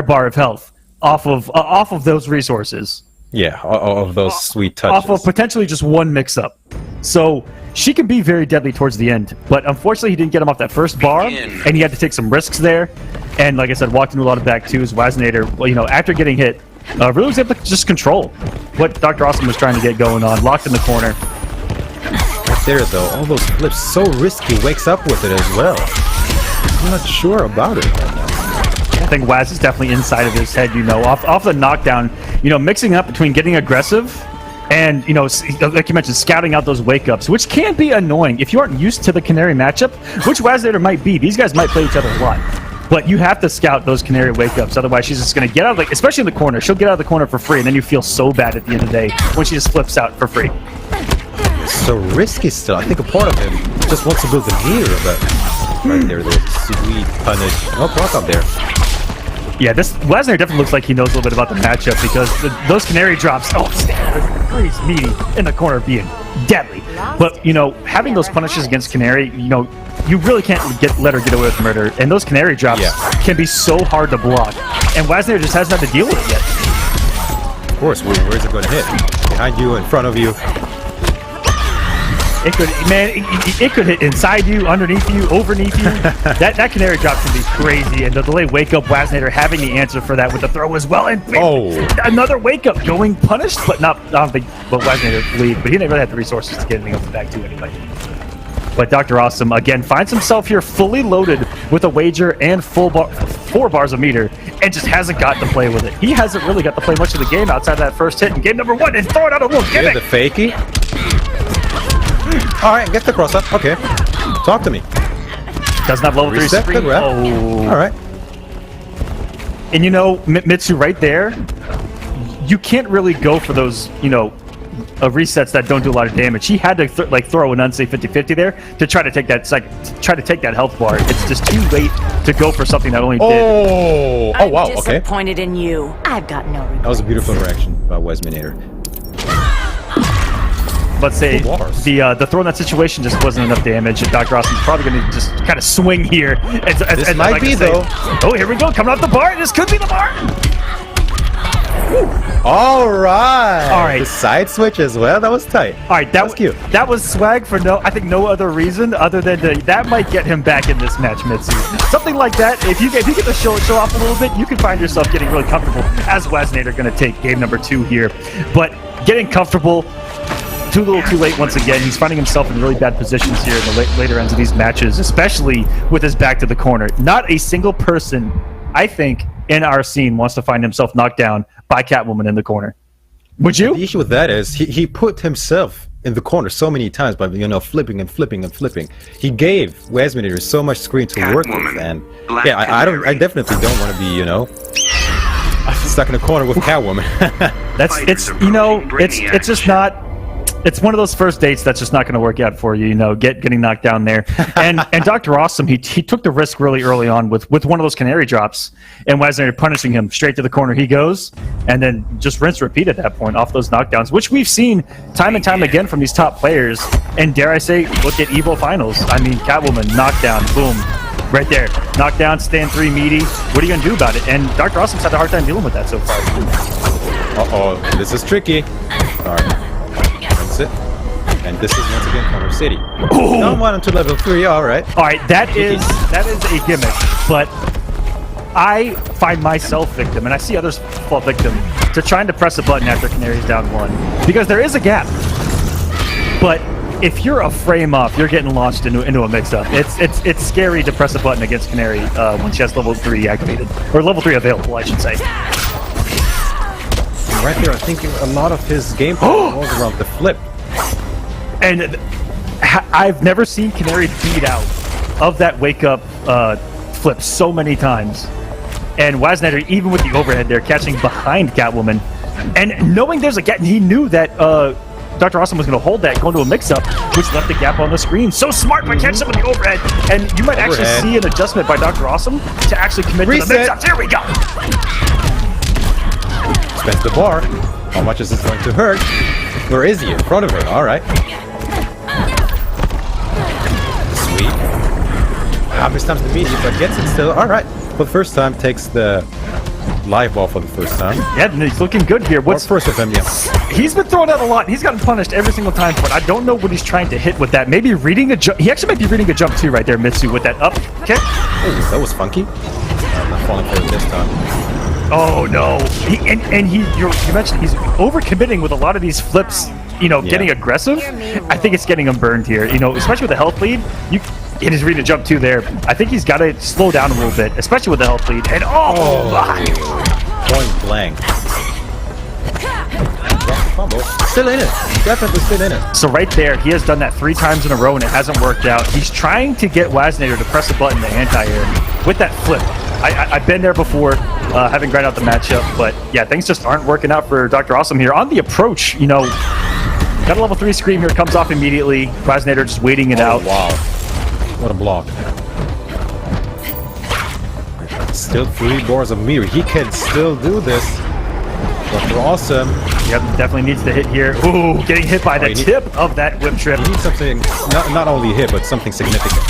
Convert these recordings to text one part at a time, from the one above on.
bar of health off of those resources. Yeah, of those sweet touches. Off of potentially just one mix-up. So she can be very deadly towards the end, but unfortunately he didn't get him off that first bar, and he had to take some risks there. And like I said, walked into a lot of back twos. Wasnator, well, you know, after getting hit, really was able to just control what Dr. Awesome was trying to get going on. Locked in the corner. Right there, though, all those flips, so risky, wakes up with it as well. I'm not sure about it right now. I think Waz is definitely inside of his head, you know, off the knockdown, you know, mixing up between getting aggressive and, you know, like you mentioned, scouting out those wake-ups, which can be annoying if you aren't used to the Canary matchup, which Wasnator might be. These guys might play each other a lot. But you have to scout those Canary wake-ups, otherwise she's just going to get out of, like, especially in the corner. She'll get out of the corner for free, and then you feel so bad at the end of the day when she just flips out for free. So risky still. I think a part of him just wants to build the meter, but right there, there's a sweet punish. Oh, block up there. Yeah, this Wasnator definitely looks like he knows a little bit about the matchup because those Canary drops, Freeze meaty in the corner being deadly. But, you know, having those punishes against Canary, you know, you really can't let her get away with murder. And those Canary drops can be so hard to block. And Wasnator just hasn't had to deal with it yet. Of course, where is it going to hit? Behind you, in front of you. It could, man, it could hit inside you, underneath you, overneath you. that Canary drop can be crazy, and the delay wake up, Wasnator having the answer for that with the throw as well, and another wake up going punished, but not. I don't think, but Wasnator lead, but he didn't really have the resources to get anything off the back to anyway. But Dr. Awesome again finds himself here fully loaded with a wager and 4 bars of meter, and just hasn't got to play with it. He hasn't really got to play much of the game outside of that first hit in game number 1, and throw it out a little gimmick. The fakie. Alright, get the cross up. Okay. Talk to me. Doesn't have level 3 screen. Oh. Alright. And you know, Mitsu right there, you can't really go for those, you know, resets that don't do a lot of damage. He had to throw an unsafe 50-50 there to try to take that health bar. It's just too late to go for something that only did. Oh wow, I'm disappointed in you. I've got no regrets. That was a beautiful interaction by Wasnator. Let's say the throw in that situation just wasn't enough damage, and Dr. Awesome's probably going to just kind of swing here. This might be, though. Oh, here we go. Coming off the bar. This could be the bar. All right. All right. The side switch as well. That was tight. All right. That was cute. That was swag for I think no other reason other than that might get him back in this match, Mitsu. Something like that. If you get to show off a little bit, you can find yourself getting really comfortable as Wasnator going to take game number 2 here. But getting comfortable. Too little, too late once again. He's finding himself in really bad positions here in the later ends of these matches, especially with his back to the corner. Not a single person, I think, in our scene wants to find himself knocked down by Catwoman in the corner. Would you? The issue with that is he put himself in the corner so many times by, you know, flipping and flipping and flipping. He gave Wasnator so much screen to work with, and yeah, I definitely don't want to be, you know, stuck in a corner with Catwoman. It's just not. It's one of those first dates that's just not going to work out for you, you know, getting knocked down there. And Dr. Awesome, he took the risk really early on with one of those Canary drops, and Wasnator punishing him straight to the corner he goes, and then just rinse repeat at that point off those knockdowns, which we've seen time and time again from these top players. And dare I say, look at Evo Finals. I mean, Catwoman, knockdown, boom, right there. Knockdown, stand 3 meaty. What are you going to do about it? And Dr. Awesome's had a hard time dealing with that so far. Uh-oh, this is tricky. All right. It. And this is once again Corner City. Don't want him to level 3, alright. Alright, that is a gimmick, but I find myself victim, and I see others fall victim, to trying to press a button after Canary's down 1. Because there is a gap. But if you're a frame off, you're getting launched into a mix-up. It's scary to press a button against Canary when she has level 3 activated. Or level 3 available, I should say. Right there, I'm thinking a lot of his gameplay was around the flip. And I've never seen Canary beat out of that wake-up flip so many times. And Wasnator, even with the overhead there, catching behind Catwoman. And knowing there's a gap, he knew that Dr. Awesome was going to hold that, going to a mix-up, which left the gap on the screen. So smart by catching him with the overhead. And you might actually see an adjustment by Dr. Awesome to actually commit to the mix-up. Here we go! Spends the bar. How much is this going to hurt? Where is he? In front of her. Alright. Sweet. How many times the meaty, but gets it still. Alright. For the first time, takes the live ball for the first time. Yeah, and he's looking good here. What's first of him? Yeah. He's been thrown out a lot. He's gotten punished every single time for it. I don't know what he's trying to hit with that. Maybe reading a jump. He actually might be reading a jump too right there, Mitsu, with that up kick. Oh, that was funky. I'm not falling for it this time. Oh no! You mentioned he's overcommitting with a lot of these flips. Getting aggressive. I think it's getting him burned here. Especially with the health lead. It is reading a jump too there. I think he's got to slow down a little bit, especially with the health lead. And my! Point blank. Combo. Still in it. Definitely still in it. So right there, he has done that 3 times in a row and it hasn't worked out. He's trying to get Wasnader to press a button to anti-air with that flip. I've been there before, having grind out the matchup, but yeah, things just aren't working out for Dr. Awesome here. On the approach, got a level 3 scream here, comes off immediately. Wasnader just waiting it out. Wow. What a block. Still 3 bars of mirror. He can still do this. Dr. Awesome. Yep, definitely needs to hit here. Ooh, getting hit by the tip of that whip trip. He needs something, not only hit, but something significant.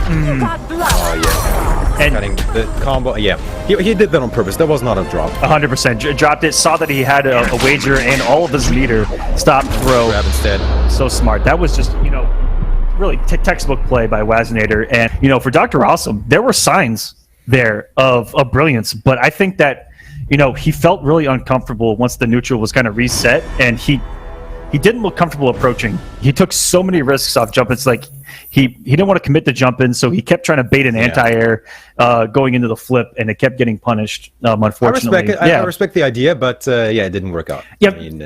Oh, yeah. And cutting the combo. Yeah, he did that on purpose. That was not a drop. 100%. Dropped it, saw that he had a wager, and all of his meter stopped throw. Grab instead. So smart. That was just, really textbook play by Wasnader. And, for Dr. Awesome, there were signs there of brilliance, but I think that, he felt really uncomfortable once the neutral was kind of reset, and he didn't look comfortable approaching. He took so many risks off jump. It's like he didn't want to commit to jump in, so he kept trying to bait an anti-air going into the flip, and it kept getting punished, unfortunately. I respect the idea, but it didn't work out. Yep. I mean,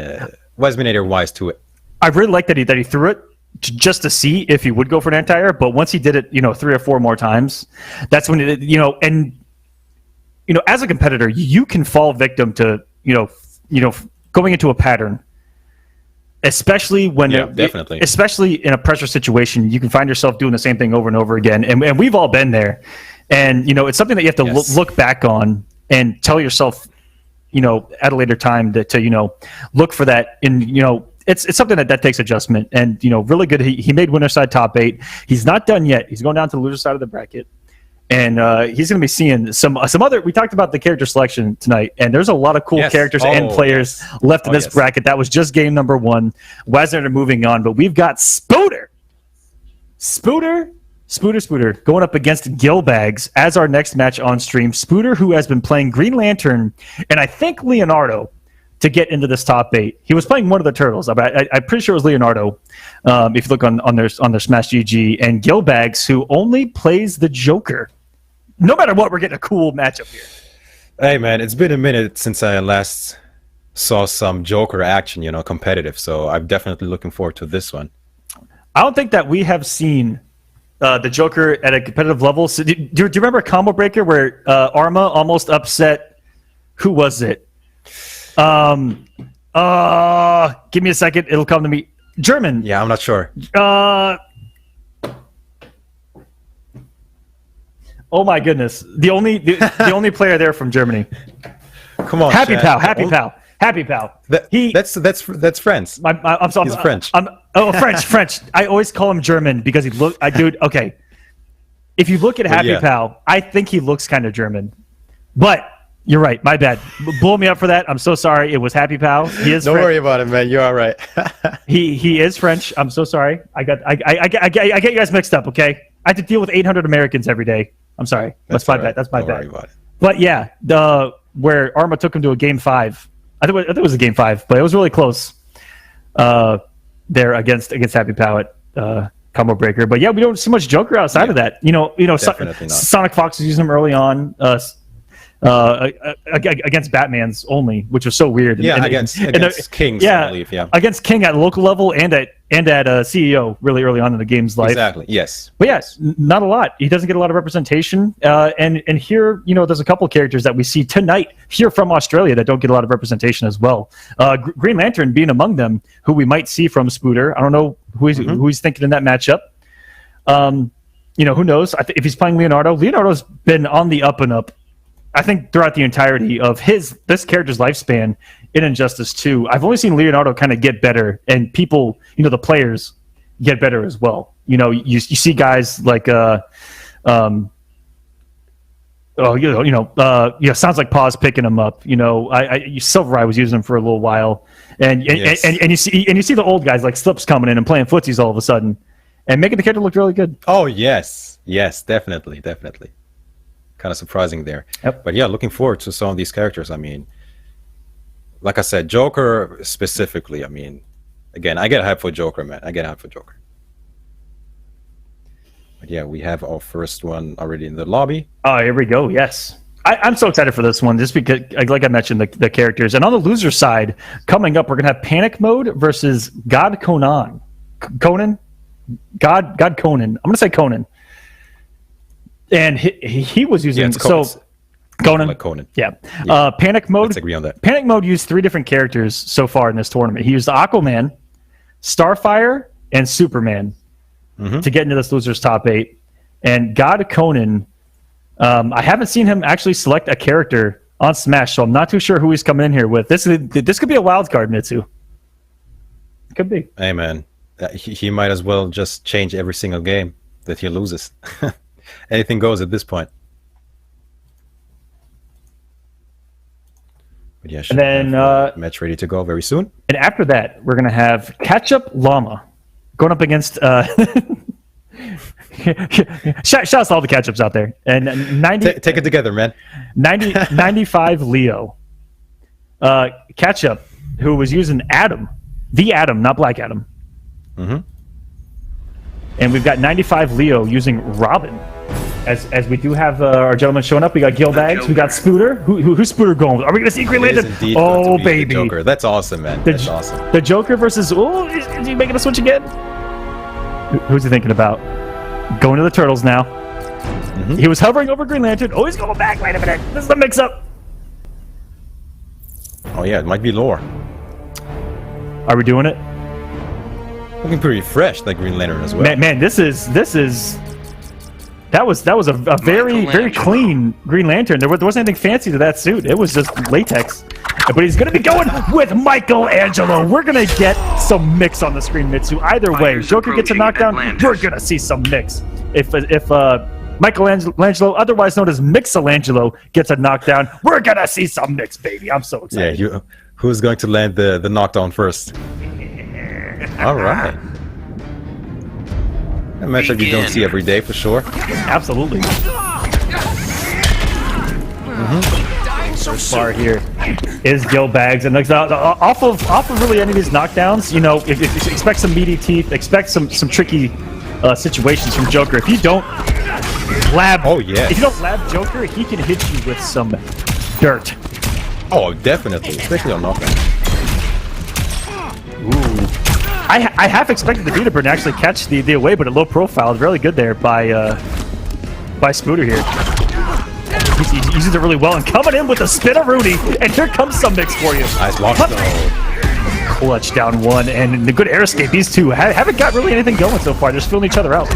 Wasnader wise to it. I really like that he threw it just to see if he would go for an anti-air, but once he did it, 3 or 4 more times, that's when as a competitor, you can fall victim to, going into a pattern, especially when, definitely, especially in a pressure situation, you can find yourself doing the same thing over and over again. And we've all been there. And, it's something that you have to look back on and tell yourself, at a later time to look for that in, It's something that takes adjustment, and really good. He made winner side top 8. He's not done yet. He's going down to the loser side of the bracket, and he's going to be seeing some other. We talked about the character selection tonight, and there's a lot of cool characters and players left in this bracket. That was just game number 1. Wasnader moving on, but we've got Spooter going up against Gilbags as our next match on stream. Spooter, who has been playing Green Lantern, and I think Leonardo, to get into this top 8. He was playing one of the turtles. I'm pretty sure it was Leonardo. If you look on their Smash GG, and Gilbags, who only plays the Joker. No matter what, we're getting a cool matchup here. Hey man, it's been a minute since I last saw some Joker action, competitive. So I'm definitely looking forward to this one. I don't think that we have seen the Joker at a competitive level. So, do you remember a combo breaker where Arma almost upset? Who was it? Give me a second. It'll come to me. German. Yeah, I'm not sure. Oh my goodness. The only player there from Germany. Come on, Happy Pal. That's French. I'm sorry. He's French. French. I always call him German because okay. If you look at Happy Pal, I think he looks kind of German. But you're right. My bad. Blow me up for that. I'm so sorry. It was Happy Pal. He is. Don't worry about it, man. You're all right. He is French. I'm so sorry. I get you guys mixed up. Okay. I have to deal with 800 Americans every day. I'm sorry. That's my bad. That's my bad. Don't worry about it. But yeah, where Arma took him to a game 5. I think it was a game 5, but it was really close. There against Happy Pal at combo breaker. But yeah, we don't see much Joker outside of that. Sonic Fox was using him early on. Against Batman's only, which was so weird. Against Kings, I believe. Yeah, against King at local level and at CEO really early on in the game's life. Exactly. Yes. But yes, not a lot. He doesn't get a lot of representation. And here, there's a couple of characters that we see tonight here from Australia that don't get a lot of representation as well. Green Lantern being among them, who we might see from Spooter. I don't know who he's thinking in that matchup. Who knows? If he's playing Leonardo's been on the up and up. I think throughout the entirety of this character's lifespan in Injustice 2, I've only seen Leonardo kind of get better, and people, the players, get better as well. You see guys like Oh, yeah, sounds like Paw's picking him up. Silver Eye was using him for a little while, and Yes. and you see the old guys like Slips coming in and playing footsies all of a sudden, and making the character look really good. Oh yes, definitely. Kind of surprising there. Yep. But yeah, looking forward to some of these characters. I mean, like I said, Joker specifically. I mean, again, I get hyped for Joker, man. I get hyped for Joker. But yeah, we have our first one already in the lobby. Oh, here we go. Yes. I'm so excited for this one just because, like I mentioned, the characters. And on the loser side, coming up, we're going to have Panic Mode versus God Conan. Conan? God Conan. I'm going to say Conan. And he was using... Yeah, it's Conan. So, Conan? Like Conan. Yeah. Panic Mode... Let's agree on that. Panic Mode used 3 different characters so far in this tournament. He used Aquaman, Starfire, and Superman to get into this loser's top 8. And God Conan, I haven't seen him actually select a character on Smash, so I'm not too sure who he's coming in here with. This could be a wild card, Mitsu. Could be. Hey, man. He might as well just change every single game that he loses. Anything goes at this point. But yeah, And then match ready to go very soon. and after that, we're gonna have Ketchup Llama going up against shout out to all the ketchups out there. And 90 Take it together, man. 95 Leo. Ketchup, who was using Adam, the Adam, not Black Adam. And we've got 95 Leo using Robin. As we do have our gentlemen showing up, we got Gil Bags, we got Spooter. Who's Spooter going with? Are we going to see Green It is Lantern? indeed going to Oh, be the baby. Joker. That's awesome, man. That's awesome. The Joker versus... Oh, is he making a switch again? Who's he thinking about? Going to the Turtles now. He was hovering over Green Lantern. Oh, he's going back. Wait a minute. This is the mix-up. Oh, yeah, it might be lore. Are we doing it? Looking pretty fresh, like Green Lantern as well. Man, this is... That was a very clean Green Lantern. There wasn't anything fancy to that suit. It was just latex. But he's going to be going with Michelangelo. We're going to get some mix on the screen, Mitsu. Either way, Joker gets a knockdown, we're going to see some mix. If Michelangelo, otherwise known as Mixelangelo, gets a knockdown, we're going to see some mix, baby. I'm so excited. Yeah, who's going to land the knockdown first? All right. A matchup you don't see every day for sure. Absolutely. So far here is Gil Bags, and off of really any of these knockdowns, if expect some meaty teeth, expect some tricky situations from Joker. If you don't lab, if you don't lab Joker, he can hit you with some dirt. Oh, definitely, especially on knockdown. Ooh. I half expected the Vita Burn to actually catch the away, but at low profile. Really good there by Spooter here. He uses it really well, and coming in with a spin-a-rooney, and here comes some mix for you. Nice block, though. Clutch down one, and the good air escape. These two haven't got really anything going so far. They're just filling each other out.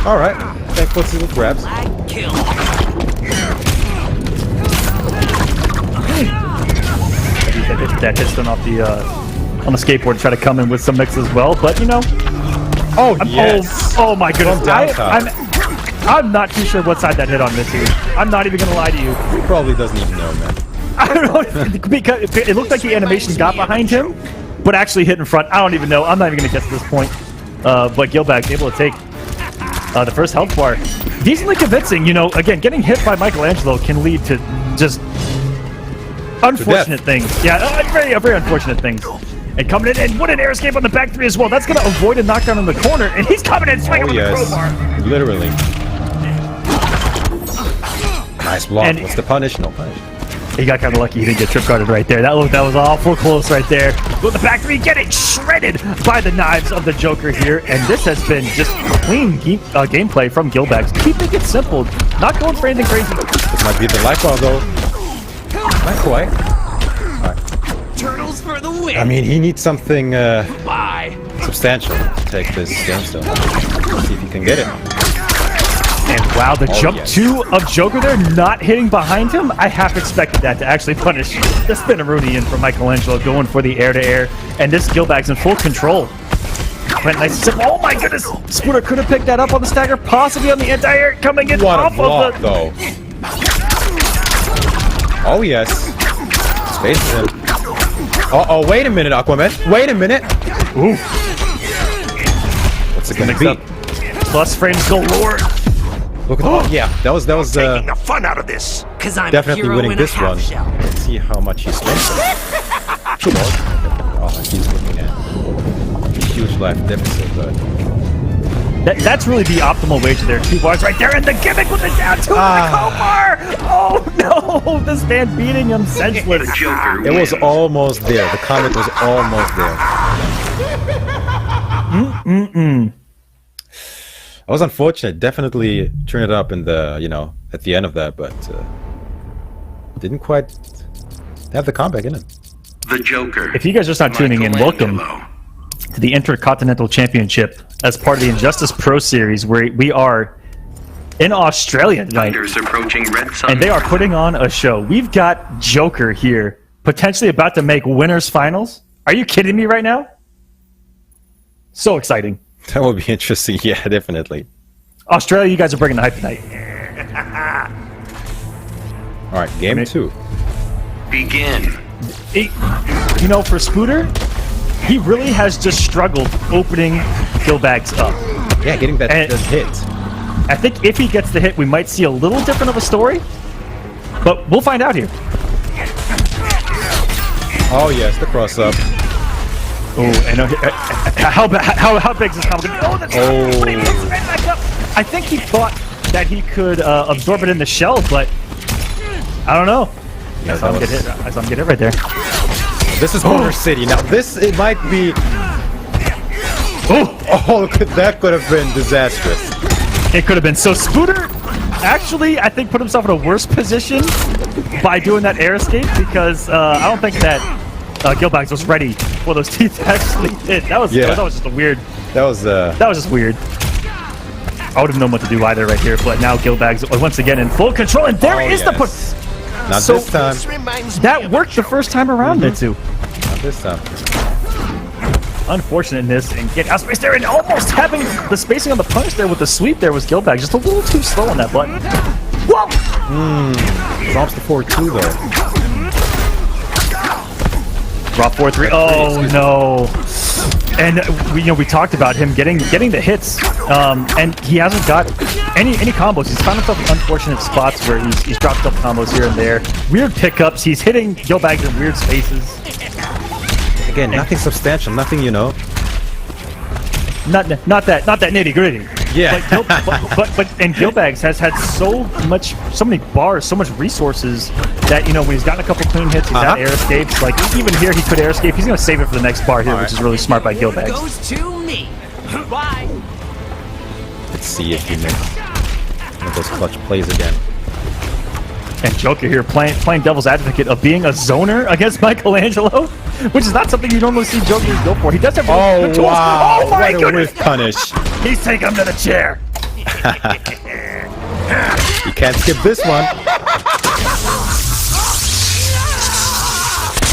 All right, thanks for the grabs. That hits them off on the skateboard to try to come in with some mix as well, but oh my goodness, I'm not too sure what side that hit on, Missy. I'm not even gonna lie to you. He probably doesn't even know, man. I don't know, because it looked like the animation got behind him, but actually hit in front. I don't even know. I'm not even gonna guess at this point. But Gilbag's able to take the first health bar. Decently convincing, again, getting hit by Michelangelo can lead to just unfortunate things. Yeah, very unfortunate things. And coming in, and what an air escape on the back 3 as well. That's going to avoid a knockdown in the corner, and he's coming in swinging with the crowbar. Literally. Nice block. What's the punish? No punish. He got kind of lucky he didn't get trip guarded right there. That was awful close right there. With the back 3 getting shredded by the knives of the Joker here, and this has been just clean gameplay from Gilbags. Keeping it simple, not going for anything crazy. This might be the life ball though. Not quite. Turtles for the win. I mean, he needs something substantial to take this game still. See if he can get it. And wow, the jump 2 of Joker there, not hitting behind him. I half expected that to actually punish the spin-a-rooney in from Michelangelo, going for the air-to-air. And this Gilbag's in full control. plant nice and simple. Oh my goodness! Spooner could have picked that up on the stagger, possibly on the anti-air, coming in What a off block, of the... though. Oh, yes. Spaces him. Uh-oh, wait a minute, Aquaman. Wait a minute. Ooh. What's it gonna Mix be? up. Plus frames galore. Look at that. Yeah, that was Taking the fun out of this. Cause I'm a definitely hero winning in a this one. half-shell. Let's see how much he spent. 2 balls. Oh, he's looking at huge life deficit, but That's really the optimal wager there. 2 bars right there, and the gimmick with the down 2 bar. Oh no! This man beating him senseless. it was almost there. The comet was almost there. That was unfortunate. Definitely turned it up in the, at the end of that, but didn't quite have the comeback in it. The Joker. If you guys are just not tuning in, welcome to the Intercontinental Championship as part of the Injustice Pro Series, where we are in Australia tonight, Thunder's approaching Red Sun. and they are putting on a show. We've got Joker here, potentially about to make winners finals. Are you kidding me right now? So exciting. That would be interesting. Yeah, definitely. Australia, you guys are bringing the hype tonight. All right, game 2. Begin. For Scooter, he really has just struggled opening kill bags up. Yeah, getting that And- hit. I think if he gets the hit, we might see a little different of a story, but we'll find out here. Oh yes, the cross up. Oh, and how big is this combo? Oh, that's but he picks it right back up. I think he thought that he could absorb it in the shell, but I don't know. Yeah, I saw him get hit. I saw him get hit right there. This is Motor City. Now this, it might be. Oh, that could have been disastrous. It could have been. So Spooter actually, I think, put himself in a worse position by doing that air escape, because I don't think that Gilbags was ready for those teeth to actually hit. That was just a weird. That was just weird. I would have known what to do either right here, but now Gilbags once again in full control, and there is the push. Not So- this time. That worked the first time around, Mitsu. Not this time. Unfortunate in this, and get out space there, and almost having the spacing on the punch there with the sweep there was Gilbags. Just a little too slow on that button. Whoa! Drops the 4-2 though. Drop 4-3. Oh no! And we talked about him getting the hits, and he hasn't got any combos. He's found himself in unfortunate spots where he's dropped up combos here and there. Weird pickups. He's hitting Gilbags in weird spaces. Again, nothing substantial. Nothing, Not that nitty gritty. Yeah. But Gilbags has had so many bars, so much resources that when he's gotten a couple clean hits, he's had air escapes. Like even here, he could air escape. He's gonna save it for the next bar here, which is really smart by Gilbags. Goes to me. Bye. Let's see if he makes one of those clutch plays again. And Joker here playing devil's advocate of being a zoner against Michelangelo, which is not something you normally see Joker go for. He does have good tools. Wow! Oh my what goodness! a whiff punish. He's taking him to the chair. You can't skip this one.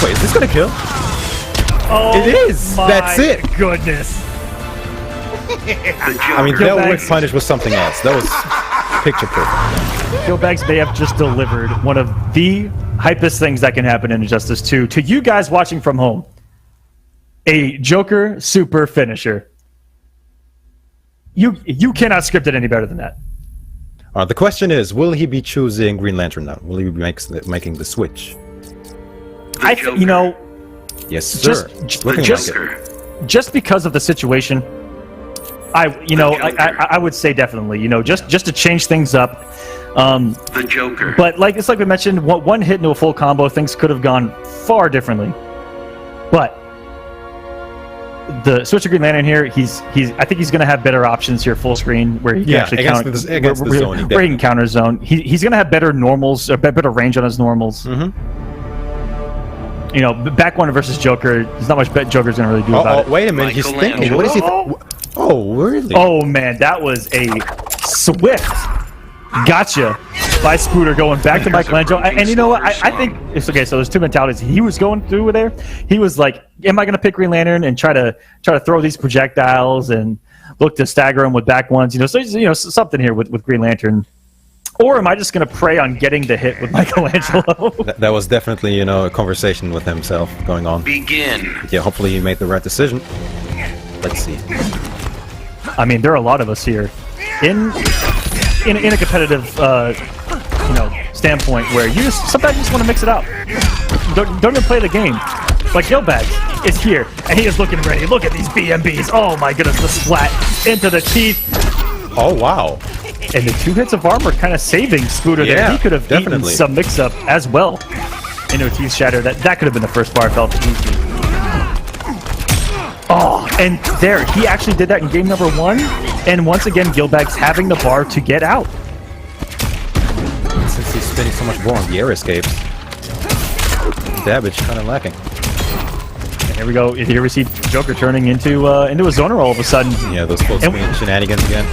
Wait, is this gonna kill? Oh, It is! my That's it! Goodness. I mean, that Gilbags. whiff punish was something else. That was picture perfect. Gilbags may have just delivered one of the hypest things that can happen in Injustice 2 to you guys watching from home. A Joker super finisher. You cannot script it any better than that. The question is, will he be choosing Green Lantern now? Will he be making the switch? Yes, sir. Just because of the situation, I would say definitely. Just to change things up. The Joker. But it's like we mentioned, one hit into a full combo, things could have gone far differently. But the switch to Green Lantern here, I think he's going to have better options here, full screen, where he can actually counter against the zone, where he can counter zone. He's going to have better normals, or better range on his normals. Back one versus Joker, there's not much Joker's going to really do about it. Wait a minute, he's thinking. What is he? Oh, really? Oh man, that was a swift Gotcha by Spooter going back to Michelangelo. And you know what? I think it's okay. So there's two mentalities he was going through there. He was like, am I going to pick Green Lantern and try to throw these projectiles and look to stagger him with back ones? So something here with Green Lantern. Or am I just going to prey on getting the hit with Michelangelo? That was definitely, a conversation with himself going on. Begin. Yeah, hopefully he made the right decision. Let's see. I mean, there are a lot of us here in a competitive, standpoint where sometimes you just want to mix it up. Don't even play the game. Like Gilbag is here, and he is looking ready. Look at these BMBs. Oh my goodness, the splat into the teeth. Oh, wow. And the 2 hits of armor kind of saving Spooter there. He could have eaten some mix-up as well into a teeth shatter. That could have been the first bar felt easy. Oh, and there, he actually did that in game number 1. And once again, Gilbag's having the bar to get out. Since he's spending so much more on the air escapes, damage kind of lacking. And here we go. Here we see Joker turning into a zoner all of a sudden. Yeah, those full screen shenanigans again.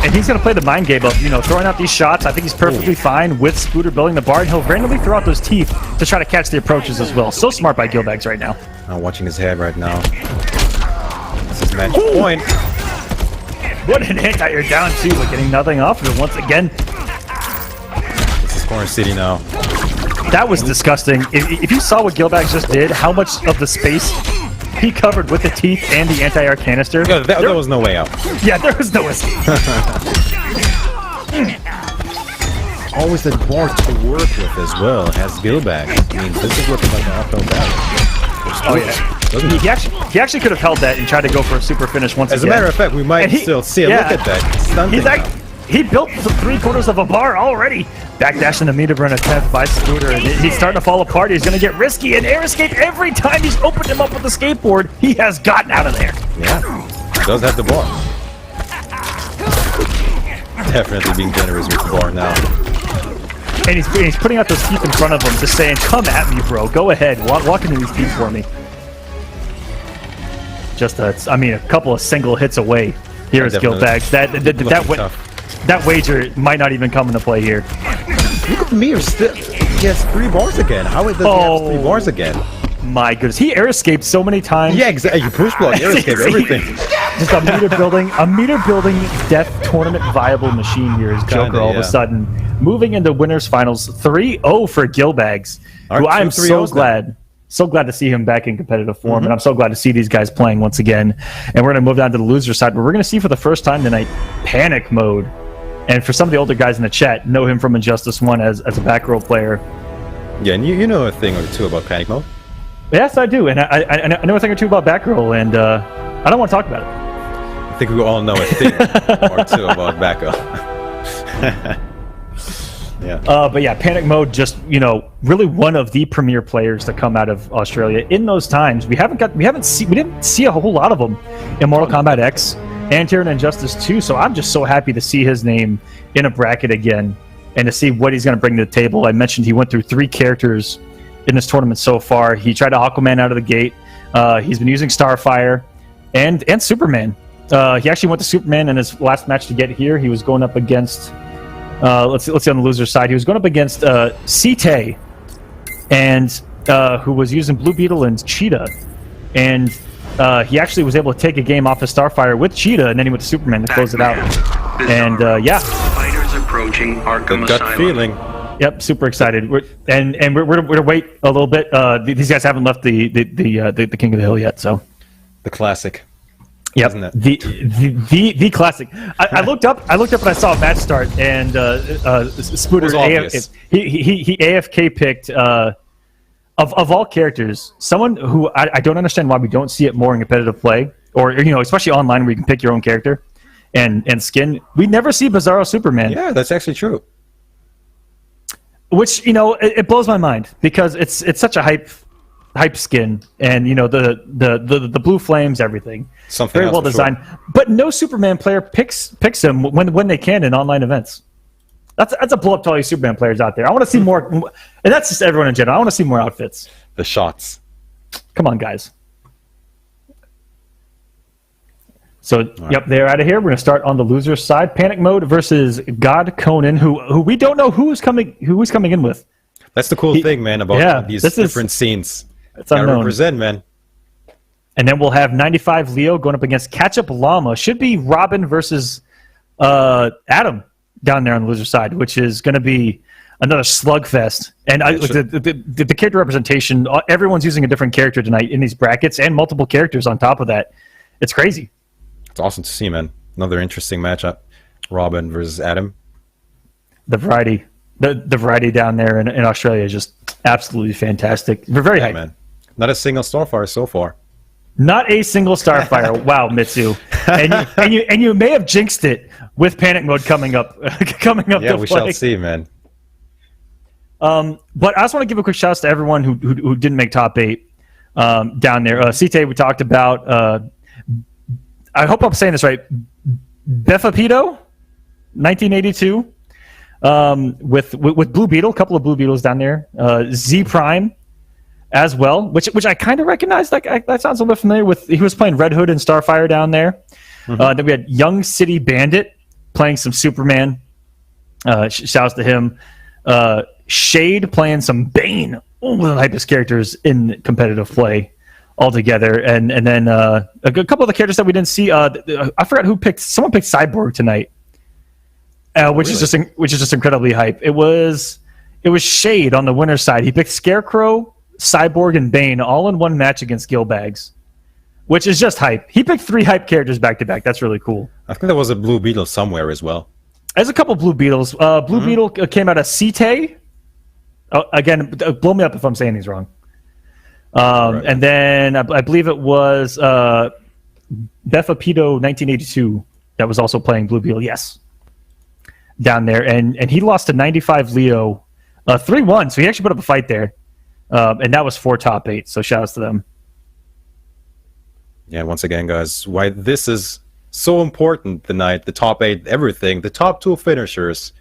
And he's going to play the mind game of, throwing out these shots. I think he's perfectly fine with Spooter building the bar, and he'll randomly throw out those teeth to try to catch the approaches as well. So smart by Gilbags right now. I'm watching his head right now. This is match point. What an hit that you're down to, but getting nothing off of it once again. This is Corner City now. That was disgusting. If you saw what Gilbags just did, how much of the space he covered with the teeth and the anti-air canister. Yeah, there was no way out. Yeah, there was no escape. Always the bar to work with as well as Gilbag. I mean, this is looking like an uphill battle. Oh yeah. He actually could have held that and tried to go for a super finish once As again. a matter of fact, we might still see a look at that. Stunting. He built the 3/4 of a bar already. Backdashing the meter burn attempt by Spooter, and he's starting to fall apart. He's going to get risky and air escape every time he's opened him up with the skateboard. He has gotten out of there. Yeah, he does have the bar. Definitely being generous with the bar now. And he's putting out those teeth in front of him, just saying, "Come at me, bro. Go ahead. Walk into these teeth for me." Just a couple of single hits away. Here is Gilbags. That wager might not even come into play here. Look at me, he has 3 bars again. How does he have 3 bars again? My goodness, he air escaped so many times. Yeah, exactly. You push block, air escape, everything. Just a meter building death tournament viable machine here is Joker all of a sudden moving into winners finals 3-0 for Gilbags, who I am so glad to see him back in competitive form, and I'm so glad to see these guys playing once again. And we're going to move down to the loser side, where we're going to see for the first time tonight Panic Mode. And for some of the older guys in the chat, know him from Injustice 1 as a back row player. Yeah, and you know a thing or two about Panic Mode? Yes, I do. And I know a thing or two about back row, and I don't want to talk about it. I think we all know a thing or two about back row. Yeah. But yeah, Panic Mode, just really one of the premier players to come out of Australia in those times. We didn't see a whole lot of them in Mortal Kombat X and here in Injustice 2. So I'm just so happy to see his name in a bracket again and to see what he's going to bring to the table. I mentioned he went through 3 characters in this tournament so far. He tried Aquaman out of the gate. He's been using Starfire and Superman. He actually went to Superman in his last match to get here. He was going up against. Let's see on the loser side. He was going up against Site, and who was using Blue Beetle and Cheetah, and he actually was able to take a game off of Starfire with Cheetah, and then he went to Superman to close it out. And yeah, Fighters approaching Arkham gut Asylum. feeling. Yep, super excited. We're to wait a little bit. These guys haven't left the King of the Hill yet, so The classic. yep, Isn't it? the classic. I looked up and I saw a match start, and Spooter he AFK picked of all characters someone who I don't understand why we don't see it more in competitive play, or especially online where you can pick your own character and skin. We never see Bizarro Superman. Yeah, that's actually true. Which it blows my mind because it's such a hype skin, and the blue flames, everything. Something very else well for designed. sure. But no Superman player picks him when they can in online events. That's a blow up to all you Superman players out there. I want to see more, and that's just everyone in general. I want to see more outfits. The shots. Come on, guys. So, yep, they're out of here. We're going to start on the loser side. Panic Mode versus God Conan, who we don't know who's coming in with. That's the cool thing, man, about these different scenes. It's Gotta unknown. represent, man. And then we'll have 95 Leo going up against Ketchup Llama. Should be Robin versus Adam down there on the loser side, which is going to be another slugfest. And the character representation, everyone's using a different character tonight in these brackets and multiple characters on top of that. It's crazy. It's awesome to see, man. Another interesting matchup. Robin versus Adam. The variety. The variety down there in Australia is just absolutely fantastic. We're very hyped. Man. Not a single Starfire so far. Not a single Starfire. Wow, Mitsu. And you may have jinxed it with Panic Mode coming up. Yeah, we shall see, man. But I just want to give a quick shout out to everyone who didn't make top 8 down there. Cite, we talked about. I hope I'm saying this right. Befapito, 1982, with Blue Beetle, a couple of Blue Beetles down there. Z Prime as well, which I kind of recognize. That sounds a little bit familiar with. He was playing Red Hood and Starfire down there. Mm-hmm. Then we had Young City Bandit playing some Superman. Shouts to him. Shade playing some Bane, one of the hypest characters in competitive play altogether, and then a couple of the characters that we didn't see. I forgot who picked. Someone picked Cyborg tonight, which is just incredibly hype. It was Shade on the winner's side. He picked Scarecrow, Cyborg, and Bane all in one match against Gillbags, which is just hype. He picked 3 hype characters back to back. That's really cool. I think there was a Blue Beetle somewhere as well. There's a couple Blue Beetles. Blue Beetle came out of Cite. Oh, again, blow me up if I'm saying these wrong. Right. And then I believe it was Befapito 1982 that was also playing Blue Beetle. Yes, down there, and he lost to 95 Leo 3-1. So he actually put up a fight there, and that was 4 top 8. So shout outs to them. Yeah, once again, guys, why this is so important tonight. The top 8, everything. The top 2 finishers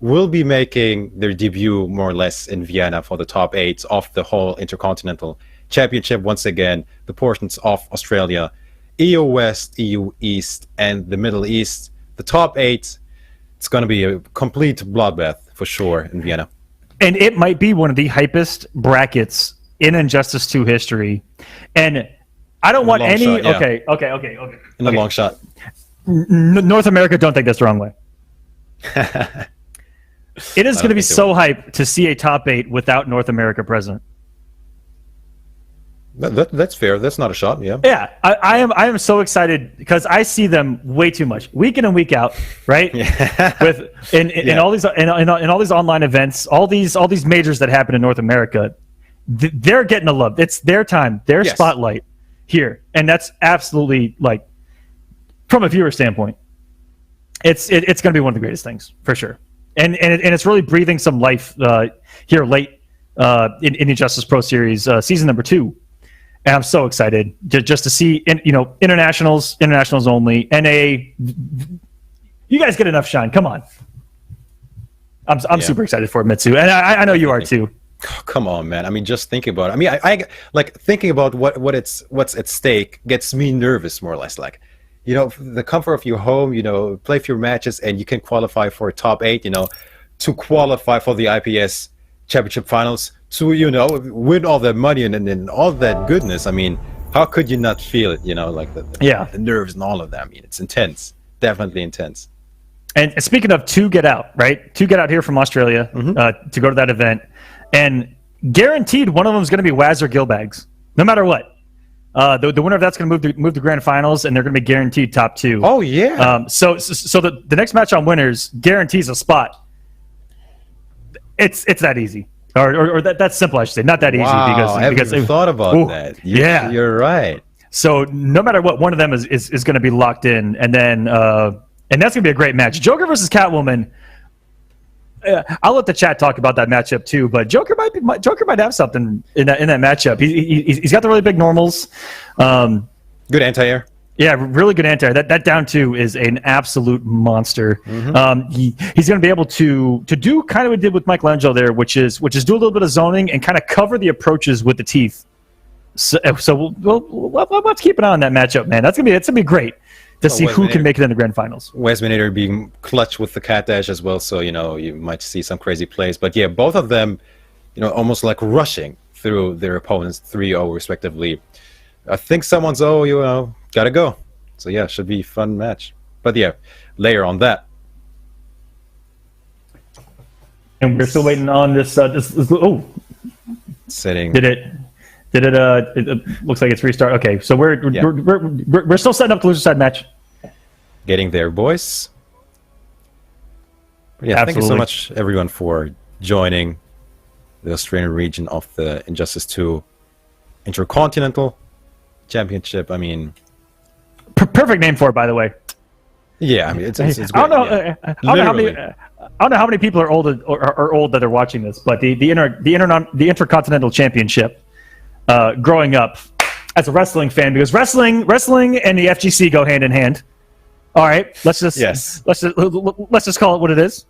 will be making their debut more or less in Vienna for the top 8 of the whole Intercontinental Championship. Once again, the portions of Australia, EU West, EU East, and the Middle East. The top 8, it's going to be a complete bloodbath for sure in Vienna. And it might be one of the hypest brackets in Injustice 2 history. And I don't want any... Shot, yeah. Okay. In the long shot. North America, don't take this the wrong way. It is going to be so hype to see a top 8 without North America present. That's fair. That's not a shot. Yeah. Yeah, I am so excited because I see them way too much, week in and week out, right? Yeah. In all these online events, all these majors that happen in North America, they're getting the love. It's their time, their spotlight here, and that's absolutely, like, from a viewer standpoint, it's going to be one of the greatest things for sure. And it's really breathing some life here late in Injustice Pro Series season number 2, and I'm so excited just to see internationals only. NA, you guys get enough shine. Come on, I'm super excited for it, Mitsu, and I know you are too. Oh, come on, man. I mean, just think about it. I mean, I like thinking about what's at stake gets me nervous, more or less. Like, the comfort of your home, play a few matches and you can qualify for a top 8, to qualify for the IPS Championship Finals, to, win all that money and all that goodness. I mean, how could you not feel it, like the nerves and all of that? I mean, it's intense, definitely intense. And speaking of 2 Get Out, right? 2 Get Out here from Australia to go to that event. And guaranteed one of them is going to be Waz or Gillbags, no matter what. The winner of that's going to move to grand finals, and they're going to be guaranteed top 2. Oh yeah. So the next match on winners guarantees a spot. It's that easy, or that's simple, I should say. Not that easy because I haven't even thought about that. You're right. So no matter what, one of them is going to be locked in, and then and that's going to be a great match. Joker versus Catwoman. I'll let the chat talk about that matchup too, but Joker might have something in that matchup. He's got the really big normals. Good anti-air. Yeah, really good anti-air. That down 2 is an absolute monster. He's going to be able to do kind of what he did with Michelangelo there, which is do a little bit of zoning and kind of cover the approaches with the teeth. So we'll let's keep an eye on that matchup, man. It's gonna be great. to see who can Wesminator- make it in the grand finals. Wesminator being clutch with the cat dash as well, so you might see some crazy plays. But yeah, both of them, almost like rushing through their opponents 3-0 respectively. I think someone's gotta go. So yeah, should be a fun match. But yeah, later on that. And we're still waiting on this. Setting. Did it? It looks like it's restart. Okay, so we're still setting up the loser side match. Getting there, boys. But yeah, thank you so Absolutely. much, everyone, for joining the Australian region of the Injustice 2 Intercontinental Championship. I mean, Perfect name for it, by the way. yeah, I mean, it's great. I don't know. yeah. I don't know how many. Literally. I don't know how many people are old that are watching this, but the Intercontinental Championship. Growing up as a wrestling fan, because wrestling and the FGC go hand in hand. All right, let's just call it what it is.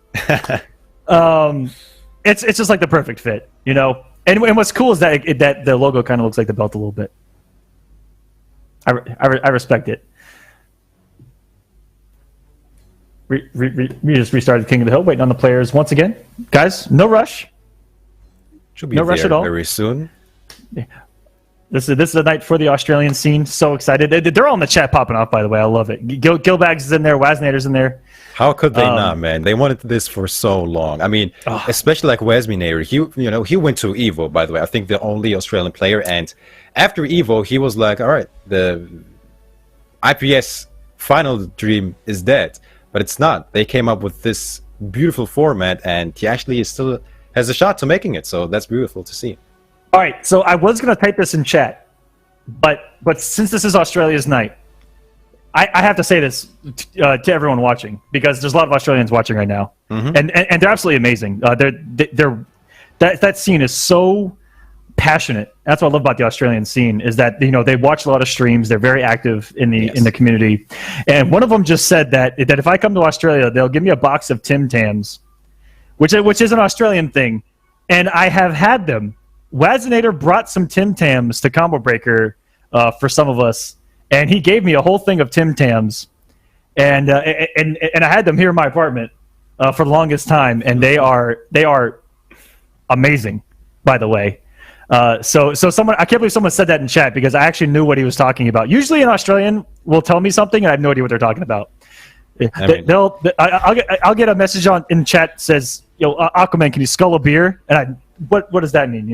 It's just like the perfect fit, And what's cool is that the logo kind of looks like the belt a little bit. I respect it. We just restarted King of the Hill, waiting on the players once again. Guys, no rush. Should be No there rush at all. very soon. This is a night for the Australian scene. So excited. They're all in the chat popping off, by the way. I love it. Gilbags is in there. Wasnator's in there. How could they not, man? They wanted this for so long. I mean, especially like Wesminator. He went to Evo, by the way. I think the only Australian player. And after Evo, he was like, all right, the IPS final dream is dead. But it's not. They came up with this beautiful format, and he actually still has a shot to making it. So that's beautiful to see. All right. So I was going to type this in chat, but since this is Australia's night, I have to say this to everyone watching, because there's a lot of Australians watching right now, and they're absolutely amazing. That scene is so passionate. That's what I love about the Australian scene, is that they watch a lot of streams. They're very active in the community, and one of them just said that if I come to Australia, they'll give me a box of Tim Tams, which is an Australian thing, and I have had them. Wasinator brought some Tim Tams to Combo Breaker for some of us, and he gave me a whole thing of Tim Tams, and I had them here in my apartment for the longest time, and they are amazing, by the way. So someone, I can't believe someone said that in chat, because I actually knew what he was talking about. Usually an Australian will tell me something and I have no idea what they're talking about. I'll get a message in chat that says, "Yo, Aquaman, can you scull a beer?" And what does that mean?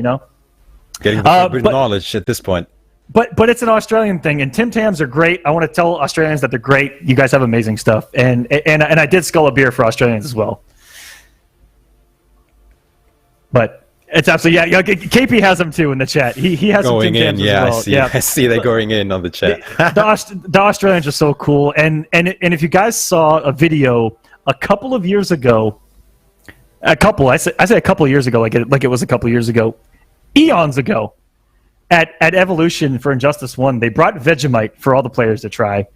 Getting the forbidden knowledge at this point. But it's an Australian thing, and Tim Tams are great. I want to tell Australians that they're great. You guys have amazing stuff, and I did scull a beer for Australians as well. But it's absolutely KP has them too in the chat. He has Going some Tim Tams in, as well. I see they going in on the chat. The Australians are so cool, and if you guys saw a video a couple of years ago, I say a couple of years ago, like it was a couple of years ago, eons ago, at Evolution for Injustice 1, they brought Vegemite for all the players to try,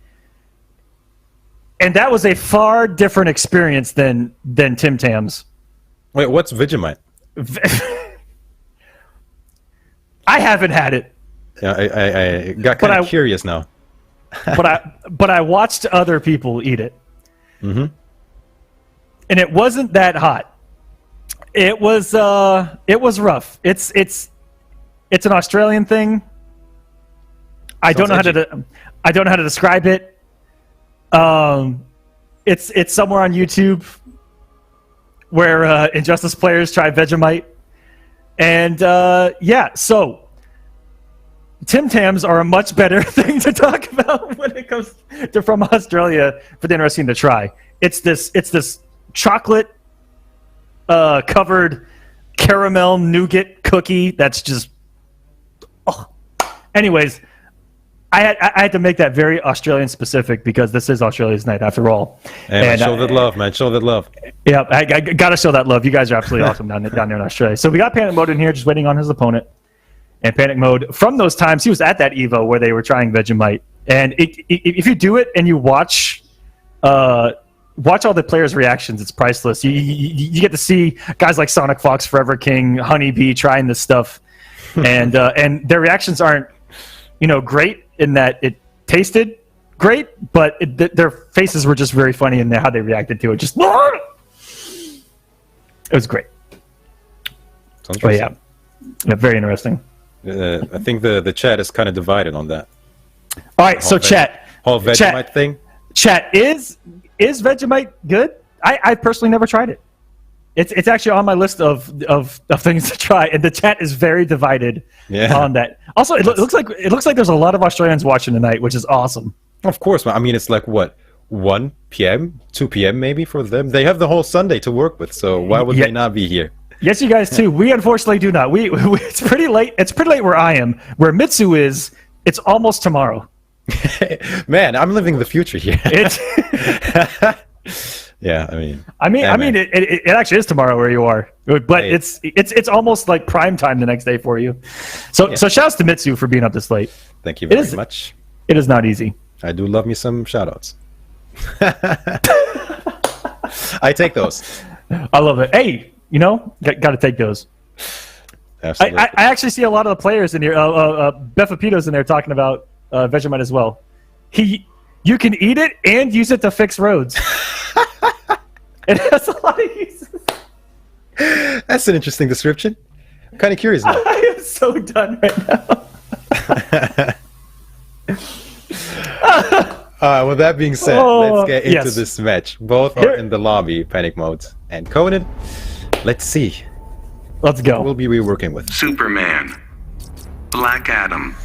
and that was a far different experience than Tim Tams. Wait, what's Vegemite? I haven't had it. Yeah, I got kind of curious now. but I watched other people eat it, and it wasn't that hot. It was rough. It's an Australian thing. I don't know how to describe it. It's somewhere on YouTube where Injustice players try Vegemite, and so Tim Tams are a much better thing to talk about when it comes to from Australia for the interesting to try. It's this chocolate covered caramel nougat cookie that's just anyways, I had to make that very Australian specific, because this is Australia's night after all. And show that love, man. Show that love. Yeah, I gotta show that love. You guys are absolutely awesome down there in Australia. So we got Panic Mode in here, just waiting on his opponent. And Panic Mode, from those times, he was at that Evo where they were trying Vegemite. And if you do it and you watch all the players' reactions, it's priceless. You get to see guys like Sonic Fox, Forever King, Honeybee trying this stuff, and their reactions aren't great in that it tasted great, but their faces were just very funny and how they reacted to it. Just it was great. Sounds Oh yeah, very interesting. I think the chat is kind of divided on that. All right, so chat, whole Vegemite thing. Chat, is Vegemite good? I personally never tried it. It's actually on my list of things to try, and the chat is very divided on that. Also, it looks like there's a lot of Australians watching tonight, which is awesome. Of course, man. I mean, it's like what, 1 p.m., 2 p.m. maybe for them. They have the whole Sunday to work with, so why would they not be here? Yes, you guys too. We unfortunately do not. We it's pretty late. It's pretty late where I am. Where Mitsu is, it's almost tomorrow. Man, I'm living the future here. It's yeah, I mean, it actually is tomorrow where you are, but Hey. it's almost like prime time the next day for you. So shouts to Mitsu for being up this late. Thank you very much. It is not easy. I do love me some shoutouts. I take those. I love it. Hey, got to take those. Absolutely. I actually see a lot of the players in here. Befapito's in there talking about Vegemite as well. You can eat it and use it to fix roads. It has a lot of uses. That's an interesting description. I'm kind of curious now. I am so done right now. With that being said, let's get into yes. this match. Both are in the lobby, panic mode. And Conan, let's see. Let's go. We'll be reworking with Superman. Black Adam.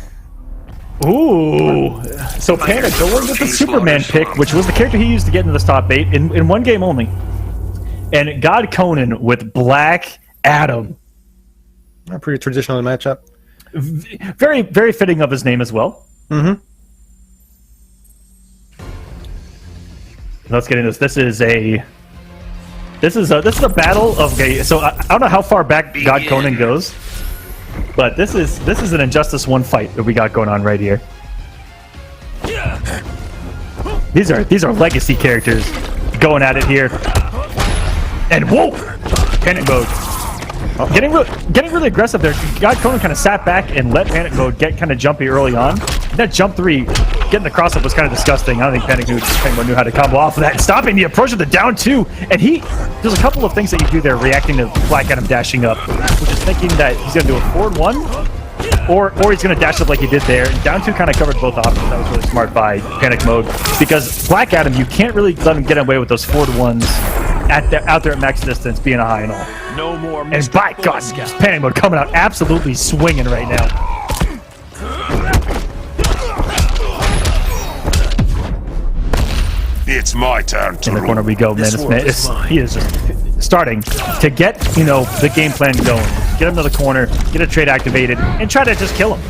Ooh. So Panda going with the Superman pick, which was the character he used to get into this top 8 in one game only. And God Conan with Black Adam. a pretty traditional matchup. Very, very fitting of his name as well. Mm-hmm. Let's get into this. This is a battle of gay. So I don't know how far back God Conan goes, but this is an Injustice 1 fight that we got going on right here. These are legacy characters going at it here. And whoa, panic mode. Getting really aggressive there. God Conan kind of sat back and let panic mode get kind of jumpy early on. That jump 3, getting the cross up was kind of disgusting. I don't think panic mode knew how to combo off of that. And stopping the approach of the down 2, and there's a couple of things that you do there, reacting to Black Adam dashing up, which is thinking that he's gonna do a forward 1, or he's gonna dash up like he did there. And down 2 kind of covered both options. That was really smart by panic mode, because Black Adam, you can't really let him get away with those forward 1s out there at max distance, being a high and all. No more. And by God, panic mode coming out absolutely swinging right now. It's my turn to In the corner we go, man. He is just starting to get, the game plan going. Get him to the corner, get a trade activated, and try to just kill him.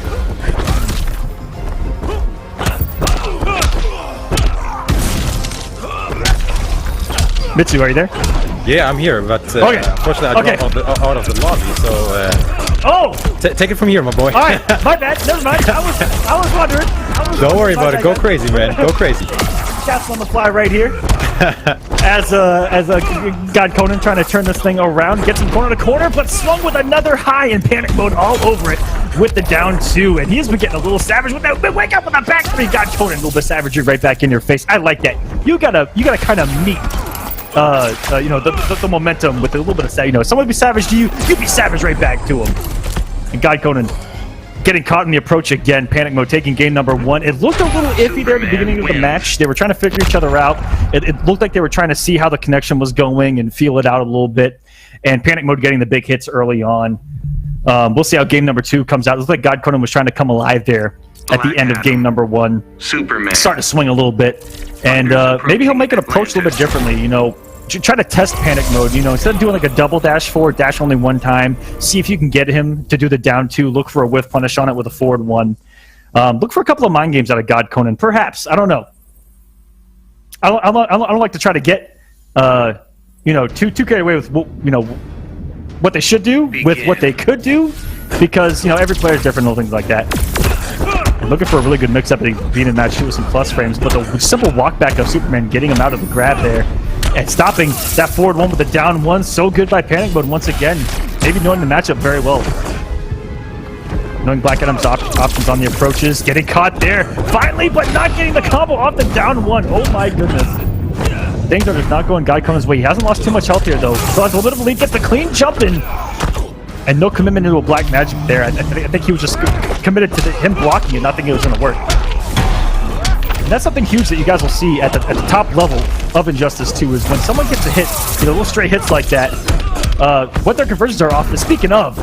Mitsu, are you there? Yeah, I'm here, but unfortunately I dropped out of the lobby, so take it from here, my boy. All right, my bad. Never mind. I was wondering. Don't worry about it. Go crazy, man. Go crazy. Shots on the fly right here. As a God Conan trying to turn this thing around, gets him corner to corner, but swung with another high in panic mode all over it with the down 2, and he's been getting a little savage with that. Wake up with a back 3, God Conan, a little bit savagery right back in your face. I like that. You gotta kind of meet. The momentum with a little bit of someone be savage to you, you be savage right back to him. And God Conan getting caught in the approach again. Panic mode taking game number 1. It looked a little iffy there at the beginning of the match. They were trying to figure each other out. It looked like they were trying to see how the connection was going and feel it out a little bit. And panic mode getting the big hits early on. We'll see how game number 2 comes out. It looks like God Conan was trying to come alive there at the end of game number 1. Superman. Starting to swing a little bit. And maybe he'll make an approach a little bit differently, try to test panic mode, instead of doing like a double dash forward, dash only one time, see if you can get him to do the down 2, look for a whiff punish on it with a forward 1. Look for a couple of mind games out of God Conan, perhaps. I don't know. I don't like to try to get, too carried away with, what they should do with what they could do, because, every player is different and things like that. I'm looking for a really good mix-up and being in that shoot with some plus frames, but the simple walk back of Superman getting him out of the grab there and stopping that forward 1 with the down 1, so good by panic mode once again, maybe knowing the matchup very well. knowing Black Adam's options on the approaches, getting caught there, finally, but not getting the combo off the down one. Oh my goodness. Things are just not going Guy Conan's way. He hasn't lost too much health here, though. So has a little bit of a lead, gets the clean jump in. And no commitment into a black magic there. I think he was just committed to him blocking and not thinking it was going to work. And that's something huge that you guys will see at the top level of Injustice 2 is when someone gets a hit, little stray hits like that, what their conversions are off. Speaking of,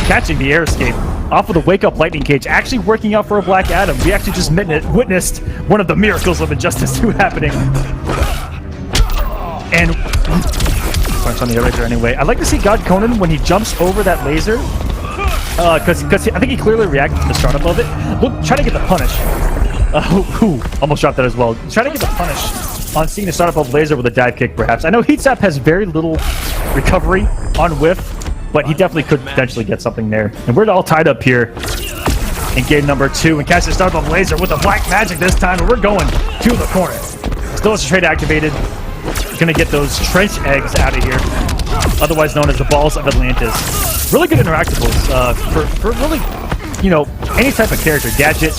catching the air escape off of the wake-up lightning cage, actually working out for a Black Adam. We actually just witnessed one of the miracles of Injustice 2 happening. And punch on the laser anyway. I'd like to see God Conan when he jumps over that laser, because I think he clearly reacted to the startup of it. Look, try to get the punish. Almost dropped that as well. Try to get the punish on seeing the startup of laser with a dive kick, perhaps. I know Heat Sap has very little recovery on whiff, but he definitely could potentially get something there. And we're all tied up here in game number 2, and catch the startup of laser with a black magic this time, and we're going to the corner. Still has a trade activated. Gonna get those trench eggs out of here, otherwise known as the balls of Atlantis. Really good interactables for really, you know, any type of character, gadget,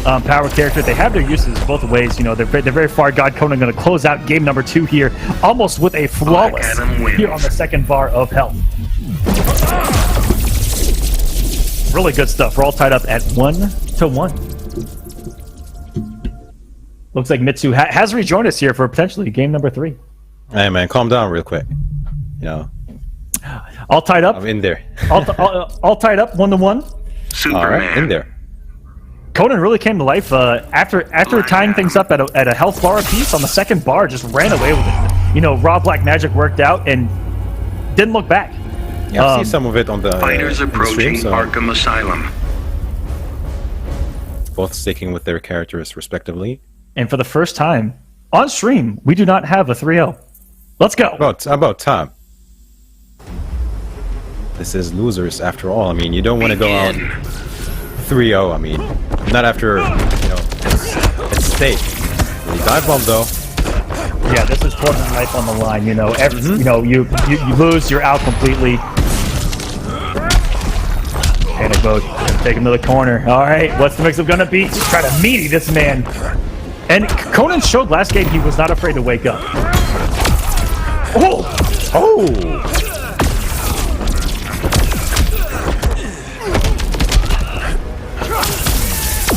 power character. They have their uses both ways. You know, they're very far. God Conan gonna close out game number 2 here, almost with a flawless here on the second bar of health. Really good stuff. We're all tied up at 1-1. Looks like Mitsu has rejoined us here for potentially game number 3. Hey man, calm down real quick. You know, all tied up. I'm in there. all tied up, 1-1. Superman. All right, in there. Conan really came to life after tying things up at a health bar apiece on the second bar. Just ran away with it. You know, raw black magic worked out and didn't look back. Yeah, I see some of it on the Fighters approaching Arkham Asylum. Both sticking with their characters respectively. And for the first time on stream, we do not have a 3-0. Let's go. About time. This is losers after all. I mean, you don't want to go out 3-0. I mean, not after, you know, it's stake. The dive bomb though. Yeah, this is putting a knife on the line. You know, you know, you lose, you're out completely. Panic mode. Take him to the corner. All right, what's the mix-up gonna be? Just try to meaty this man. And Conan showed last game he was not afraid to wake up. Oh! Oh!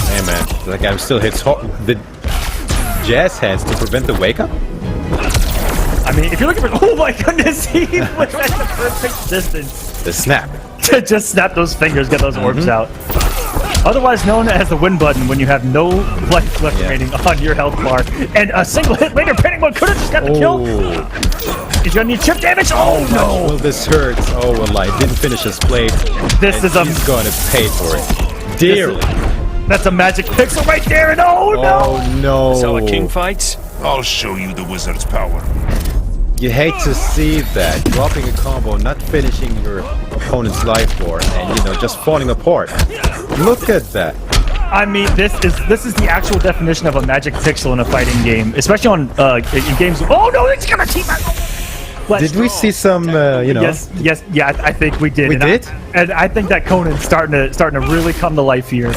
Hey man, that guy still hits the jazz hands to prevent the wake up? I mean, if you're looking for... Oh my goodness, he was at the perfect distance. The snap. To just snap those fingers, get those orbs out. Otherwise known as the win button when you have no life left remaining on your health bar. And a single hit later, panic mode could have just got the kill. He's gonna need chip damage. Oh no! Well, this hurts. Oh, well, I didn't finish his plate. This is he's gonna pay for it dearly. That's a magic pixel right there, and oh no! Oh no! That's how a king fights? I'll show you the wizard's power. You hate to see that, dropping a combo, not finishing your opponent's life bar, and you know, just falling apart. Look at that. I mean, this is the actual definition of a magic pixel in a fighting game, especially on in games. Oh no, it's gonna keep out. Did we see some, you know? Yes, yeah, I think we did. We did? And I think that Conan's starting to really come to life here.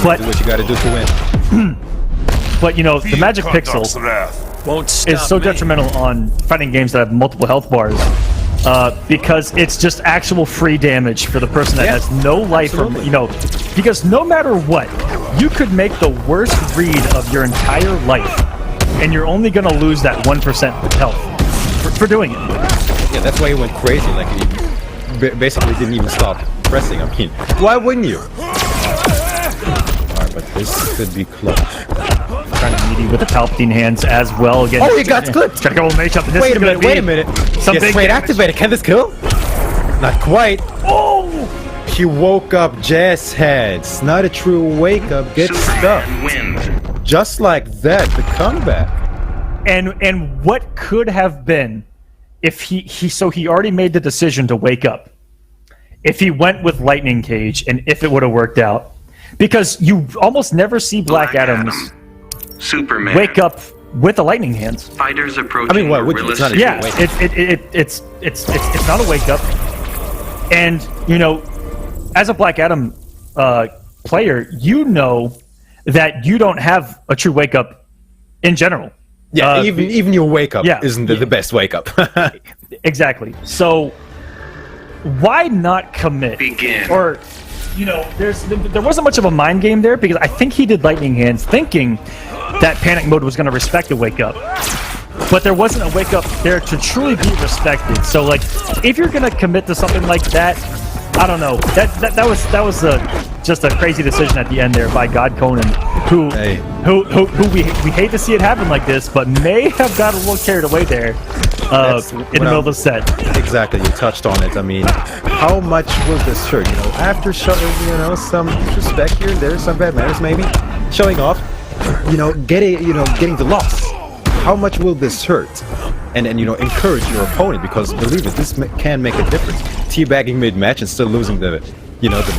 But do what you gotta do to win. But you know, the magic pixel is so detrimental on fighting games that have multiple health bars, because it's just actual free damage for the person that has no life, or, you know, because no matter what, you could make the worst read of your entire life, and you're only gonna lose that 1% health for doing it. Yeah, that's why he went crazy. Like he basically didn't even stop pressing. I mean, why wouldn't you? Alright, but this could be close. Trying to meaty with the Palpatine hands as well. Again, oh, he got clipped! Trying to go with Mage up. Wait a minute. Yes, straight activated. Can this kill? Not quite. Oh! He woke up jazz heads. Not a true wake up. Get stuck. Just like that, the comeback. And what could have been if he already made the decision to wake up. If he went with Lightning Cage and if it would have worked out. Because you almost never see Black Adams Superman wake up with the lightning hands. Fighters approaching. I mean, what? It's not it's not a wake up. And you know, as a Black Adam player, you know that you don't have a true wake up in general. Yeah, even your wake up isn't the best wake up. Exactly. So why not commit? Begin. Or, you know, there wasn't much of a mind game there because I think he did lightning hands thinking that panic mode was going to respect the wake up. But there wasn't a wake up there to truly be respected. So, like, if you're going to commit to something like that, I don't know. That was just a crazy decision at the end there by God Conan, who we hate to see it happen like this, but may have got a little carried away there in the middle of the set. Exactly, you touched on it. I mean, how much will this hurt? You know, after showing some disrespect here and there, some bad manners maybe, showing off, getting the loss. How much will this hurt? And encourage your opponent, because believe it, this can make a difference. Teabagging mid-match and still losing the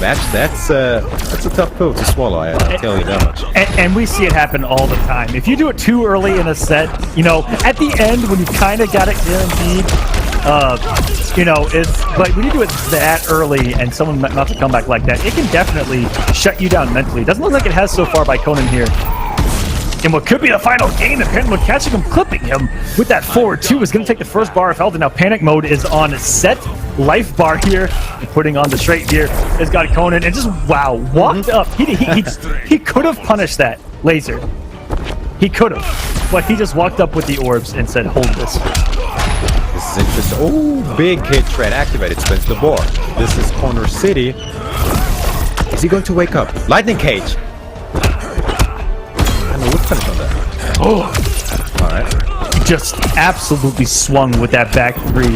match, that's a tough pill to swallow, I'll tell you that much. And we see it happen all the time. If you do it too early in a set, at the end when you kind of got it guaranteed, it's like when you do it that early and someone not to come back like that, it can definitely shut you down mentally. It doesn't look like it has so far by Conan here. And what could be the final game, apparently catching him, clipping him with that forward 2 is going to take the first bar of health, and now panic mode is on set life bar here, and putting on the straight here has got Conan, and just walked up. He could have punished that laser. He could have, but he just walked up with the orbs and said, hold this. This is interesting. Oh, big hit threat activated, spins the bar. This is Corner City. Is he going to wake up? Lightning Cage. Finish on that. Oh, all right. Just absolutely swung with that back 3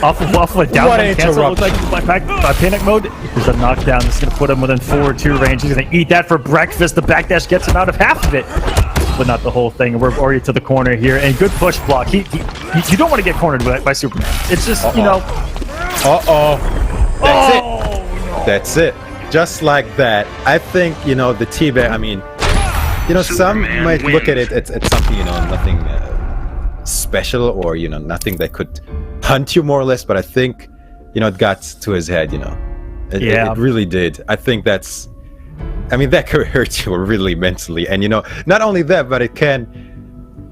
off of a down one cancel. Looks like back panic mode. There's a knockdown that's going to put him within forward 2 range. He's going to eat that for breakfast. The backdash gets him out of half of it, but not the whole thing. We're already to the corner here, and good push block. You don't want to get cornered by Superman. It's just That's it. That's it. Just like that. I think the teabag. I mean. Some might look at it as something, nothing special, or, nothing that could hunt you more or less, but I think, it got to his head, It really did. I think that could hurt you really mentally, and, not only that, but it can,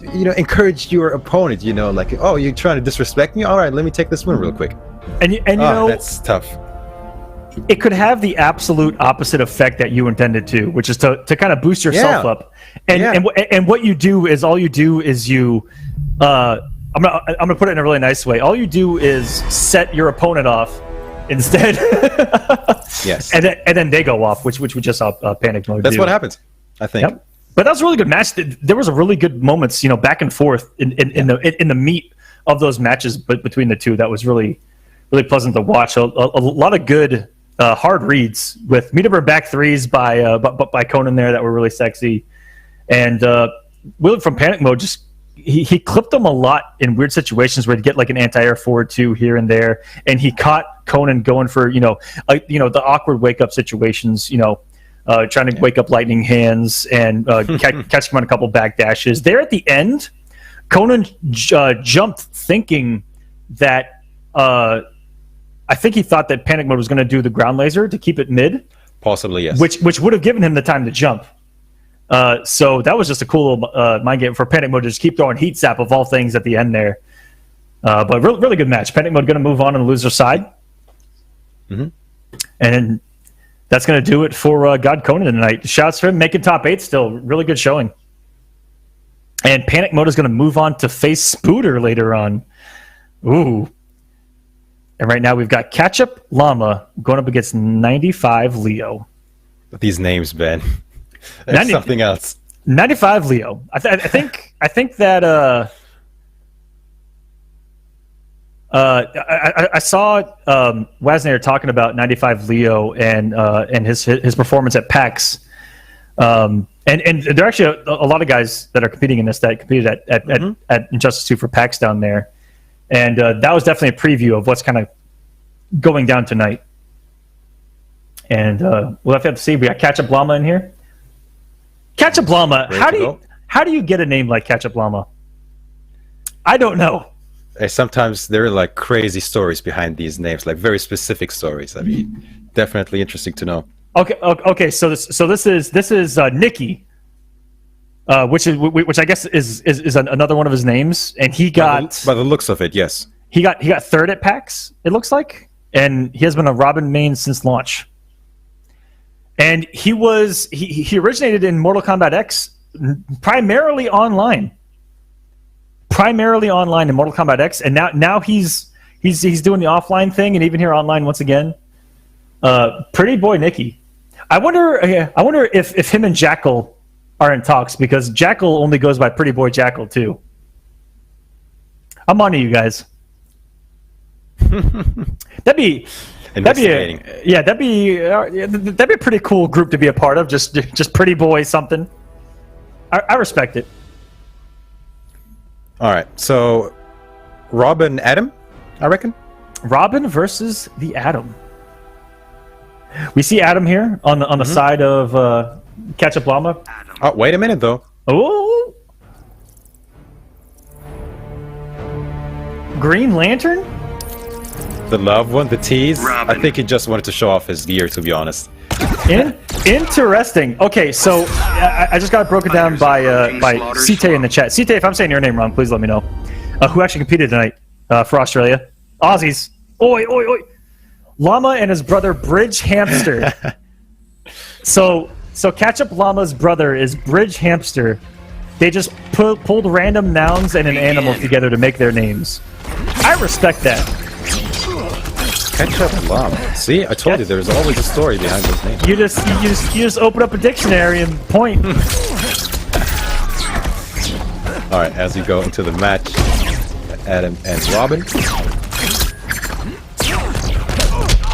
encourage your opponent, like, oh, you're trying to disrespect me? All right, let me take this one real quick. And that's tough. It could have the absolute opposite effect that you intended to, which is to kind of boost yourself up. And what you do is you I'm gonna put it in a really nice way. All you do is set your opponent off instead. Yes. And then they go off, which we just saw panic mode. That's what happens, I think. Yep. But that was a really good match. There was a really good moments, back and forth in the meat of those matches between the two. That was really, really pleasant to watch. A lot of good hard reads with meter back 3s by Conan there that were really sexy. And Willard from panic mode just he clipped them a lot in weird situations where he'd get like an anti-air forward 2 here and there, and he caught Conan going for the awkward wake up situations, trying to wake up lightning hands and catch him on a couple back dashes. There at the end, Conan jumped thinking that I think he thought that panic mode was going to do the ground laser to keep it mid. Possibly, yes. Which would have given him the time to jump. So that was just a cool mind game for panic mode to just keep throwing heat sap of all things at the end there. But really good match. Panic mode going to move on the loser side. Mm-hmm. And that's going to do it for God Conan tonight. Shouts for him making top 8 still. Really good showing. And panic mode is going to move on to face Spooter later on. Ooh. And right now we've got Ketchup Llama going up against 95 Leo. These names, Ben. That's something else. 95 Leo. I think that I saw Wasner talking about 95 Leo and his performance at PAX. And there are actually a lot of guys that are competing in this that competed at Injustice 2 for PAX down there. And that was definitely a preview of what's kind of going down tonight. And we'll have to see. We got Ketchup Llama in here. Ketchup Llama, how do you get a name like Ketchup Llama? I don't know. Sometimes there are like crazy stories behind these names, like very specific stories. I mean, definitely interesting to know. Okay. So this is Nikki, which I guess is another one of his names, and he got by the looks of it, yes. He got third at PAX, it looks like, and he has been a Robin main since launch. And he originated in Mortal Kombat X primarily online in Mortal Kombat X, and now he's doing the offline thing, and even here online once again. Pretty boy Nikki. I wonder if him and Jackal are in talks, because Jackal only goes by Pretty Boy Jackal too. I'm on to you guys. That'd be a pretty cool group to be a part of. Just Pretty Boy something. I respect it. All right, so Robin Adam, I reckon. Robin versus the Atom. We see Adam here on the side of Ketchup Llama. Oh, wait a minute though. Oh, Green Lantern. The loved one, the tease. Robin. I think he just wanted to show off his gear, to be honest. Interesting. Okay, so I just got it broken down by CT in the chat. CT, if I'm saying your name wrong, please let me know. Who actually competed tonight for Australia? Aussies. Oi, oi, oi. Llama and his brother Bridge Hamster. So Ketchup Llama's brother is Bridge Hamster. They just pulled random nouns and an animal together to make their names. I respect that. Ketchup Llama. See, I told you there's always a story behind those names. You just open up a dictionary and point. All right, as we go into the match, Adam and Robin.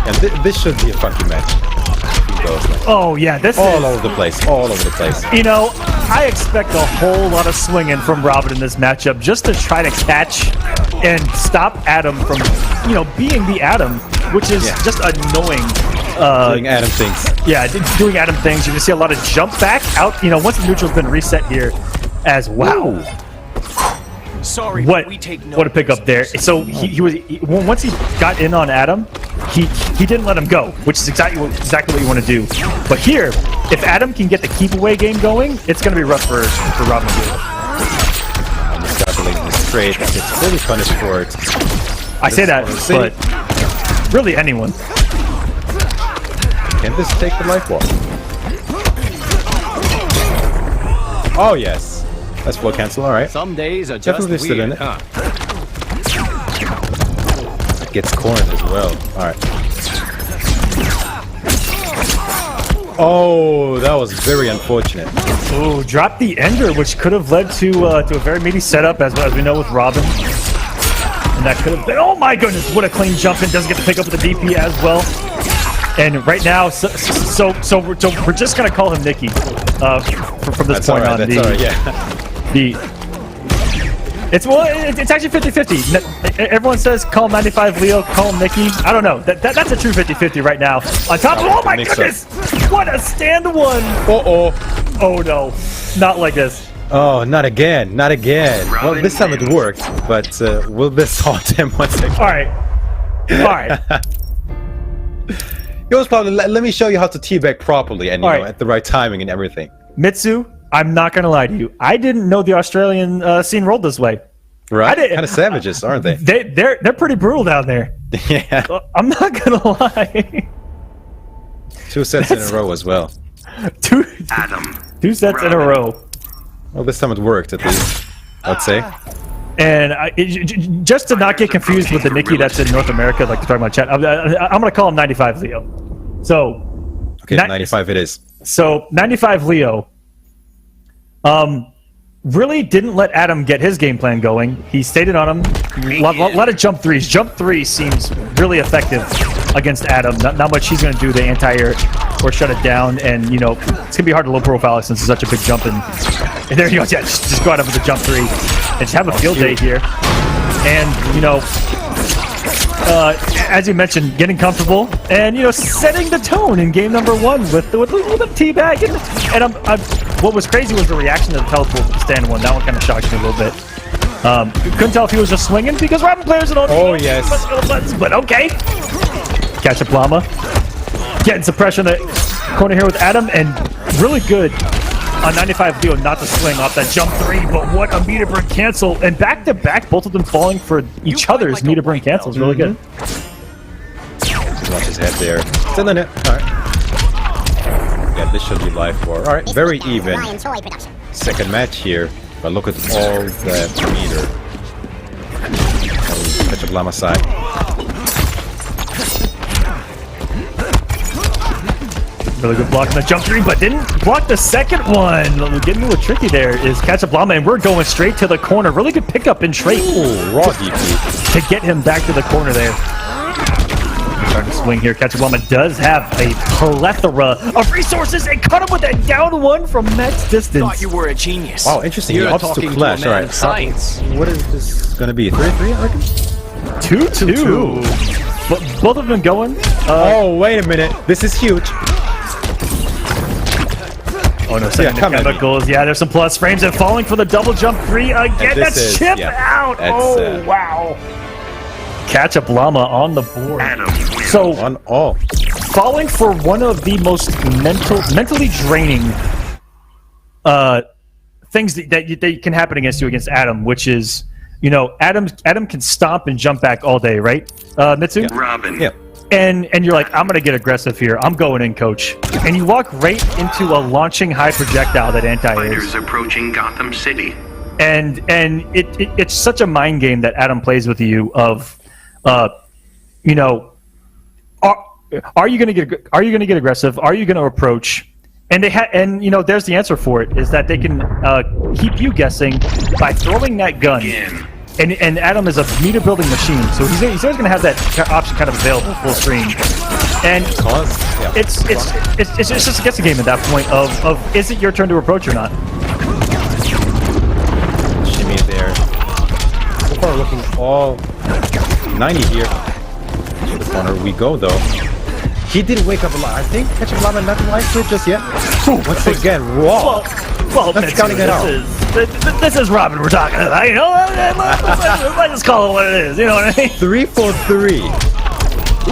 And this should be a funky match. Oh yeah, this all over the place. You know, I expect a whole lot of swinging from Robin in this matchup, just to try to catch and stop Adam from, being the Atom, which is just annoying. Doing Adam things. Yeah, doing Adam things. You can see a lot of jump back out. Once the neutral's been reset here, as wow. Sorry, What we take no a pickup there. So once he got in on Adam, he didn't let him go, which is exactly what you want to do. But here, if Adam can get the keep away game going, it's going to be rough for Robin to do. Almost got the leg straight. It's fully punished for it. I say that, but really anyone. Can this take the life wall? Oh yes. That's flow cancel, alright. Some days are just definitely still in it. It gets cornered as well. Alright. Oh, that was very unfortunate. Oh, dropped the Ender, which could have led to a very meaty setup, as we know with Robin. And that could have been, oh my goodness, what a clean jump in. Doesn't get to pick up with the DP as well. And right now, so we're just gonna call him Nikki from this point on. That's alright, yeah. It's actually 50-50. Everyone says call 95 Leo, call him Nikki. I don't know. That's a true 50-50 right now. On top of, oh my goodness! What a stand one! Oh no, not like this. Oh, not again. Well, this time it worked, but will this haunt him once again? All right. It was probably, let me show you how to teabag properly and at the right timing and everything. Mitsu, I'm not gonna lie to you. I didn't know the Australian scene rolled this way. Right? Kind of savages, aren't they? They're pretty brutal down there. Yeah. I'm not gonna lie. 2 sets in a row as well. Two sets Robin. in a row. Well, this time it worked at least, I'd say. And just to not get confused with the Nikki that's in North America, like you're talking about chat, I'm gonna call him 95 Leo. So. Okay, 95 it is. So 95 Leo. Really didn't let Adam get his game plan going. He stayed in on him. A lot of jump threes. Jump 3 seems really effective against Adam. Not much he's going to do to anti-air or shut it down. And, it's going to be hard to low profile since it's such a big jump. And there you go. Yeah, just go out with the jump 3 and just have a field day here. And, as you mentioned, getting comfortable and, setting the tone in game number 1 with the teabag. And what was crazy was the reaction to the teleport stand 1. That one kind of shocked me a little bit. Couldn't tell if he was just swinging because Robin players don't. Oh yes. But okay. Ketchup Llama. Getting some pressure in the corner here with Adam, and really good on 95 Leo not to swing off that jump 3, but what a meter burn cancel. And back-to-back, both of them falling for each other's meter burn cancels. Really good. Watch his head there. Still in it. Alright. Yeah, this should be live for. Alright, very even. Second match here, but look at all that meter. Catch up Llama side. Really good block on the jump 3, but didn't block the second one. Getting a little tricky there is Ketchup Llama, and we're going straight to the corner. Really good pickup in trait. Ooh, raw DP. To get him back to the corner there. Starting to swing here. Ketchup Llama does have a plethora of resources and cut him with that down 1 from max distance. Thought you were a genius. Wow, interesting. You're He opts talking to clash. to a man Alright, of science. what is this gonna be? 3-3, I reckon? 2-2. Both of them going. Oh, wait a minute. This is huge. Oh no, second come at me. chemicals. Yeah, there's some plus frames and falling for the double jump 3 again. this That's is- chip yeah, out. that's, Oh, wow. Ketchup Llama on the board. Adam wins. So, On all. falling for one of the most mentally draining things that can happen against you against Adam, which is, you know, Adam can stomp and jump back all day, right, Mitsu? Robin. Yeah. And you're like, I'm gonna get aggressive here. I'm going in, coach. And you walk right into a launching high projectile that Anti is. Fighters approaching Gotham City. And it's such a mind game that Adam plays with you of, you know, are you gonna get aggressive? Are you gonna approach? And and you know, there's the answer for it, is that they can keep you guessing by throwing that gun. Again. And Adam is a meter building machine, so he's always going to have that option kind of available full screen. And it's just a guessing game at that point of is it your turn to approach or not? Shimmy there. So far looking all 90 here. To the corner we go though. He did wake up a lot. I think Ketchup Llama not live to it just yet. Once again, raw. Well, Let's counting it out. This is Robin we're talking about, you know? Let's just call it what it is, you know what I mean? 3 for 3.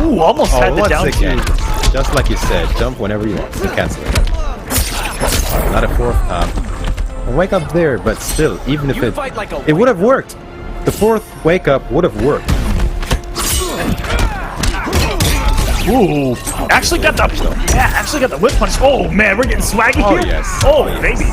Ooh, almost had the once down again, two. just like you said, jump whenever you want. You cancel it. Not a fourth. Wake up there, but still, even if You fight like a it would have worked. The fourth wake up would have worked. Ooh, actually got the whip punch. Oh man, we're getting swaggy Oh, here. yes. Oh, Oh, yes. baby.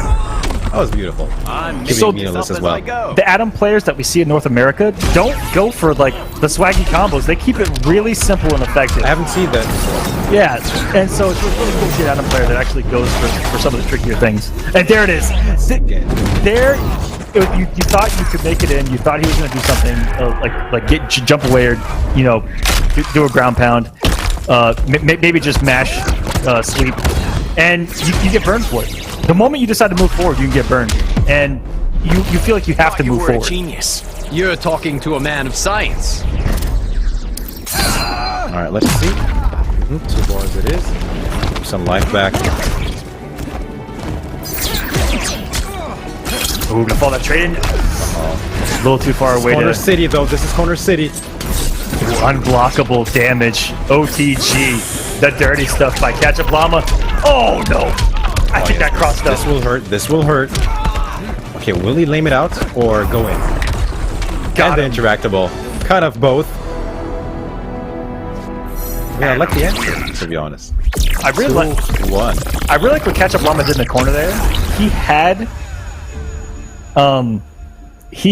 That was beautiful. I'm Giving So- me a list as well. The Adam players that we see in North America don't go for like the swaggy combos. They keep it really simple and effective. I haven't seen that before. Yeah, and so it's really cool to see an Adam player that actually goes for some of the trickier things. And there it is. Again. There, you thought you could make it in. You thought he was going to do something like jump away or, you know, do a ground pound. Maybe just mash sleep, and you get burned for it. The moment you decide to move forward, you can get burned, and you feel like you have to You move were a forward. genius. You're talking to a man of science. All right, let's see. 2 bars it is. Some life back. Ooh, gonna fall that trade in. A little too far away. Corner To City though. This is Corner City. unblockable damage. OTG, the dirty stuff by Ketchup Llama. Oh no! I think that crossed up. This will hurt. This will hurt. Okay, will he lame it out or go in? Got And him. interactable. Kind of both. Yeah, I like the answer, to be honest. I really like. 2-1. I really like what Ketchup Llama did in the corner there. He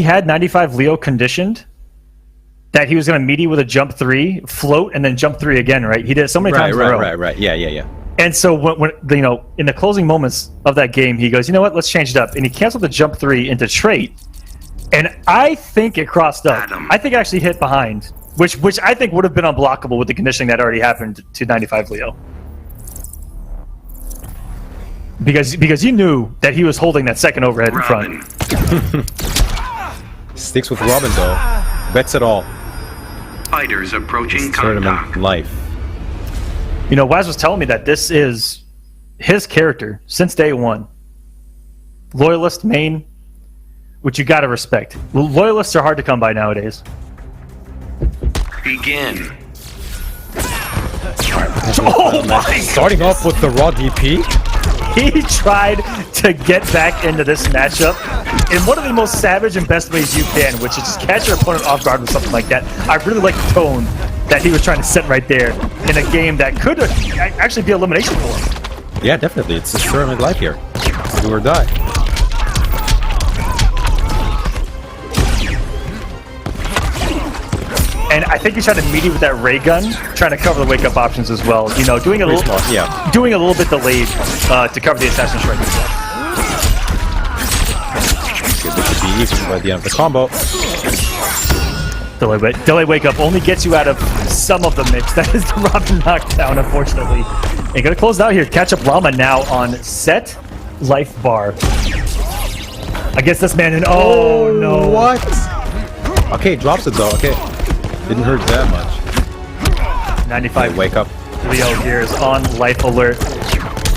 had 95 Leo conditioned that he was going to meet you with a jump 3, float, and then jump 3 again, right? He did it so many times in a row. Right. Yeah. And so when you know, in the closing moments of that game, he goes, you know what? Let's change it up, and he canceled the jump 3 into trait. And I think it crossed up. Adam. I think it actually hit behind, which I think would have been unblockable with the conditioning that already happened to 95 Leo. Because you knew that he was holding that second overhead in Robin. front. Sticks with Robin though. Bets it all. Fighters approaching Tournament contact. life. You know, Waz was telling me that this is his character since day one. Loyalist main, which you gotta respect. Loyalists are hard to come by nowadays. Begin. Alright, Oh my Starting off with the raw DP. He tried to get back into this matchup in one of the most savage and best ways you can, which is just catch your opponent off guard with something like that. I really like the tone that he was trying to set right there in a game that could actually be elimination for him. Yeah, definitely. It's a tournament life here. Do or die. And I think he tried to meet it with that ray gun, trying to cover the wake-up options as well. You know, doing a little, doing a little bit delayed to cover the assassin strike as well. Good to be even by the end of the combo. Delay wake-up only gets you out of some of the mix. That is the Robin knockdown, unfortunately. And gonna close out here. Catch up Llama now on set life bar. I guess this man in. Oh no! What? Okay, drops it though. Okay. Didn't hurt that much. 95 wake up. Leo here is on life alert.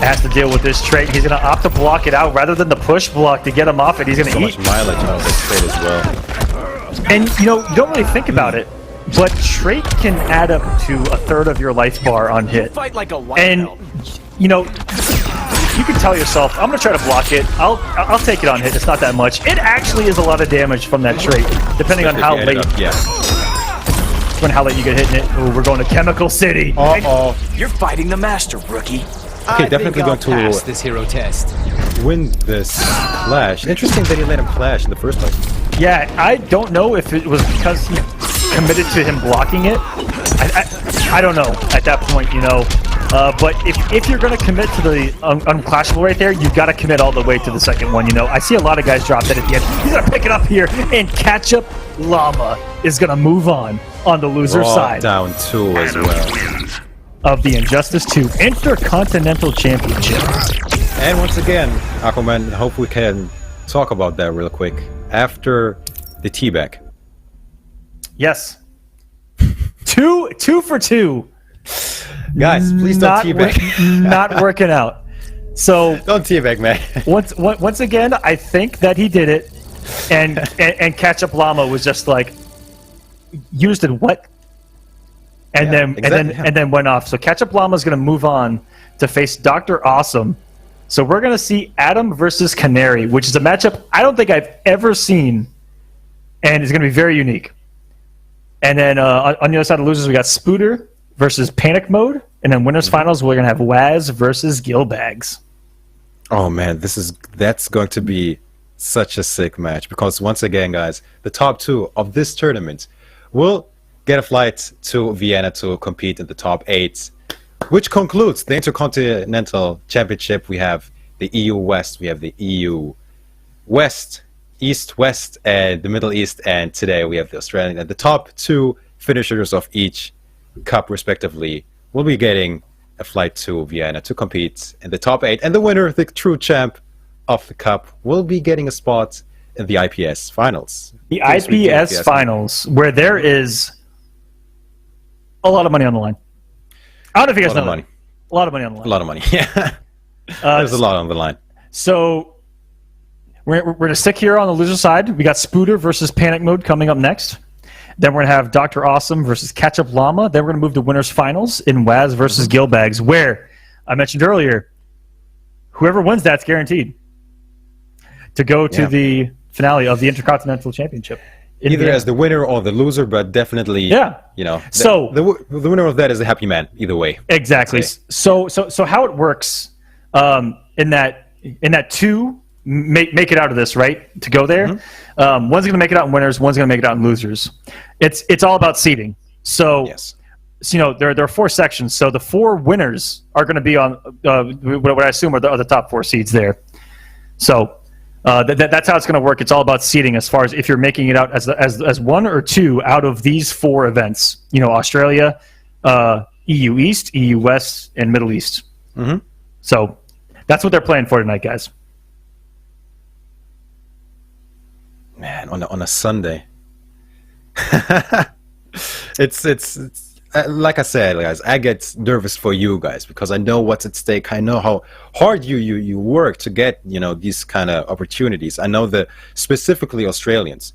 Has to deal with this trait. He's going to opt to block it out rather than the push block to get him off it. He's going to eat. So much mileage out of this trait as well. And, you know, you don't really think about it, but trait can add up to a third of your life bar on hit. Fight like a white And, belt. you know, you can tell yourself, I'm going to try to block it. I'll take it on hit. It's not that much. It actually is a lot of damage from that trait, depending on how late. How late you get hitting it. Oh, we're going to Chemical City. Uh-oh. You're fighting the master, rookie. Okay, definitely going to pass this hero test. Win this clash. Interesting that he let him clash in the first place. Yeah, I don't know if it was because he committed to him blocking it. I don't know at that point, you know. But if you're going to commit to the unclashable right there, you've got to commit all the way to the second one, you know. I see a lot of guys drop that at the end. He's going to pick it up here, and catch up Llama is going to move on the loser side. Down 2 as well. Of the Injustice 2 Intercontinental Championship. And once again, Aquaman, hope we can talk about that real quick. After the teabag. Yes. two for 2. Guys, please don't teabag. Not working out. So don't teabag, man. once again, I think that he did it, and Catch Up Llama was just like, you just did what? And then went off. So Catch Up Llama is going to move on to face Dr. Awesome. So we're going to see Adam versus Canary, which is a matchup I don't think I've ever seen, and it's going to be very unique. And then on the other side of losers, we got Spooter versus Panic Mode, and then winners finals we're going to have Waz versus Gilbags. Oh man, that's going to be such a sick match, because once again, guys, the top 2 of this tournament will get a flight to Vienna to compete in the top 8, which concludes the Intercontinental Championship. We have the EU West, we have the EU West, East, West, and the Middle East, and today we have the Australian. And the top 2 finishers of each cup, respectively, will be getting a flight to Vienna to compete in the top 8. And the winner, the true champ of the cup, will be getting a spot in the IPS finals. The IPS finals, where there is a lot of money on the line. I don't know if you guys know that. A lot of money on the line. A lot of money, yeah. There's a lot on the line. So we're going to stick here on the loser side. We got Spooter versus Panic Mode coming up next. Then we're going to have Dr. Awesome versus Catch Up Llama. Then we're going to move to winners finals in Waz versus Gilbags, where I mentioned earlier, whoever wins that's guaranteed to go to the finale of the Intercontinental Championship. Either as the winner or the loser, but definitely, you know. So the winner of that is a happy man, either way. Exactly. So how it works in that 2 make it out of this, right? To go there, one's going to make it out in winners, one's going to make it out in losers. It's all about seeding. So, so you know there are 4 sections. So the 4 winners are going to be on what I assume are the top 4 seeds there. So. That's how it's going to work. It's all about seeding as far as if you're making it out as 1 or 2 out of these 4 events. You know, Australia, EU East, EU West, and Middle East. So that's what they're playing for tonight, guys. Man, on a Sunday, it's like I said, guys, I get nervous for you guys because I know what's at stake. I know how hard you work to get, you know, these kind of opportunities. I know that specifically Australians,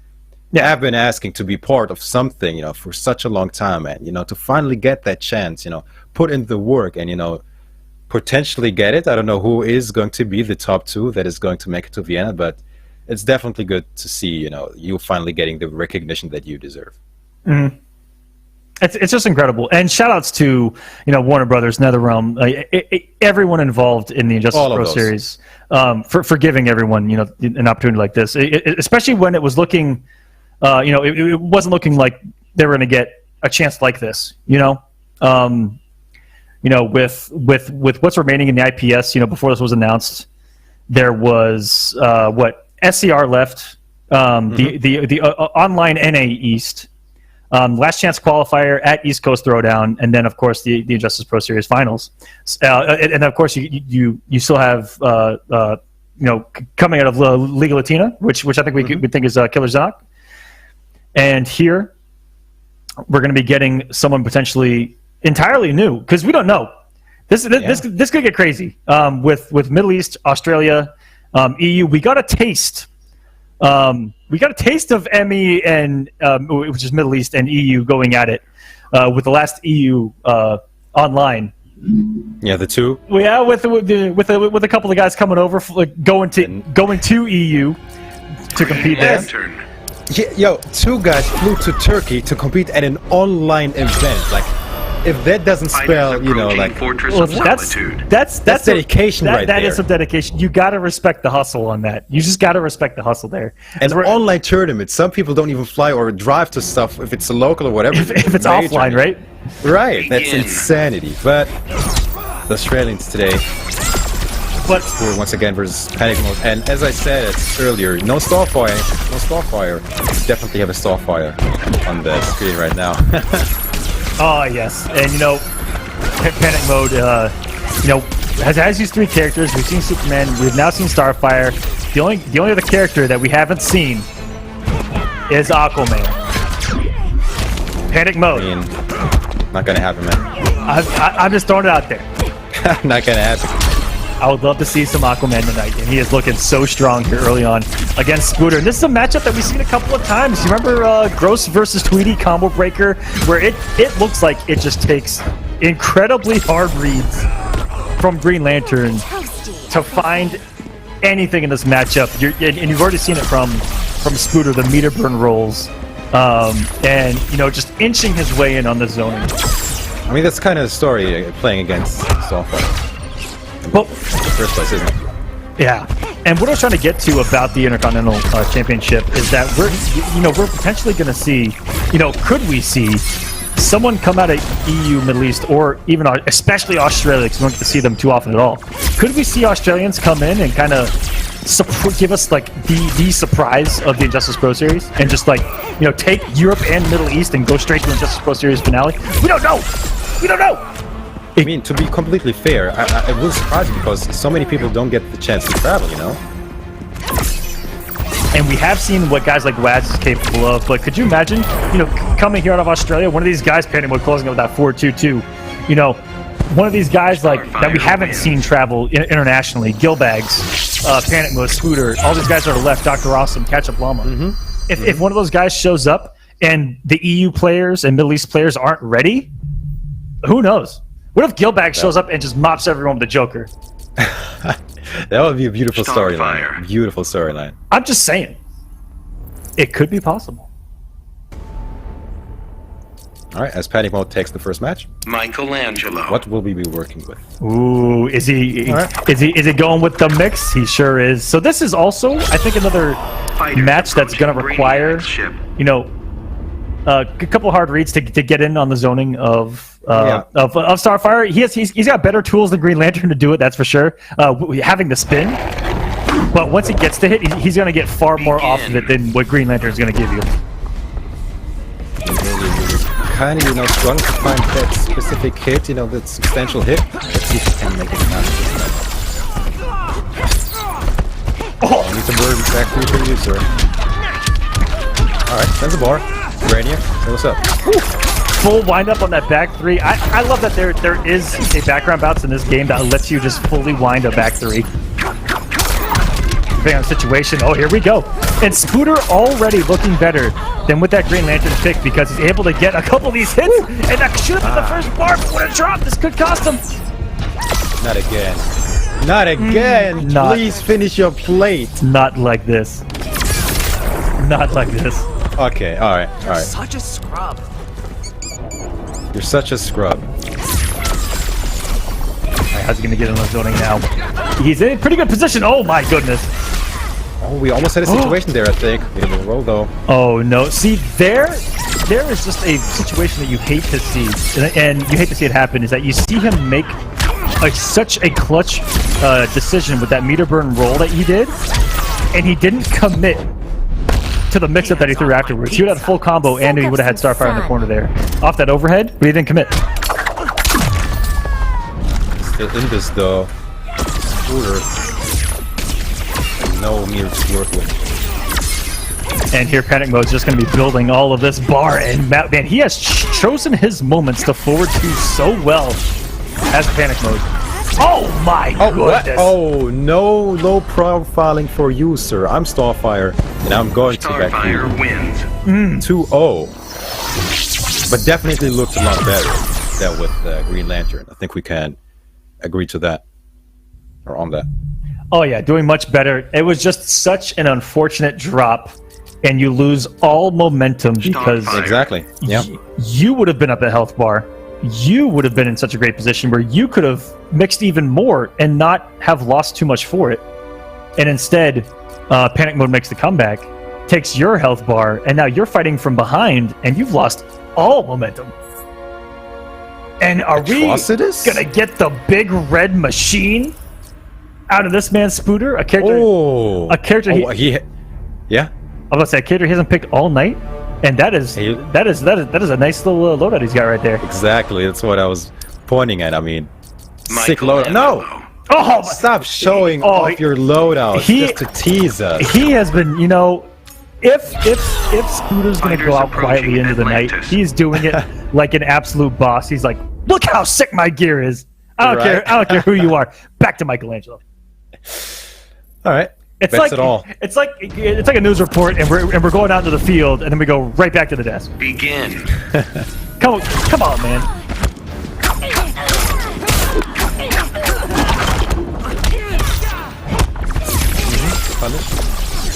have been asking to be part of something, you know, for such a long time, and you know, to finally get that chance, you know, put in the work, and you know, potentially get it. I don't know who is going to be the top 2 that is going to make it to Vienna, but it's definitely good to see, you know, you finally getting the recognition that you deserve. Mm-hmm. It's just incredible, and shout outs to, you know, Warner Brothers, NetherRealm, everyone involved in the Injustice Pro series, for giving everyone, you know, an opportunity like this, especially when it was looking, you know, it wasn't looking like they were going to get a chance like this, you know, with what's remaining in the IPS, you know, before this was announced, there was SCR left, the online NA East. Last chance qualifier at East Coast Throwdown, and then of course the Injustice Pro Series finals, and of course you still have you know, coming out of Liga Latina, which I think we think is Killer Zoc, and here we're going to be getting someone potentially entirely new, because we don't know. This could get crazy with Middle East, Australia, EU. We got a taste. We got a taste of ME and which is Middle East and EU going at it with the last EU online. Yeah, the 2. Well, yeah, with a couple of guys coming over, going to EU to compete there. Yeah, yo, 2 guys flew to Turkey to compete at an online event. Like, if that doesn't spell, you know, like, that's dedication right there. That is some dedication. You got to respect the hustle on that. You just got to respect the hustle there. And online tournament. Some people don't even fly or drive to stuff if it's a local or whatever. If it's offline, right? Right. That's insanity. But the Australians today. But we're once again versus Panic Mode. And as I said earlier, no Starfire. No Starfire. Definitely have a Starfire on the screen right now. Oh yes, and you know, Panic Mode, you know, has these 3 characters. We've seen Superman. We've now seen Starfire. The only other character that we haven't seen is Aquaman. Panic Mode. I mean, not gonna happen, man. I'm just throwing it out there. Not gonna happen. I would love to see some Aquaman tonight, and he is looking so strong here early on against Scooter. And this is a matchup that we've seen a couple of times. You remember Gross versus Tweety combo breaker, where it looks like it just takes incredibly hard reads from Green Lantern to find anything in this matchup. And you've already seen it from Scooter, the meter burn rolls, and you know, just inching his way in on the zoning. I mean, that's kind of the story playing against Starfire. Well, the first place, isn't it? Yeah, and what I was trying to get to about the Intercontinental Championship is that we're potentially going to see, you know, could we see someone come out of EU, Middle East, or even especially Australia, because we don't get to see them too often at all. Could we see Australians come in and kind of give us like the surprise of the Injustice Pro Series, and just like, you know, take Europe and Middle East and go straight to the Injustice Pro Series finale? We don't know. We don't know. I mean, to be completely fair, it will surprise me because so many people don't get the chance to travel, you know? And we have seen what guys like Wads is capable of, but could you imagine, you know, coming here out of Australia, one of these guys, Panic Mode, closing up with that 4-2-2, you know, one of these guys like that we haven't seen travel internationally, Gilbags, Panic Mode, Scooter, all these guys that are left, Dr. Awesome, Ketchup Llama. If one of those guys shows up and the EU players and Middle East players aren't ready, who knows? What if Gilbag shows up and just mops everyone with the Joker? That would be a beautiful storyline. Beautiful storyline. I'm just saying. It could be possible. Alright, as Panic Mode takes the first match. Michelangelo. What will we be working with? Ooh, is he going with the mix? He sure is. So this is also, I think, another match that's going to require, you know, a couple hard reads to get in on the zoning of Starfire. He's got better tools than Green Lantern to do it, that's for sure. Having the spin, but once he gets to hit, he's going to get far more off of it than what Green Lantern is going to give you. Kind of, you know, struggling to find that specific hit, you know, that substantial hit. Let's see if he can make it happen. Oh, I need to burn back to your user. Alright, sends a bar. Rainier, say what's up. Ooh, full wind up on that back 3. I love that there is a background bounce in this game that lets you just fully wind a back 3. depending on the situation. Oh, here we go. And Spooter already looking better than with that Green Lantern pick because he's able to get a couple of these hits. And that should have been the first bar, but what a drop. This could cost him. Not again. Not again. Please finish your plate. Not like this. Not like this. Okay, alright, alright. Such a scrub. You're such a scrub. How's he gonna get in the zoning now? He's in a pretty good position. Oh my goodness. Oh, we almost had a situation there, I think. We didn't roll though. Oh no. See, there is just a situation that you hate to see, and you hate to see it happen, is that you see him make such a clutch decision with that meter burn roll that he did, and he didn't commit to the mix-up that he threw afterwards. He would have had a full combo, and he would have had Starfire in the corner there. Off that overhead, but he didn't commit. Still in this though. Scooter. No meter to work with. And here Panic Mode's just going to be building all of this bar, and man, he has chosen his moments to forward to so well as Panic Mode. Oh my goodness! What? Oh, no low profiling for you, sir. I'm Starfire, and I'm going to back you. Starfire wins. 2-0. But definitely looked a lot better than with Green Lantern. I think we can agree to that. Or on that. Oh yeah, doing much better. It was just such an unfortunate drop, and you lose all momentum because Exactly. Yeah. You would have been up at health bar. You would have been in such a great position where you could have mixed even more and not have lost too much for it. And instead, Panic Mode makes the comeback, takes your health bar, and now you're fighting from behind, and you've lost all momentum. And are we gonna get the big red machine out of this man's Spooter? A character. Oh. A character. Yeah. I was about to say a character he hasn't picked all night, and that is a nice little loadout he's got right there. Exactly. That's what I was pointing at. I mean, sick Michael loadout. No. Oh, Stop showing off your loadout just to tease us. He has been, you know, if Spooter's gonna go out quietly into the night, he's doing it like an absolute boss. He's like, look how sick my gear is. I don't care who you are. Back to Michelangelo. All right. It's That's like a news report, and we're going out to the field, and then we go right back to the desk. Begin. Come on, man.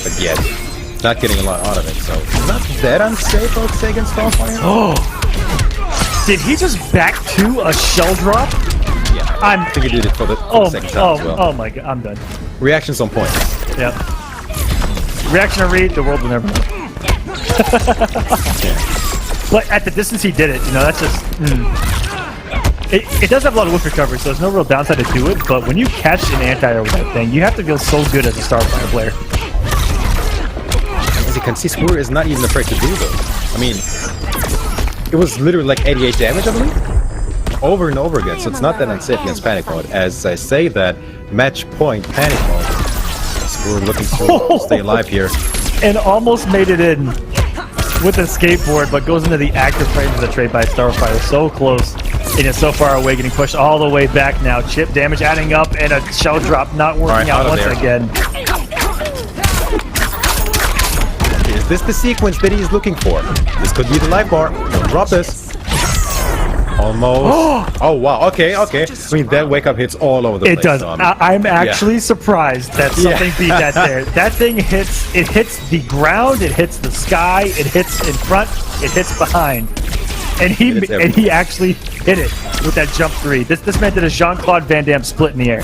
But yet, it's not getting a lot out of it, so it's not that unsafe, I would say, against Starfire. Oh, did he just back to a shell drop? Yeah, I think he did it for the second time as well. Oh my god, I'm done. Reactions on point. Yep. Reaction to read, the world will never know. But at the distance he did it, you know, that's just... It does have a lot of whiff recovery, so there's no real downside to do it, but when you catch an anti-air with that thing, you have to feel so good as a Starfire player. And as you can see, Spooter is not even afraid to do this. I mean, it was literally like 88 damage, I believe? Over and over again, so it's not that unsafe against Panic Mode. As I say that, match point Panic Mode. Spooter looking to stay alive here. And almost made it in with a skateboard, but goes into the active frames of the trade by Starfire. So close. And it's so far away, getting pushed all the way back now. Chip damage adding up, and a shell drop not working out once again. Is this the sequence that he's looking for? This could be the life bar. Don't drop this. Almost. Oh wow. Okay. I mean, that wake up hits all over the place. It does. I'm actually surprised that something beat that there. That thing hits. It hits the ground. It hits the sky. It hits in front. It hits behind. And he actually hit it with that jump 3. This man did a Jean-Claude Van Damme split in the air.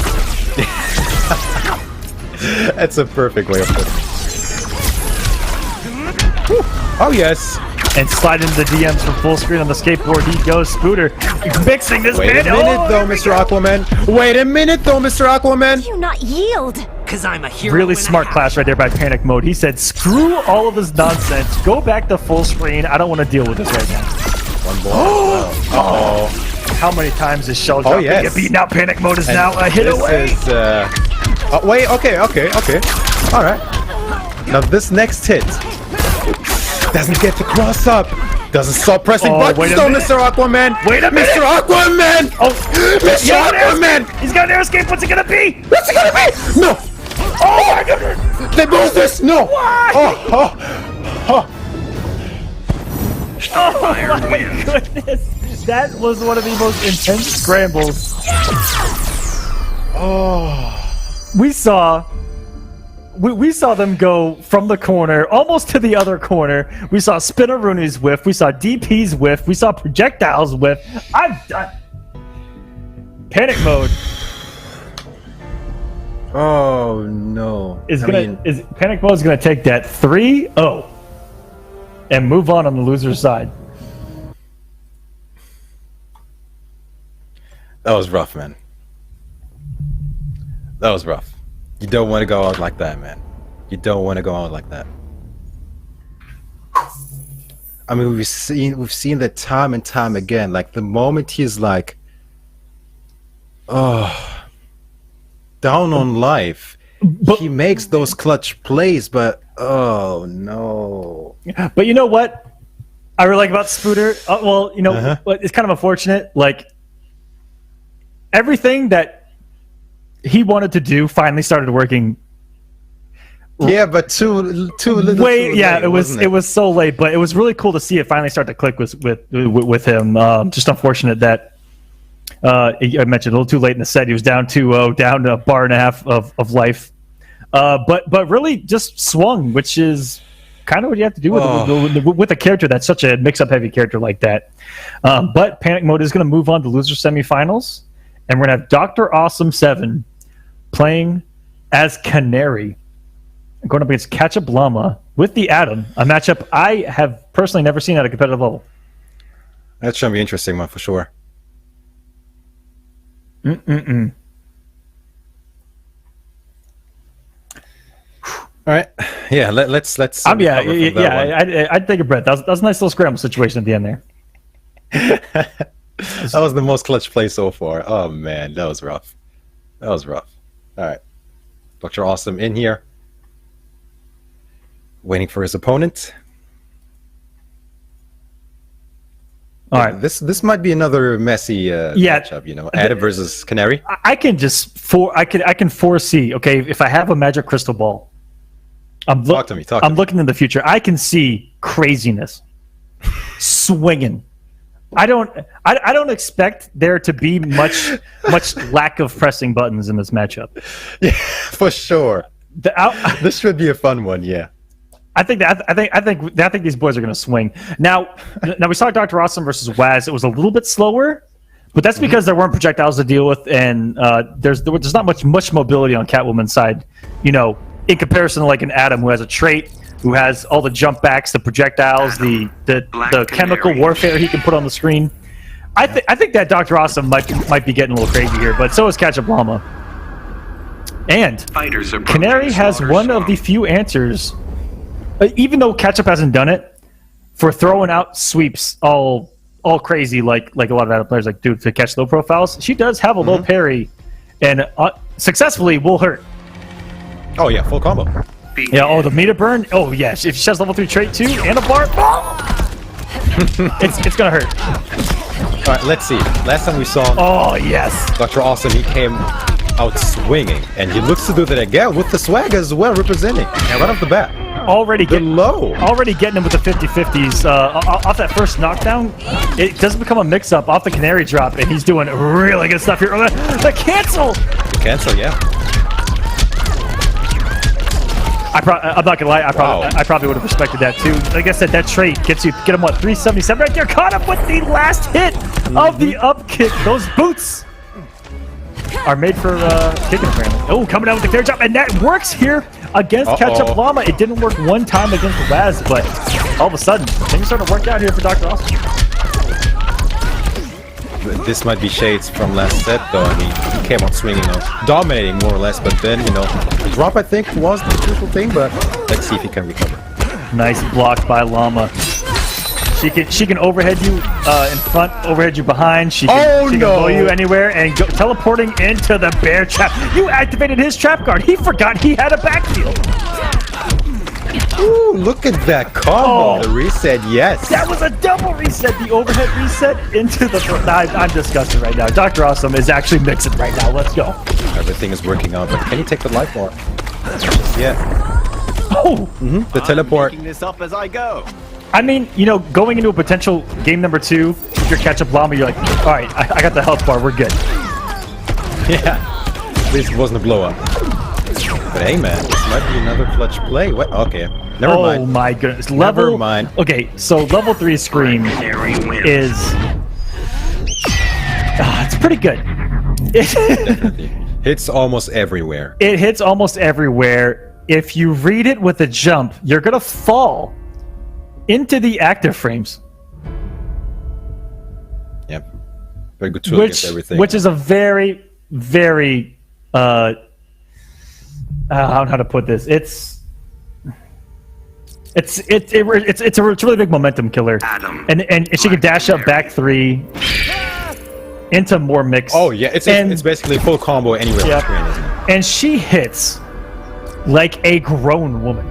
That's a perfect way of putting it. Oh yes. And slide into the DMs from full screen on the skateboard. He goes, Spooter, mixing this man. Wait a minute, though, Mr. Aquaman. Wait a minute, though, Mr. Aquaman. Do not yield. Cause I'm a hero. Really smart class right there by Panic Mode. He said, screw all of this nonsense. Go back to full screen. I don't want to deal with this right now. One ball. Uh-oh. How many times is Shell Drop get beaten out? Panic Mode is now a hit away. Wait, okay. All right. Now this next hit doesn't get to cross up. Doesn't stop pressing buttons though, Mr. Aquaman. Wait a minute. Mr. Aquaman. Oh, Mr. Aquaman. He's got an air escape. What's it gonna be? What's it gonna be? No. Oh my goodness. They both this! No! Why? Oh. Starfire My wins. goodness, that was one of the most intense scrambles. We saw them go from the corner almost to the other corner. We saw Spinnerooni's whiff. We saw DP's whiff. We saw projectiles whiff. Panic mode Oh no! Panic mode is gonna take that 3-0 and move on the loser's side. That was rough, man. That was rough. You don't want to go out like that, man. You don't want to go out like that. I mean, we've seen that time and time again. Like the moment he's like, down on life, he makes those clutch plays, but oh no. But you know what I really like about Spooter? Well, you know, it's kind of unfortunate. Like everything that he wanted to do finally started working. Yeah, but too little. Way, too yeah, late, it was so late, but it was really cool to see it finally start to click with him. Just unfortunate that I mentioned a little too late in the set. He was down 2-0, down to a bar and a half of life. But really just swung, which is kind of what you have to do with a character that's such a mix-up heavy character like that. But Panic Mode is going to move on to loser semifinals, and we're going to have Dr. Awesome 7 playing as Canary, going up against Ketchup Llama with the Atom, a matchup I have personally never seen at a competitive level. That's gonna be interesting, one for sure. All right, yeah. Let's. I'd take a breath. That was a nice little scramble situation at the end there. That was the most clutch play so far. Oh man, that was rough. That was rough. All right, Dr. Awesome in here, waiting for his opponent. All right, this might be another messy matchup. You know, Adam versus Canary. I can foresee. Okay, if I have a magic crystal ball, Talk to me. I'm looking in the future. I can see craziness, swinging. I don't expect there to be much lack of pressing buttons in this matchup. Yeah, for sure. This should be a fun one. Yeah. I think these boys are going to swing. Now we saw Dr. Awesome versus Waz. It was a little bit slower, but that's because there weren't projectiles to deal with, and there's not much mobility on Catwoman's side. You know, in comparison to like an Adam who has a trait, who has all the jump backs, the projectiles, the chemical warfare he can put on the screen. I think that Dr. Awesome might be getting a little crazy here, but so is Ketchup Llama. And Canary has one of the few answers. Even though Ketchup hasn't done it, for throwing out sweeps all crazy like a lot of other players like do to catch low profiles, she does have a low parry, and successfully will hurt. Oh yeah, full combo. Yeah. Oh, the meter burn. Oh yes, if she has level 3 trait too and a bar, it's gonna hurt. All right, let's see. Last time we saw. Oh yes. Dr. Awesome, he came out swinging, and he looks to do that again with the swag as well, representing right off the bat. Already getting him with the 50-50s off that first knockdown. It does become a mix-up off the Canary drop, and he's doing really good stuff here. The cancel. The cancel, yeah. I'm not gonna lie. I probably would have respected that too. Like I said, that trait get him what 377 right there. Caught up with the last hit of the up kick. Those boots are made for kicking apparently. Oh, coming out with the clear drop, and that works here against Ketchup Llama. It didn't work one time against Raz, but all of a sudden things started to work out here for Dr. Awesome. This might be shades from last set, though. I mean, he came out swinging, dominating more or less, but then, you know, the drop I think was the crucial thing. But let's see if he can recover. Nice block by Llama. She can overhead you in front, overhead you behind. She can blow you anywhere and go teleporting into the bear trap. You activated his trap guard. He forgot he had a backfield. Ooh, look at that combo. The reset, yes. That was a double reset. The overhead reset into the... I'm disgusted right now. Dr. Awesome is actually mixing right now. Let's go. Everything is working out, but can he take the life bar? Yeah. Oh, The teleport. Making this up as I go. I mean, you know, going into a potential game number 2, if you're catch-up llama, you're like, all right, I got the health bar, we're good. Yeah. At least it wasn't a blow up. But hey, man, this might be another clutch play. What? Okay. Never mind. Oh my goodness. Never mind. Okay, so level 3 Scream is... it's pretty good. Definitely. Hits almost everywhere. It hits almost everywhere. If you read it with a jump, you're going to fall into the active frames. Yep. Very good tool against everything. Which is a very, very... I don't know how to put this. It's a really big momentum killer. And she can dash up back 3 into more mix. Oh yeah, it's basically full combo anywhere on the screen, isn't it? And she hits like a grown woman.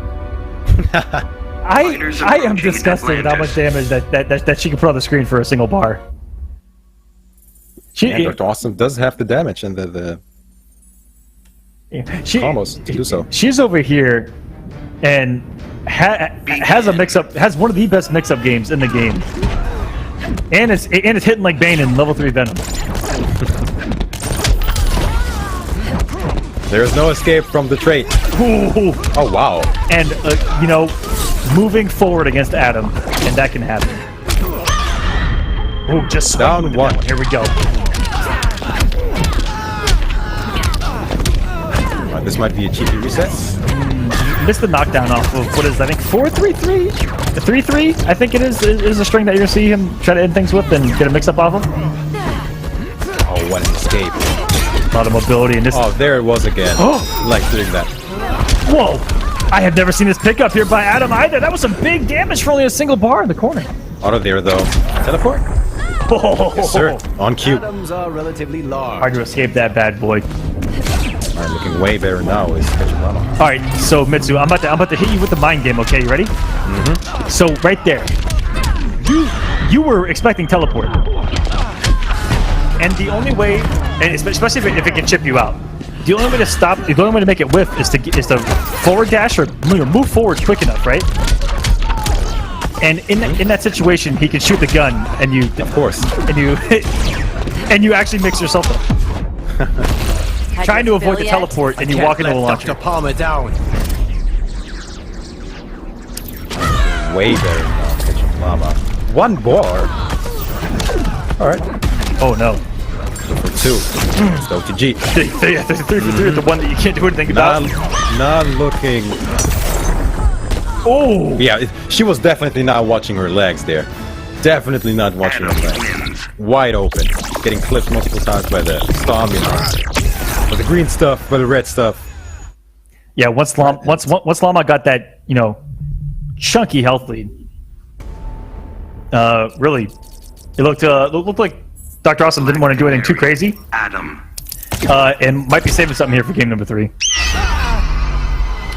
I am disgusted with how much damage that she can put on the screen for a single bar. And Dr. Awesome does have the damage and the combos to do so. She's over here and has a mix-up, has one of the best mix-up games in the game. And it's hitting like Bane in level 3 Venom. There's no escape from the trait. Ooh. Oh wow. And you know, moving forward against Adam, and that can happen. Oh, just down one. Here we go. This might be a cheeky reset. Missed the knockdown off of what is, I think, 4-3-3? 3-3, I think it is a string that you're gonna see him try to end things with and get a mix up off of. Oh, what an escape. A lot of mobility in this. Oh, there it was again. Oh. Like doing that. Whoa! I have never seen this pickup here by Adam either. That was some big damage for only a single bar in the corner. Out of there though. Teleport? Oh. Yes, sir. On cue. Atoms are relatively large. Hard to escape that bad boy. Alright, looking way better now is catching Lama. Alright, so Mitsu, I'm about to hit you with the mind game, okay? You ready? Mm-hmm. So right there. You were expecting teleport. And the only way, and especially if it can chip you out, the only way to stop, the only way to make it whiff is to forward dash or move forward quick enough, right? And in that situation, he can shoot the gun, and you, of course, and you actually mix yourself up. Trying to avoid the teleport, and you walk into a launcher. Dr. Palmer down. Way better now, catching Lama. One bar. All right. Oh no. For 2. It's OTG. 3 for 3 is the one that you can't do anything about. Not looking. Oh! Yeah, she was definitely not watching her legs there. Definitely not watching her legs. Wide open. Getting clipped multiple times by the stamina. By the green stuff, by the red stuff. Yeah, once Lama got that, you know, chunky health lead, really, it looked like Dr. Awesome didn't want to do anything too crazy. Adam. And might be saving something here for game number 3.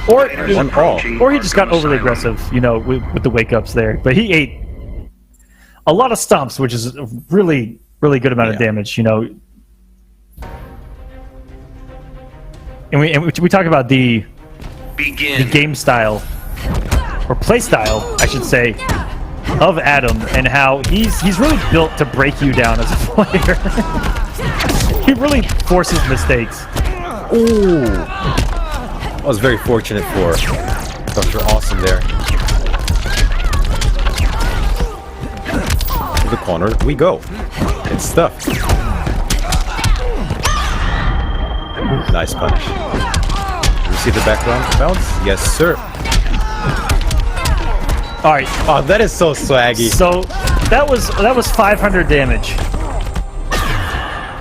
Or he just got overly aggressive, you know, with the wake-ups there. But he ate a lot of stomps, which is a really, really good amount of damage, you know. And we talk about the game style, or play style, I should say, of Adam, and how he's really built to break you down as a player. He really forces mistakes. Ooh. I was very fortunate for Dr. Awesome there. To the corner we go. It's stuffed. Nice punish. You see the background bounce? Yes, sir. All right. Oh, that is so swaggy. So that was 500 damage,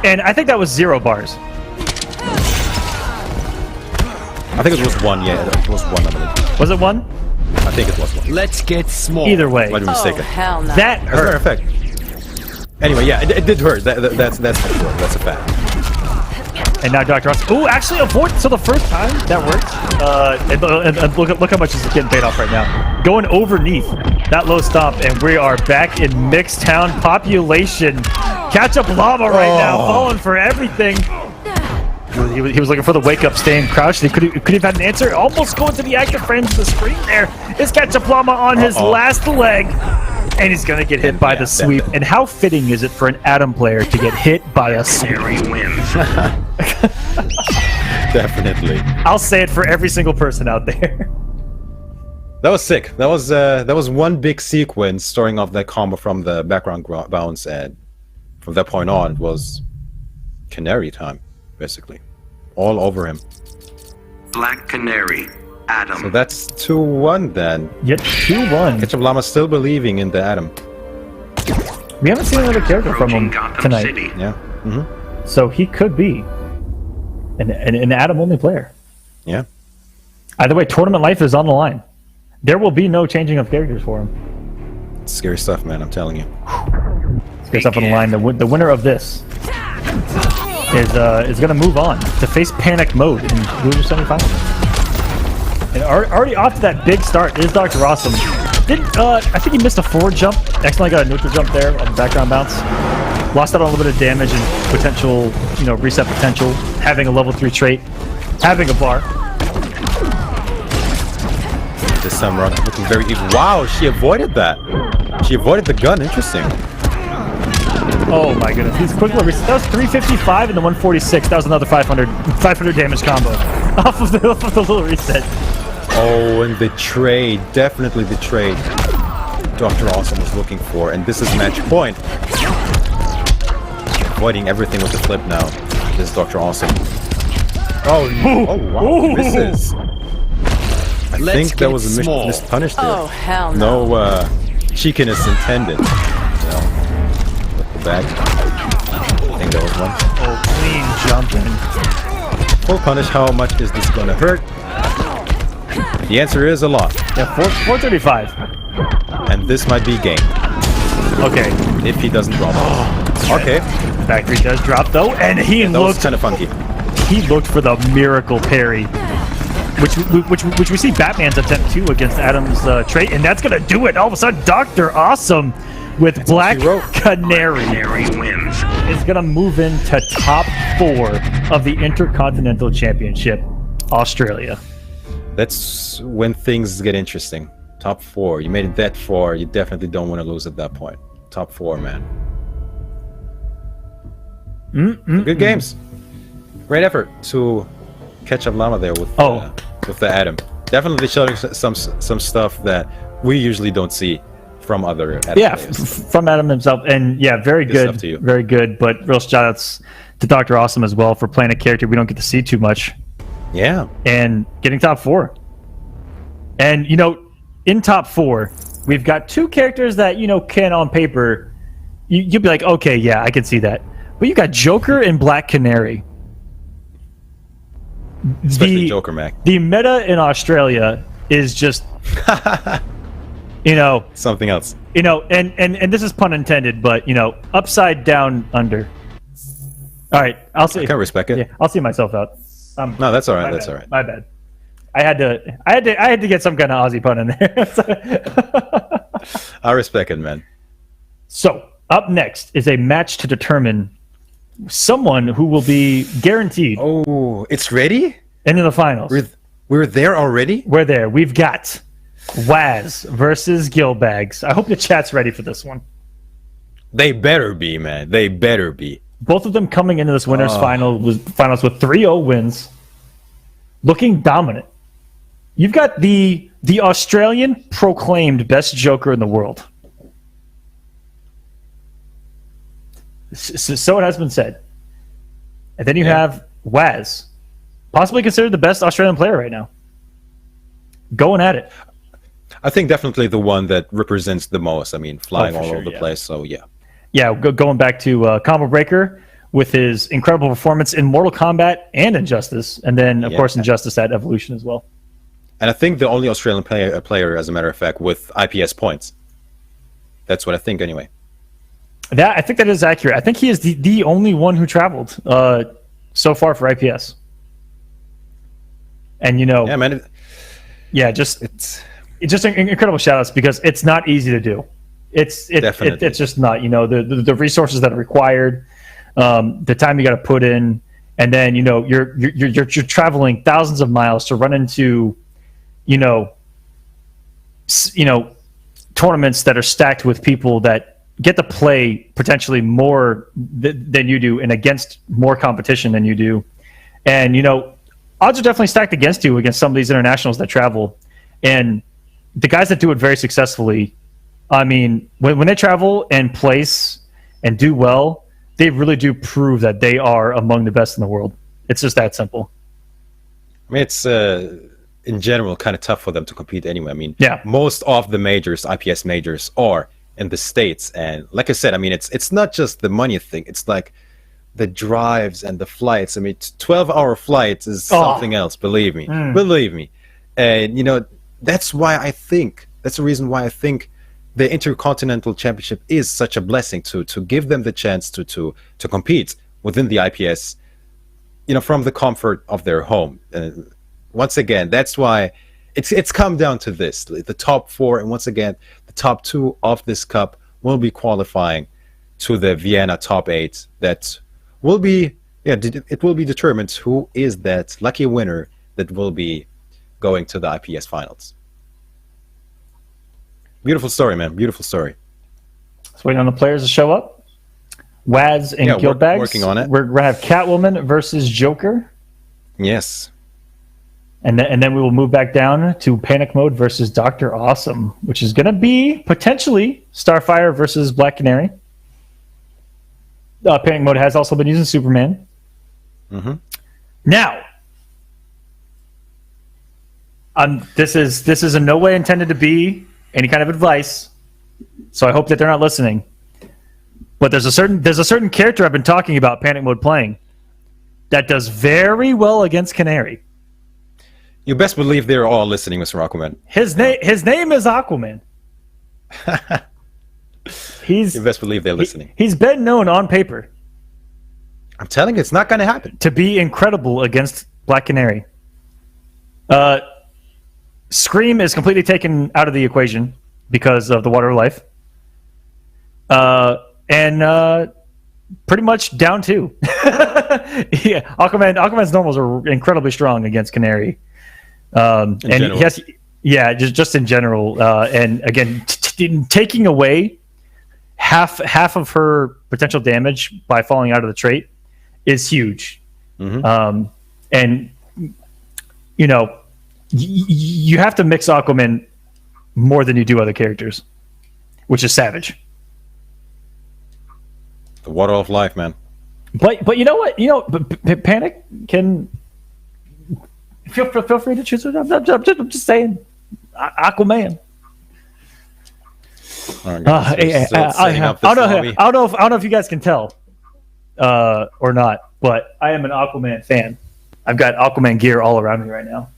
and I think that was 0 bars. I think it was 1. Yeah, it was 1. I believe. Was it 1? I think it was 1. Let's get small. Either way, Might be mistaken. Hell no. that As a matter hurt. of fact. Anyway, yeah, it did hurt. That's for sure. That's a fact. And now Dr. Ross. Ooh, actually avoid. So the first time that worked. And look how much is getting paid off right now. Going underneath that low stomp, and we are back in mixed town population. Catch up Llama right now, falling for everything. He was looking for the wake-up, staying crouched. He could have had an answer. Almost going to the active frames of the screen there. Is Ketchup Llama on his last leg. And he's going to get hit by the sweep. And how fitting is it for an Adam player to get hit by a sweep? Canary wins. Definitely. I'll say it for every single person out there. That was sick. That was one big sequence starting off that combo from the background bounce, and from that point on it was Canary time, basically. All over him. Black Canary. Adam. So that's 2-1 then. Yet 2-1. Ketchup Llama still believing in the Adam. We haven't seen another character from him Gotham tonight. City. Yeah. So he could be an Adam-only player. Yeah. Either way, tournament life is on the line. There will be no changing of characters for him. It's scary stuff, man, I'm telling you. Scary stuff on the line. The winner of this is going to move on to face panic mode in loser semifinals. And already off to that big start is Dr. Awesome. I think he missed a forward jump. Accidentally got a neutral jump there on the background bounce. Lost out on a little bit of damage and potential, reset potential. Having a level 3 trait, having a bar. This Samurott looking very evil. Wow, she avoided that. She avoided the gun. Interesting. Oh my goodness. He's quickly reset. That was 355 and the 146. That was another 500 damage combo off of the little reset. Oh, and the trade. Definitely the trade Dr. Awesome was looking for. And this is match point. Avoiding everything with the flip now. This is Dr. Awesome. Oh, wow. Misses. I think that was a mispunish there. Oh, hell no. No cheekiness intended. No. With the back. I think that was one. Oh, clean jumping. Full punish, how much is this going to hurt? The answer is a lot. Yeah, 435. And this might be game. Okay. If he doesn't drop it. Okay. Back three does drop though, and he That was looked kind of funky. he looked for the miracle parry. Which we see Batman's attempt to against Adam's trait, and that's gonna do it. All of a sudden, Dr. Awesome with Black Canary wins. is gonna move into top 4 of the Intercontinental Championship, Australia. That's when things get interesting. Top 4. You made it that far. You definitely don't want to lose at that point. Top 4, man. Good games. Great effort to catch up Llama there with the Adam. Definitely showing some stuff that we usually don't see from other Adam players. From Adam himself, and yeah, very good, very good. But real shoutouts to Dr. Awesome as well for playing a character we don't get to see too much. Yeah, and getting top 4. And in top 4, we've got 2 characters that can on paper you'd be like, okay, yeah, I can see that. But you got Joker and Black Canary. Especially Joker, Mac. The meta in Australia is just, something else. And this is pun intended, but upside down under. All right, I'll see. I can respect it. Yeah, I'll see myself out. No, that's all right. That's all right. My bad. I had to get some kind of Aussie pun in there. I respect it, man. So up next is a match to determine someone who will be guaranteed. Oh, it's ready? Into the finals. We're there already? We're there. We've got Waz versus Gilbags. I hope the chat's ready for this one. They better be, man. They better be. Both of them coming into this winners finals with 3-0 wins, looking dominant. You've got the Australian proclaimed best Joker in the world. So it has been said. And then you have Waz, possibly considered the best Australian player right now. Going at it. I think definitely the one that represents the most. I mean, flying all over the place, so yeah. Yeah, going back to Combo Breaker with his incredible performance in Mortal Kombat and Injustice, and then, of course, Injustice at Evolution as well. And I think the only Australian player, as a matter of fact, with IPS points. That's what I think, anyway. I think that is accurate. I think he is the only one who traveled so far for IPS. And yeah, man, it's just incredible shout-outs because it's not easy to do. It's just not. The resources that are required, the time you got to put in, and then you're traveling thousands of miles to run into tournaments that are stacked with people that get to play potentially more than you do and against more competition than you do. And, odds are definitely stacked against you against some of these internationals that travel. And the guys that do it very successfully, I mean, when they travel and place and do well, they really do prove that they are among the best in the world. It's just that simple. I mean, it's in general kind of tough for them to compete anyway. I mean, yeah, most of the majors, IPS majors, are in the States. And like I said, I mean, it's not just the money thing. It's like the drives and the flights. I mean, 12-hour flights is something else, believe me. Believe me. And, that's the reason why I think the Intercontinental Championship is such a blessing to give them the chance to compete within the IPS, from the comfort of their home. Once again, that's why it's come down to this: the top 4, and once again, the top 2 of this cup will be qualifying to the Vienna top 8. That will be, it will be determined who is that lucky winner that will be going to the IPS finals. Beautiful story, man. Beautiful story. Let's wait on the players to show up. Waz and Gilbags. Working on it. We're going to have Catwoman versus Joker. Yes. And then we will move back down to Panic Mode versus Dr. Awesome, which is going to be potentially Starfire versus Black Canary. Panic Mode has also been using Superman. Mm-hmm. Now, this is in no way intended to be any kind of advice, so I hope that they're not listening. But there's a certain character I've been talking about Panic Mode playing that does very well against Canary. You best believe they're all listening, Mr. Aquaman. His name is Aquaman. You best believe they're listening. He's been known on paper. I'm telling you, it's not going to happen. To be incredible against Black Canary. Scream is completely taken out of the equation because of the Water of Life. And pretty much down 2. Yeah, Aquaman's normals are incredibly strong against Canary. And general. he has, just in general. And again, taking away half of her potential damage by falling out of the trait is huge. Mm-hmm. And you have to mix Aquaman more than you do other characters, which is savage. The Water of Life, man. But you know what? Panic can feel free to choose it. I'm just saying, Aquaman. All right, I don't know if you guys can tell or not, but I am an Aquaman fan. I've got Aquaman gear all around me right now,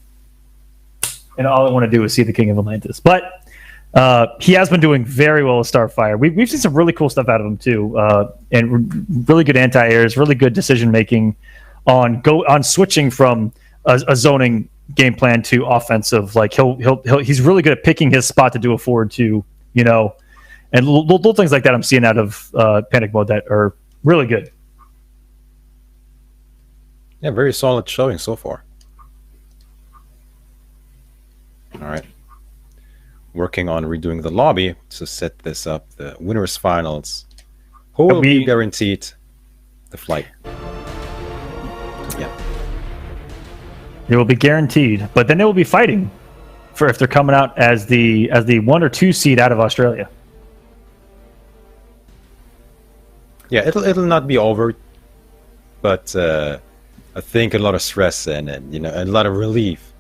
and all I want to do is see the King of Atlantis. But he has been doing very well with Starfire. We've seen some really cool stuff out of him too, and really good anti-airs, really good decision making on switching from a zoning game plan to offensive. Like he's really good at picking his spot to do a forward to, and little things like that I'm seeing out of Panic Mode that are really good. Yeah, very solid showing so far. All right. Working on redoing the lobby to set this up. The winners finals. Who will be guaranteed the flight? Yeah. They will be guaranteed, but then they will be fighting for if they're coming out as the 1 or 2 seed out of Australia. Yeah, it'll not be over, but I think a lot of stress and a lot of relief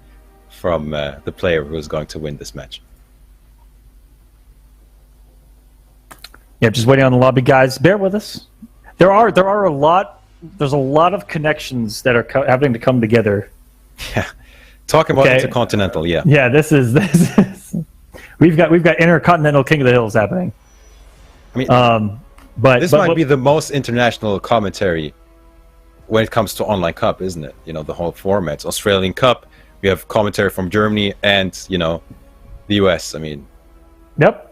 from the player who is going to win this match. Yeah, just waiting on the lobby, guys. Bear with us. There are a lot. There's a lot of connections that are having to come together. Yeah, talking about Intercontinental. Yeah. Yeah, this is we've got Intercontinental King of the Hills happening. I mean, this might be the most international commentary when it comes to online cup, isn't it? The whole format. Australian Cup. We have commentary from Germany and the US. I mean. Yep.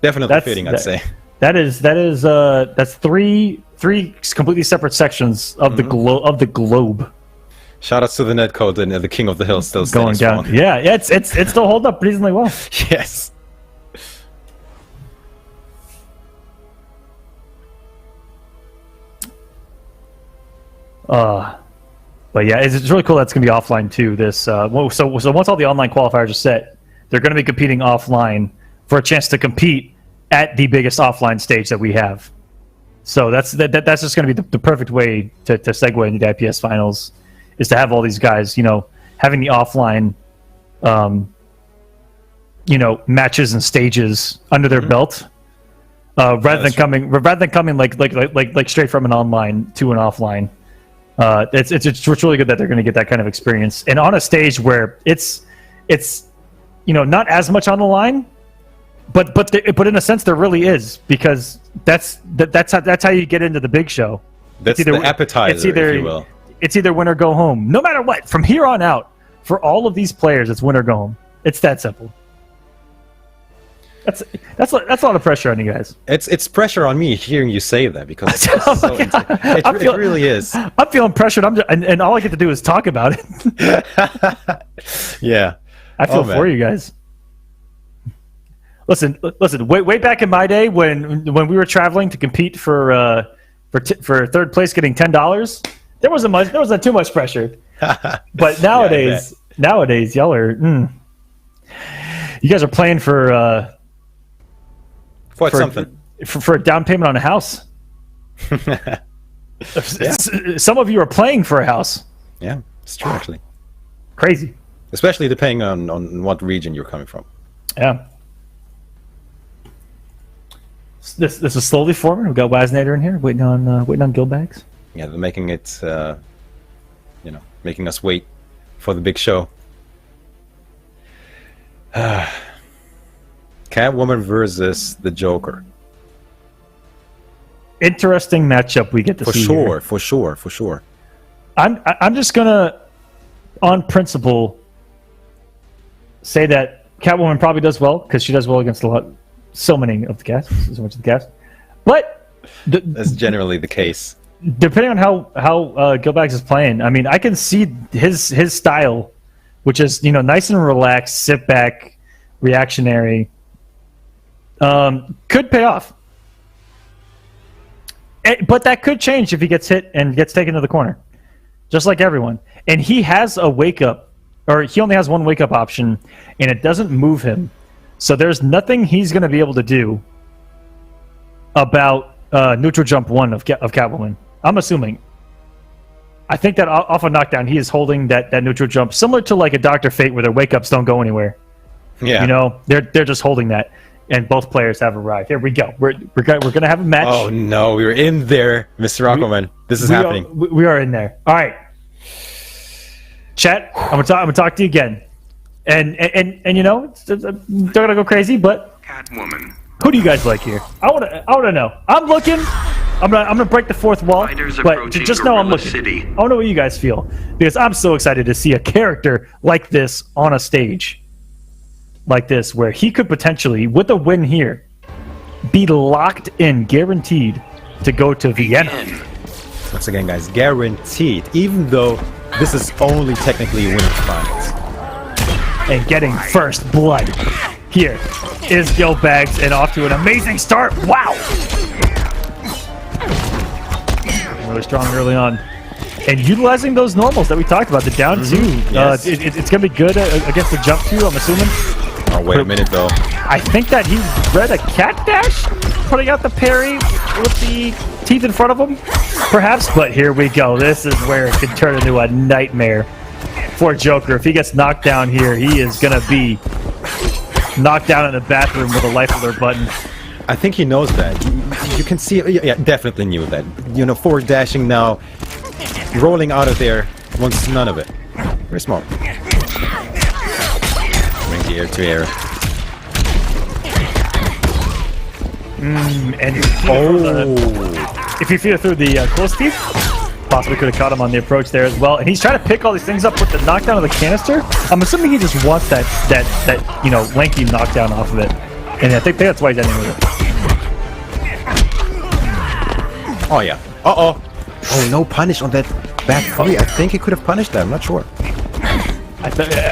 Definitely fitting, I'd say. That's 3 three completely separate sections of the globe. Shout outs to the netcode and the King of the Hill still Going staying down. strong. Yeah, it's still holding up reasonably well. Yes. But yeah, it's really cool that's going to be offline too. This so once all the online qualifiers are set, they're going to be competing offline for a chance to compete at the biggest offline stage that we have. So that's just going to be the perfect way to segue into the IPS finals, is to have all these guys, having the offline, matches and stages under their belt, rather than coming like straight from an online to an offline. It's really good that they're going to get that kind of experience, and on a stage where it's not as much on the line, but in a sense there really is, because that's how you get into the big show. That's the appetizer, if you will. It's either win or go home. No matter what, from here on out, for all of these players, it's win or go home. It's that simple. That's a lot of pressure on you guys. It's pressure on me hearing you say that, because it really is. I'm feeling pressured. And all I get to do is talk about it. Yeah, I feel for you guys. Listen. Way back in my day, when we were traveling to compete for third place, getting $10, there wasn't too much pressure. But nowadays, y'all are. You guys are playing for something. For a down payment on a house. Some of you are playing for a house. Yeah, it's true, actually. Crazy. Especially depending on what region you're coming from. Yeah. This is slowly forming. We've got Wasnader in here, waiting on Gilbags. Yeah, they're making it, making us wait for the big show. Catwoman versus the Joker. Interesting matchup we get to see here. For sure. I'm just gonna, on principle, say that Catwoman probably does well, because she does well against so much of the cast. But that's generally the case. Depending on how Gilbags is playing, I mean, I can see his style, which is nice and relaxed, sit back, reactionary. Could pay off. But that could change if he gets hit and gets taken to the corner. Just like everyone. And he has a wake-up, or he only has one wake-up option, and it doesn't move him. So there's nothing he's going to be able to do about neutral jump 1 of Catwoman. I'm assuming. I think that off a knockdown, he is holding that neutral jump, similar to like a Dr. Fate, where their wake-ups don't go anywhere. Yeah. They're just holding that. And both players have arrived. Here we go. We're gonna have a match. Oh no, we were in there, Mr. Aquaman. This is happening. We are in there. All right, chat. I'm gonna talk to you again. And don't gonna go crazy, but Catwoman. who do you guys like here? I wanna know. I'm looking. I'm gonna break the fourth wall, but just know I'm looking. City. I wanna know what you guys feel, because I'm so excited to see a character like this on a stage like this, where he could potentially, with a win here, be locked in, guaranteed to go to Vienna. Once again, guys, guaranteed, even though this is only technically winning finals. And getting first blood. Here is Gilbags, and off to an amazing start. Wow! Really strong early on. And utilizing those normals that we talked about, the down 2. Yes. It's going to be good against the jump 2, I'm assuming. Oh, wait a minute, though. I think that he read a cat dash, putting out the parry with the teeth in front of him, perhaps. But here we go. This is where it could turn into a nightmare for Joker. If he gets knocked down here, he is going to be knocked down in the bathroom with a life alert button. I think he knows that. You can see, yeah, definitely knew that. Forward dashing now, rolling out of there, wants none of it. Very smart. Bring the air to air. And if you feel through the close teeth, possibly could have caught him on the approach there as well. And he's trying to pick all these things up with the knockdown of the canister. I'm assuming he just wants that lanky knockdown off of it. And I think that's why he's ending with it. Oh yeah. Uh-oh. Oh, no punish on that back three. I think he could have punished that. I'm not sure.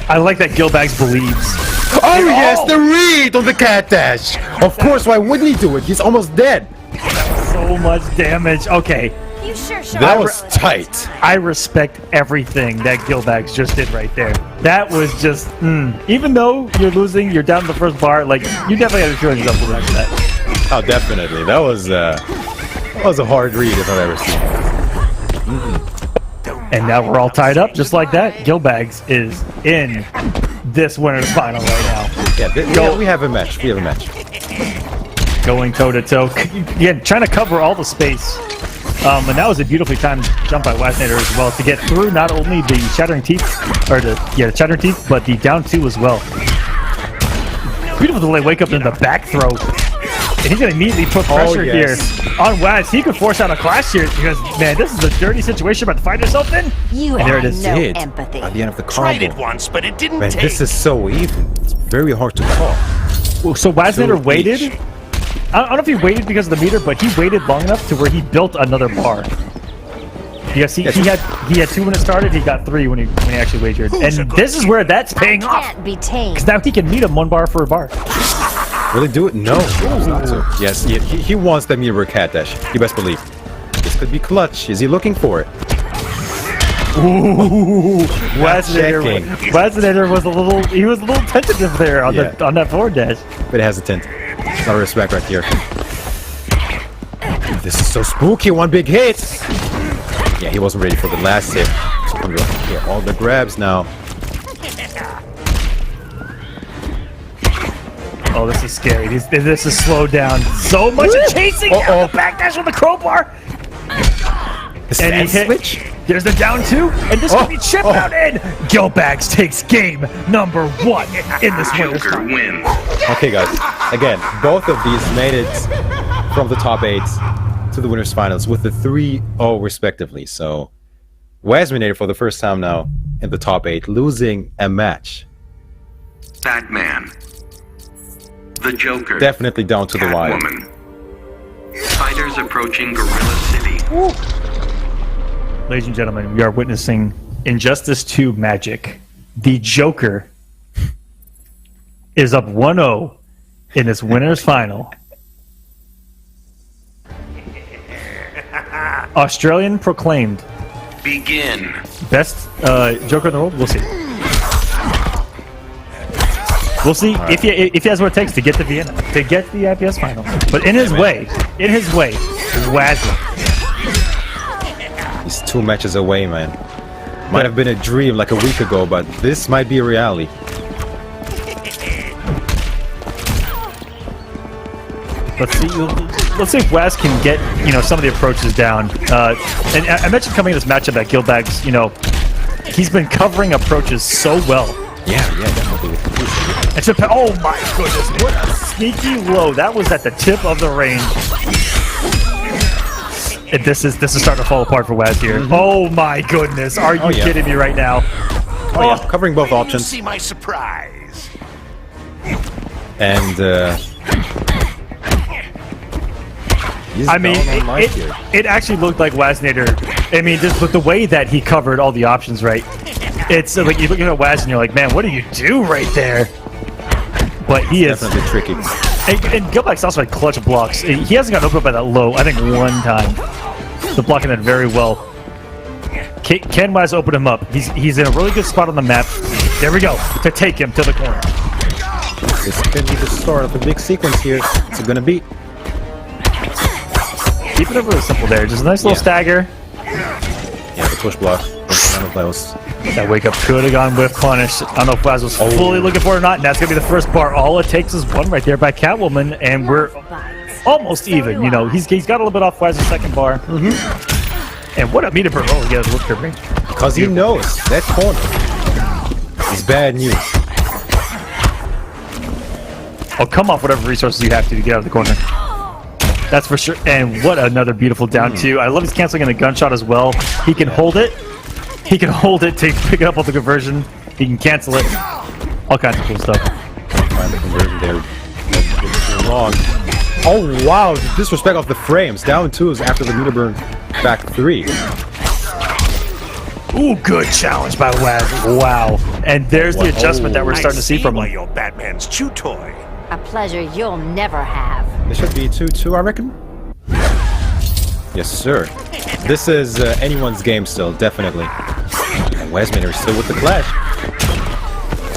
I like that Gilbags believes. Oh yes, the read on the cat dash. Of course, why wouldn't he do it? He's almost dead. So much damage. Okay, You sure showed That up was early. tight. I respect everything that Gilbags just did right there. That was just, even though you're losing, you're down to the first bar, like, you definitely had to feel yourself a little after that. Oh, definitely. That was a hard read if I've ever seen it. And now we're all tied up just like that. Gilbags is in this winner's final right now. Yeah, we have a match. We have a match. Going toe-to-toe. Yeah, trying to cover all the space. And that was a beautifully timed jump by Wasnader as well to get through not only the Shattering Teeth, the Shattering Teeth, but the down two as well. Beautiful delay wake up in the back throw. And he's going to immediately put pressure here on Waz. He could force out a clash here because, man, this is a dirty situation about to find yourself in. You And there it have is. no Hit empathy. at the end of the Tried it combo. once, but it didn't Man, take. this is so even. It's very hard to call. So Wasnader Two waited. each. I don't know if he waited because of the meter, but he waited long enough to where he built another bar. Yes, he had two when it started. He got three when he actually wagered, and this is where that's paying off. Can't be tamed. Because now he can meet him one bar for a bar. Will he do it? No. Not to. Yes, he wants that meter cat dash. You best believe. This could be clutch. Is he looking for it? Ooh, checking. Wasnader was a little tentative there on on that forward dash. But it has a tint. A lot of respect right here. This is so spooky. One big hit. Yeah, he wasn't ready for the last hit. Yeah, all the grabs now. Oh, this is scary. This is slowed down so much. Chasing down the backdash with the crowbar. The And he stand hit. switch? There's the down two, and this could be chip out in. Gilbags takes game number 1 in this winner's Joker final. wins. Okay, guys. Again, both of these made it from the top 8 to the winners finals with the 3-0 respectively. So, Wasminator for the first time now in the top 8, losing a match. Batman. The Joker. Definitely down to the wire. Catwoman. Fighters approaching Gorilla City. Ladies and gentlemen, we are witnessing Injustice 2 magic. The Joker is up 1-0 in this winner's final. Australian proclaimed Begin. best Joker in the world. We'll see. We'll see if he has what it takes to get to Vienna, to get to the IPS final. But in his way, Wazzy. He's 2 matches away, man. Might have been a dream like a week ago, but this might be a reality. Let's see if Waz can get some of the approaches down. And I mentioned coming in this matchup that Gilbags, he's been covering approaches so well. Yeah, definitely. Oh my goodness, what a sneaky low. That was at the tip of the range. And this is starting to fall apart for Waz here. Oh my goodness, are you kidding me right now? Oh yeah, covering both You options. see my surprise. And he's I mean, down on life here. it actually looked like Wasnader. I mean, just with the way that he covered all the options, right? It's like you look at Waz and you're like, man, what do you do right there? But he is Definitely tricky. And Gilbags also had clutch blocks. He hasn't gotten opened up by that low, I think, one time. The blocking that very well. Can Waz open him up? He's in a really good spot on the map. There we go, to take him to the corner. This could be the start of a big sequence here. What's it gonna be? Keep it really simple there. Just a nice little stagger. Yeah, the push block. None of those. That wake up could have gone with punish. I don't know if Waz was fully looking for it or not. And that's going to be the first bar. All it takes is one right there by Catwoman. And we're almost even. He's got a little bit off Waz's second bar. And what a meter per roll he has with her range. Because he knows that corner is bad news. Oh, come off whatever resources you have to get out of the corner. That's for sure. And what another beautiful down two. I love he's canceling in a gunshot as well. He can hold it. He can hold it to pick it up with the conversion. He can cancel it. All kinds of cool stuff. Find the conversion there. Too long. Oh wow, the disrespect of the frames. Down 2s after the meter burn. Back 3. Ooh, good challenge by Waz. Wow. And there's the adjustment that we're starting to see from why him. you're Batman's chew toy. A pleasure you'll never have. This should be 2-2, I reckon. Yes, sir. This is anyone's game still, definitely. And Wesmaner is still with the clash.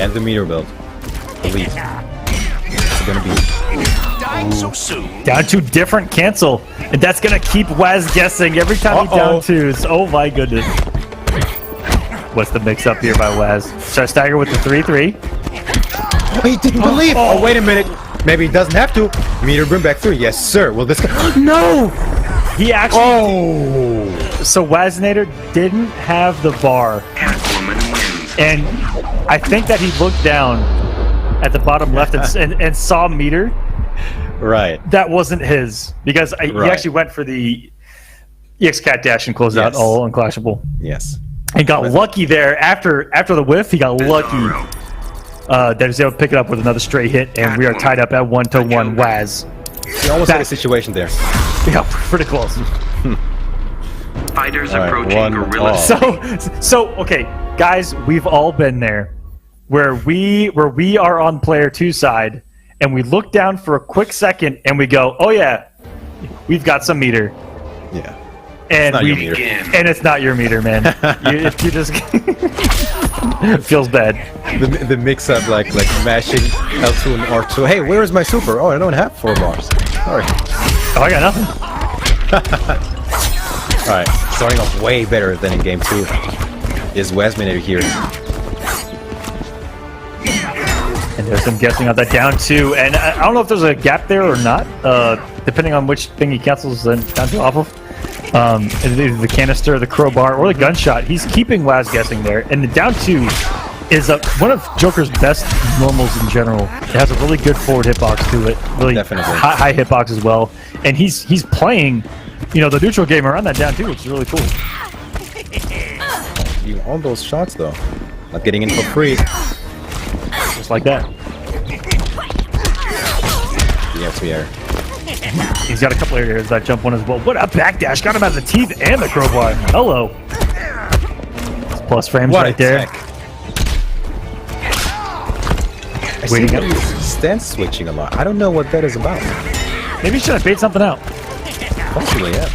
And the meter build. Elite. It's gonna be... Dying so soon. Down 2 different cancel. And that's going to keep Waz guessing every time he down 2s. Oh my goodness. What's the mix up here by Waz? Should I stagger with the 3-3? Oh, he didn't believe! Oh, wait a minute. Maybe he doesn't have to. Meter burn back 3. Yes, sir. Will this go... No! He actually... Oh! So Waznator didn't have the bar. Catwoman wins. And I think that he looked down at the bottom left and saw meter. Right. That wasn't his. Because he actually went for the EX Cat Dash and closed out all unclashable. Yes. And got lucky there. After the whiff, he got lucky. That he was able to pick it up with another straight hit. And we are tied up at 1-1. Waz. You almost had a situation there. Yeah, pretty close. Fighters All right, approaching 1 gorilla. all. So okay, guys, we've all been there, where we are on player 2 side, and we look down for a quick second, and we go, "Oh yeah, we've got some meter." Yeah. And It's not your meter. and it's not your meter, man. you just it feels bad. The mix up like mashing L2 and R2. Hey, where is my super? Oh, I don't have 4 bars. Sorry. Oh, I got nothing. Alright, starting off way better than in game 2 is Wesminator here. And there's some guessing on that down 2, and I don't know if there's a gap there or not, depending on which thing he cancels the down 2 off of. Either the canister, the crowbar, or the gunshot. He's keeping Waz guessing there, and the down 2 is one of Joker's best normals in general. It has a really good forward hitbox to it, really Definitely. high hitbox as well, and he's playing, the neutral game around that down 2, which is really cool. You own those shots though. Not getting in for free. Just like that. Yes, we are. He's got a couple areas that jump one as well. What a backdash! Got him out of the teeth and the crowbar. Hello. It's plus frames What right a there. tech. I see Waiting he's stance switching a lot. I don't know what that is about. Maybe you should have bait something out. Possibly, yeah.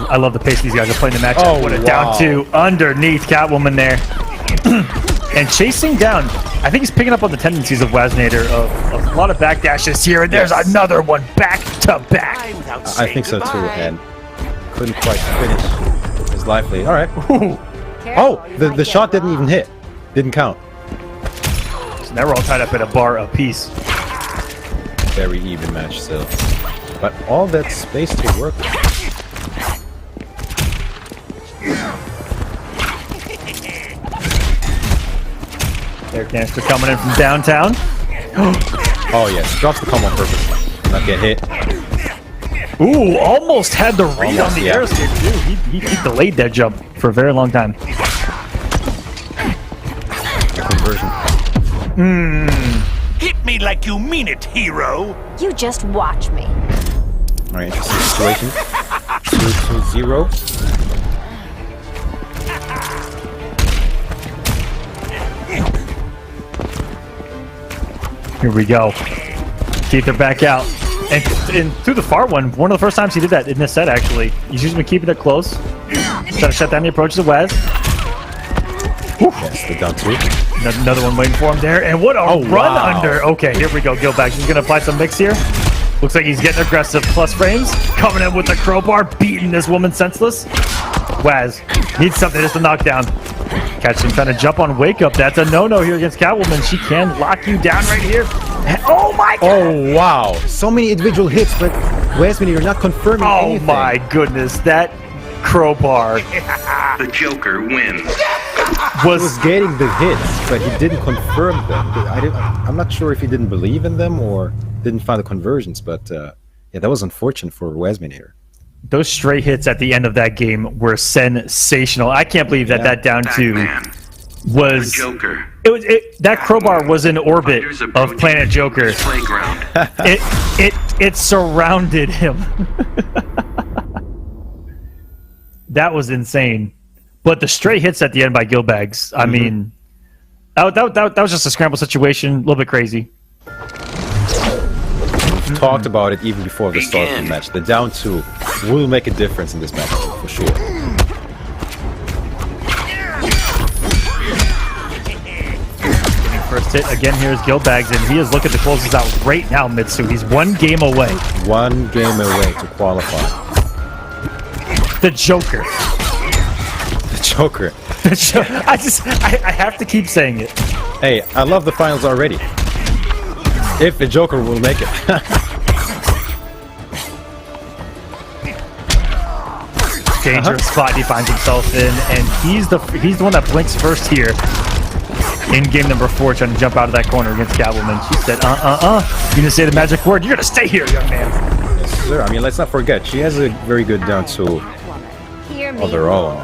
I love the pace these guys are playing the matchup. Oh, What a wow. down 2 underneath Catwoman there. And chasing down. I think he's picking up on the tendencies of Waznator of a lot of backdashes here. And there's another one back to back. I think so too, and couldn't quite finish his lively. Alright. Oh! The shot didn't even hit. Didn't count. So now we're all tied up at a bar apiece. Very even match still. But all that space to work with. Air canister coming in from downtown. Oh yes, drops the combo on purpose. Not get hit. Ooh, almost had the read Almost, on the yeah. aeroscape too. He delayed that jump for a very long time. Conversion. Hit me like you mean it, hero. You just watch me. Alright, interesting situation. 2-0. Here we go. Teeth are back out. And through the far one of the first times he did that in this set, actually. He's usually been keeping it close. Trying to shut down the approaches of Waz. Yes, the down 2. Another one waiting for him there. And what a run wow. under. Okay, here we go. Gilback. He's going to apply some mix here. Looks like he's getting aggressive. Plus frames. Coming in with the crowbar. Beating this woman senseless. Waz needs something just to knock down. Catch him trying to jump on Wake Up. That's a no-no here against Catwoman. She can lock you down right here. Oh my god! Oh wow! So many individual hits, but Wesman, you're not confirming Oh anything. my goodness, that crowbar The Joker wins. He was getting the hits, but he didn't confirm them. I'm not sure if he didn't believe in them or didn't find the conversions, but yeah, that was unfortunate for Wesman here. Those straight hits at the end of that game were sensational. I can't believe that down 2 was Joker. that crowbar was in orbit of Planet Joker. Playground. It surrounded him. That was insane. But the straight hits at the end by Gilbags, I mean, that was just a scramble situation, a little bit crazy. We've talked about it even before the start of the match. The down 2 will make a difference in this match, for sure. First hit again. Here's Gilbags, and he is looking to close this out right now. Mitsu, he's 1 game away. 1 game away to qualify. The Joker. The Joker. I have to keep saying it. Hey, I love the finals already. If the Joker will make it. Dangerous spot he finds himself in, and he's the one that blinks first here in game number 4, trying to jump out of that corner against Catwoman. She said, you didn't say the magic word. You're gonna stay here, young man. Yes, sir. I mean, let's not forget, she has a very good down 2 of her own.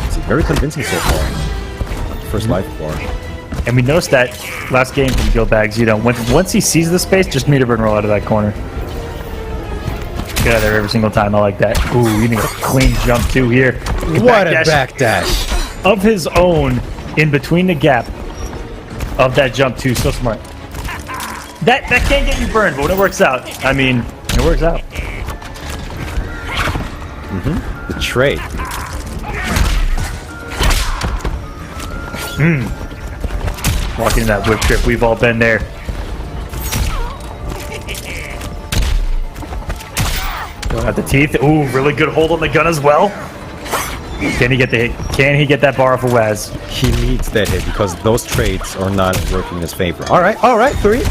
It's very convincing so far. First life form. And we noticed that last game from Gilbags, you know, once he sees the space, just meter and roll out of that corner. Get out of there every single time. I like that. Ooh, you need a clean jump too here. What a backdash of his own in between the gap of that jump too. So smart. That can't get you burned, but when it works out, I mean, it works out. The trade. Walking in that whip trip, we've all been there. Going out the teeth. Ooh, really good hold on the gun as well. Can he get the hit? Can he get that bar off of Waz? He needs that hit because those trades are not working in his favor. All right, 3.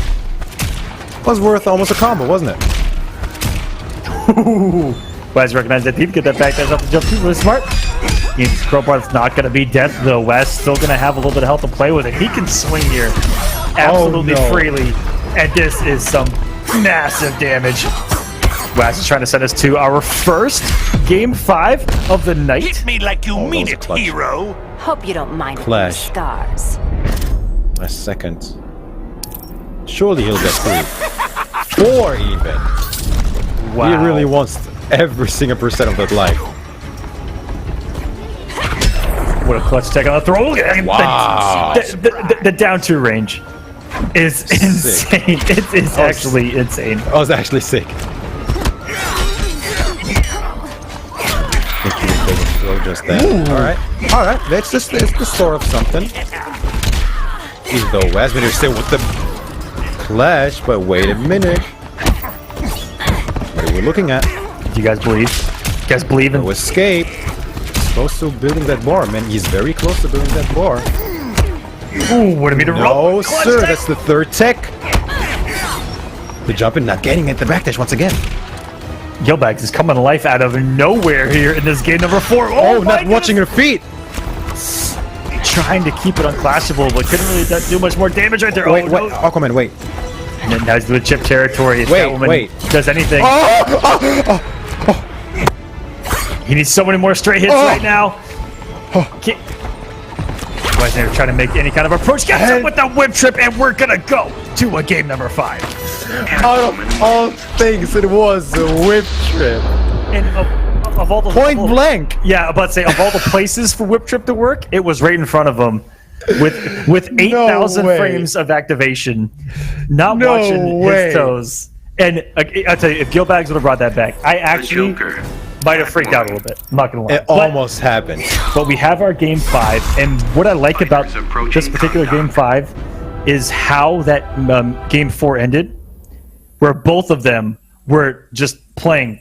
Was worth almost a combo, wasn't it? Ooh. Waz recognized that deep. Get that back dash off the jump too. Really smart. He's crowbar. It's not going to be death though. Waz still going to have a little bit of health to play with it. He can swing here absolutely freely, and this is some massive damage. Waz is trying to send us to our first game 5 of the night. Hit me like you mean it, clutch. hero. Hope you don't mind Clash. these scars. A second. Surely he'll get 3. 4 even. Wow. He really wants every single percent of that life. What a clutch take on the throw. Wow. The down 2 range is insane. It is actually insane. I was actually sick. Just that. All right. That's the start of something. Even though Wazminator still with the clash, but wait a minute. What are we looking at? Do you guys believe? You guys believe in? No escape. He's close to building that bar, man. He's very close to building that bar. Ooh, what a meter roll. No, sir. That's the 3rd tech. The jump and not getting it. The backdash once again. Gilbags is coming to life out of nowhere here in this game number 4. Oh, not watching her feet. Trying to keep it unclashable, but couldn't really do much more damage right there. Wait, no. Aquaman, wait. And then now he's doing chip territory. If Catwoman Wait. does anything. He needs so many more straight hits right now. Wazner trying to make any kind of approach. Gets up with the whip trip, and we're gonna go to a game number 5. Out of all things, it was a whip trip. And of all the Point blank. Yeah, I'm about to say of all the places for whip trip to work, it was right in front of him, with 8,000 frames of activation, not watching his toes. And I'll tell you, if Gilbags would have brought that back, I actually might have freaked out a little bit. I'm not gonna lie. It almost happened. But we have our game 5, and what I like about this particular game 5 is how that game 4 ended, where both of them were just playing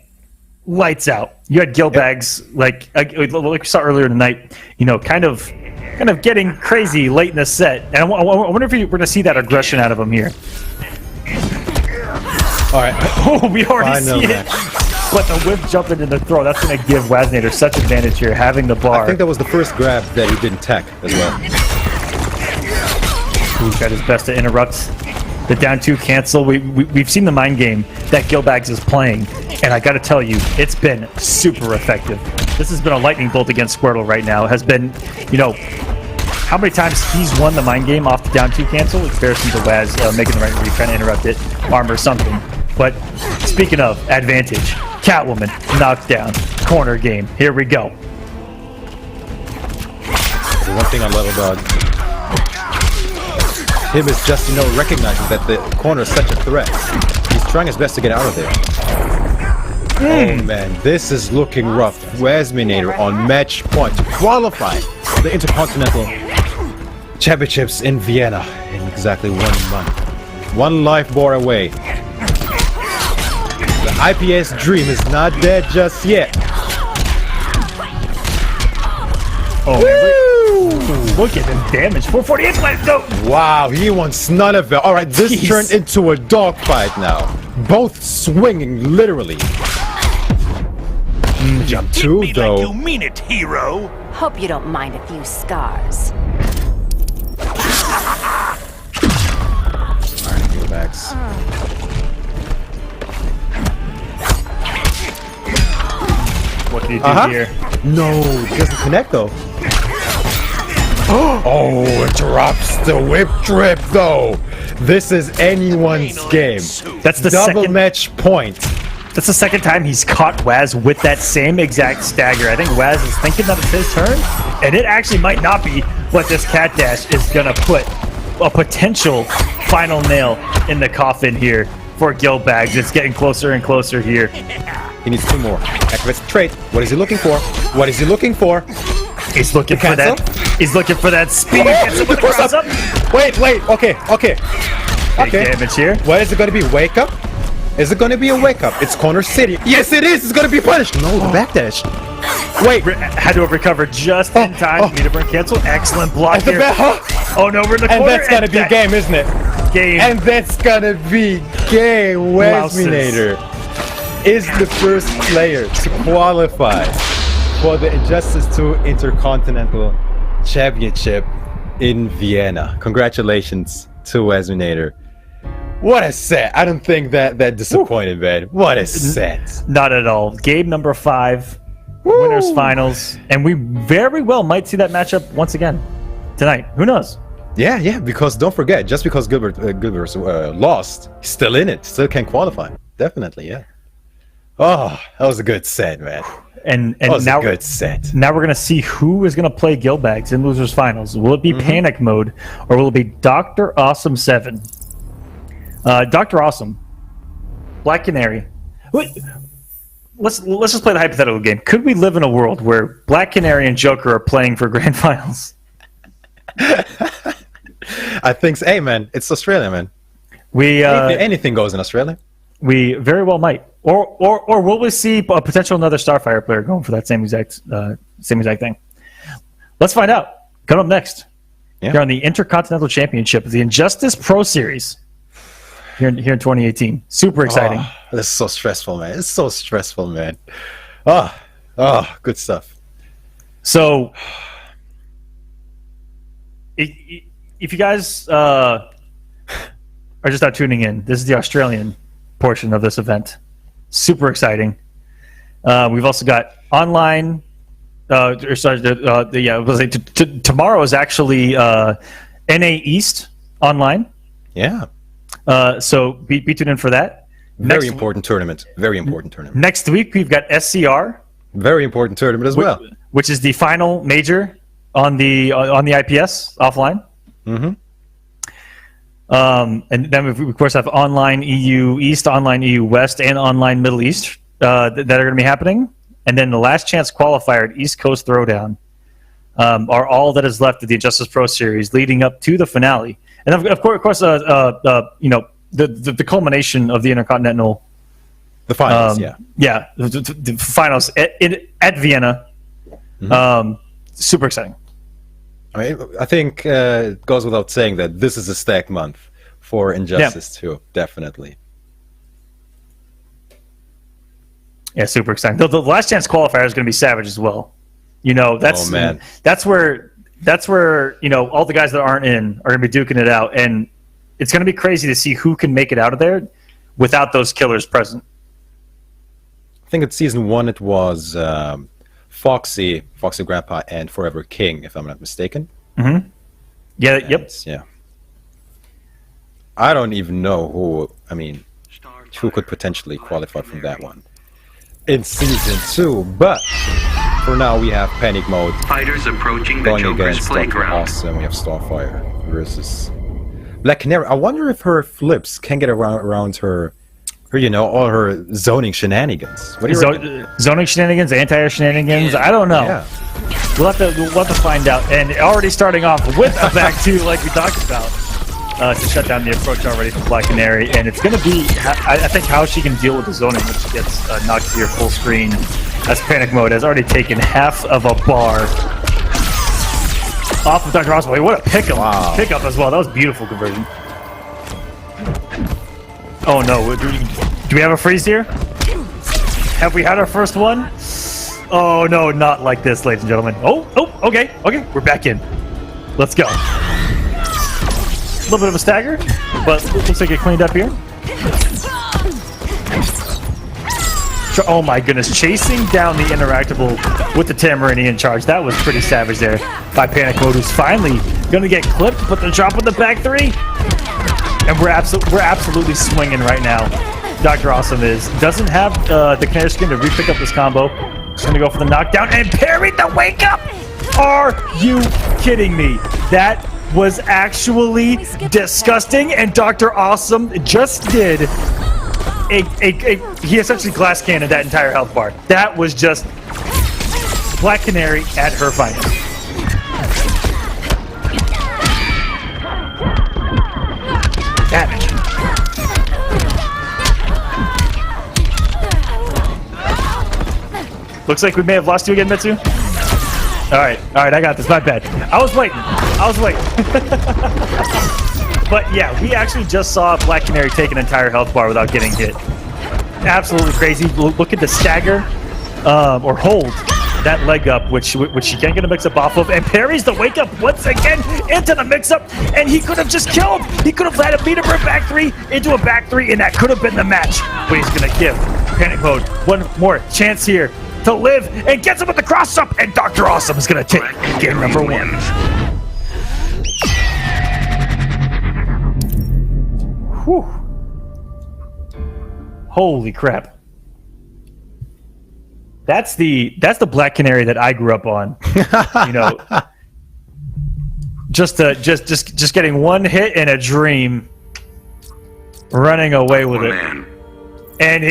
lights out. You had Gilbags, like we saw earlier tonight, you know, kind of getting crazy late in the set. And I wonder if we're going to see that aggression out of him here. All right. Oh, we already see it. But the whip jump into the throw, that's going to give Waznator such advantage here, having the bar. I think that was the first grab that he didn't tech as well. He tried his best to interrupt the down 2 cancel. We've seen the mind game that Gilbags is playing, and I got to tell you, it's been super effective. This has been a lightning bolt against Squirtle right now. It has been, you know, how many times he's won the mind game off the down 2 cancel in comparison to Waz making the right read, trying to interrupt it, arm or something. But speaking of advantage, Catwoman knocked down, corner game. Here we go. The one thing I love about him is just, you know, recognizing that the corner is such a threat. He's trying his best to get out of there. Oh man, this is looking rough. Wazminator on match point to qualify for the Intercontinental Championships in Vienna in exactly 1 month. One life bar away. The IPS dream is not dead just yet. Oh, look at him damage. 448, let's go! Wow, he wants none of it. Alright, this Jeez. turned into a dogfight now. Both swinging, literally. Jump Hit 2, me though. like you mean it, hero. Hope you don't mind a few scars. Alright, go back. What do you do here? No, it doesn't connect though. Oh, it drops the whip trip though. This is anyone's game. That's the Double second match point. That's the second time he's caught Waz with that same exact stagger. I think Waz is thinking that it's his turn, and it actually might not be what this cat dash is gonna put a potential final nail in the coffin here for Gilbags. It's getting closer and closer here. He needs 2 more. Activates the trait. What is he looking for? What is he looking for? He's looking for cancel? that. He's looking for that speed. Gets him with the cross up. Wait, okay. Big damage here. What is it going to be? Wake up? Is it going to be a wake up? It's Corner City. Yes, it is. It's going to be punished. No, the backdash. Wait. Had to have recovered just in time. Need to burn cancel. Excellent block The here. Oh no, we're in the And corner. that's going to be game, isn't it? Game. And that's going to be game. Wazminator is the first player to qualify for the Injustice 2 Intercontinental Championship in Vienna. Congratulations to Wazminator. What a set. I don't think that disappointed, man. What a set. Not at all. Game number 5, winners finals, and we very well might see that matchup once again tonight. Who knows? Yeah, because don't forget, just because Gilbert's lost, he's still in it, still can qualify. Definitely, yeah. Oh, that was a good set, man. And That was now a good set. Now we're gonna see who is gonna play Gilbags in losers finals. Will it be Panic Mode or will it be Dr. Awesome 7? Dr. Awesome, Black Canary. Let's just play the hypothetical game. Could we live in a world where Black Canary and Joker are playing for grand finals? I think so. Hey, man, it's Australia, man. Anything goes in Australia. We very well might, or will we see a potential another Starfire player going for that same exact thing? Let's find out. Coming up next, here on the Intercontinental Championship, the Injustice Pro Series, here in 2018. Super exciting. Oh, this is so stressful, man. It's so stressful, man. Good stuff. So, if you guys are just not tuning in, this is the Australian portion of this event. Super exciting. We've also got online. Tomorrow is actually NA East online. Yeah. So be tuned in for that. Very important tournament. Very important tournament. Next week we've got SCR. Very important tournament as well. Which is the final major on the IPS offline. Mm-hmm. And then we of course have online EU East, online EU West, and online Middle East that are going to be happening. And then the last chance qualifier at East Coast Throwdown are all that is left of the Injustice Pro Series, leading up to the finale. And of course, the culmination of the Intercontinental. The finals, the finals at Vienna. Mm-hmm. Super exciting. I mean, I think it goes without saying that this is a stacked month for Injustice 2, definitely. Yeah, super exciting. The last chance qualifier is going to be savage as well. That's where all the guys that aren't in are going to be duking it out. And it's going to be crazy to see who can make it out of there without those killers present. I think it's season 1. It was Foxy Grandpa, and Forever King, if I'm not mistaken. Mm-hmm. Yeah. And, yep. Yeah. I don't even know who. I mean, who could potentially qualify from that one in season 2, but for now we have Panic Mode Fighters approaching the going Joker's against Dr. playground. Awesome. We have Starfire versus Black Canary. I wonder if her flips can get around her, you know, all her zoning shenanigans. What do you reckon? Zoning shenanigans, anti-air shenanigans. I don't know. Yeah. We'll have to find out. And already starting off with a back two, like we talked about, to shut down the approach already from Black Canary. And it's going to be, I think, how she can deal with the zoning when she gets knocked to your full screen. As Panic Mode has already taken half of a bar off of Dr. Awesome. Wait, what a pickup! Wow. Pickup as well. That was beautiful conversion. Oh no! Do we have a freeze here? Have we had our first one? Oh no, not like this, ladies and gentlemen. Oh, okay, we're back in. Let's go. A little bit of a stagger, but looks like it cleaned up here. Oh my goodness, chasing down the Interactable with the Tamarinian charge. That was pretty savage there by Panic Mode, who's finally gonna get clipped, but the drop with the back three. And we're absolutely swinging right now. Dr. Awesome doesn't have the Canary Skin to re-pick up this combo. Just gonna go for the knockdown and parry the wake up! Are you kidding me? That was actually disgusting, and Dr. Awesome just did he essentially glass cannoned that entire health bar. That was just Black Canary at her finest. Damage. Looks like we may have lost you again, Mitsu. Alright, I got this. My bad. I was waiting. But yeah, we actually just saw Black Canary take an entire health bar without getting hit. Absolutely crazy. Look at the stagger, or hold that leg up, which she can't get a mix-up off of, and parries the wake-up once again into the mix-up, and he could have just killed. He could have had a beat up back three into a back three, and that could have been the match. But he's going to give Panic Mode one more chance here to live, and gets him with the cross-up, and Dr. Awesome is going to take game number 1. Whew. Holy crap. That's the Black Canary that I grew up on. You know, just getting one hit in a dream, running away with it. Man. And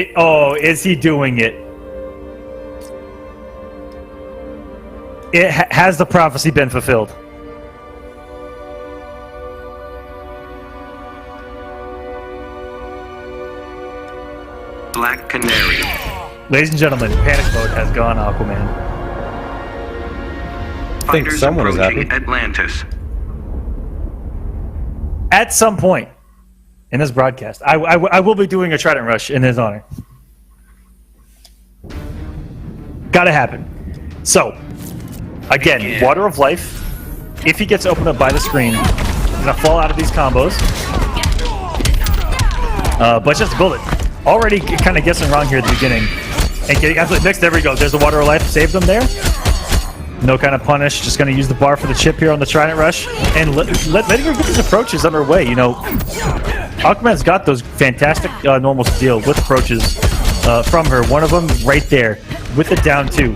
is he doing it? Has the prophecy been fulfilled? Black Canary. Ladies and gentlemen, Panic Mode has gone Aquaman. I think Fighters someone is approaching happy. Atlantis. At some point in this broadcast, I will be doing a Trident Rush in his honor. Gotta happen. So, again, Water of Life. If he gets opened up by the screen, he's gonna fall out of these combos. But just bullet. Already kind of guessing wrong here at the beginning. And getting absolutely mixed. There we go. There's the Water of Life. Saved him there. No kind of punish. Just going to use the bar for the chip here on the Trident Rush. And letting her get these approaches underway. You know, Aquaman's got those fantastic normals to deal with approaches from her. One of them right there with the down two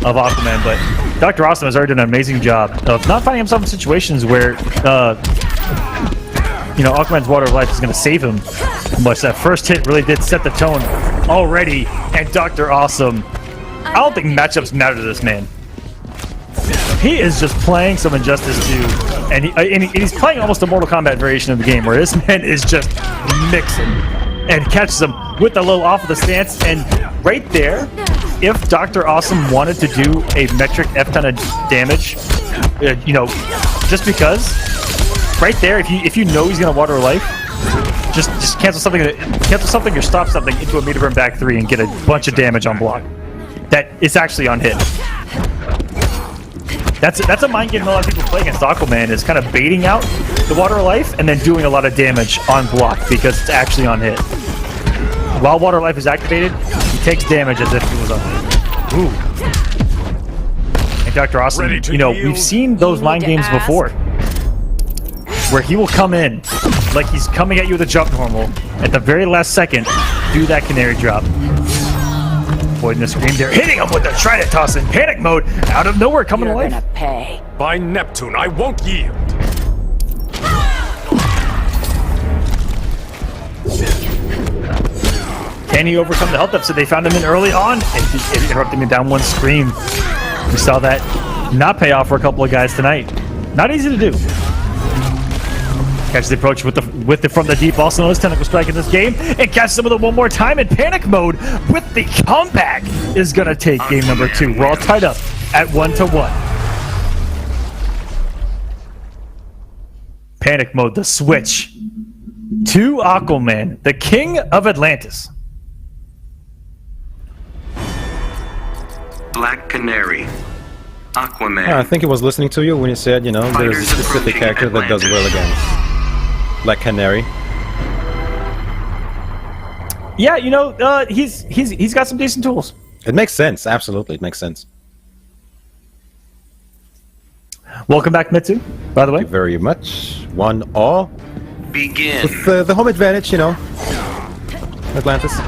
of Aquaman. But Dr. Awesome has already done an amazing job of not finding himself in situations where, you know, Aquaman's Water of Life is going to save him. But that first hit really did set the tone already. And Dr. Awesome, I don't think matchups matter to this man. He is just playing some Injustice 2, and he's playing almost a Mortal Kombat variation of the game, where this man is just mixing and catches him with the low off of the stance. And right there, if Dr. Awesome wanted to do a metric F ton of damage, you know, just because, right there, if you know he's gonna Water Life, just cancel something or stop something into a meter burn back three and get a bunch of damage on block. That is actually on hit. That's a mind game a lot of people play against Aquaman, is kind of baiting out the Water Life and then doing a lot of damage on block because it's actually on hit. While Water Life is activated, he takes damage as if he was on hit. Ooh. And Dr. Awesome, you know, we've seen those mind games before, where he will come in like he's coming at you with a jump normal, at the very last second, do that canary drop. Avoiding the scream, they're hitting him with the trident toss in panic mode, out of nowhere coming to You're life. gonna pay. By Neptune, I won't yield. Can he overcome the health deficit? They found him in early on, and he interrupted me down one scream. We saw that not pay off for a couple of guys tonight. Not easy to do. Catches the approach with the from the deep, also known as Tentacle Strike in this game, and catches some of them one more time in panic mode with the comeback is gonna take game number 2. We're all tied up at 1-1. Panic mode, the switch to Aquaman, the King of Atlantis. Black Canary. Aquaman. Yeah, I think he was listening to you when you said, you know, there's a Fighters specific approaching character that does well Atlantis. against Black Canary. Yeah, you know, he's got some decent tools. It makes sense. Absolutely, it makes sense. Welcome back, Mitsu, by the way. Thank you very much. 1-all. Begin. With the home advantage, you know. Atlantis.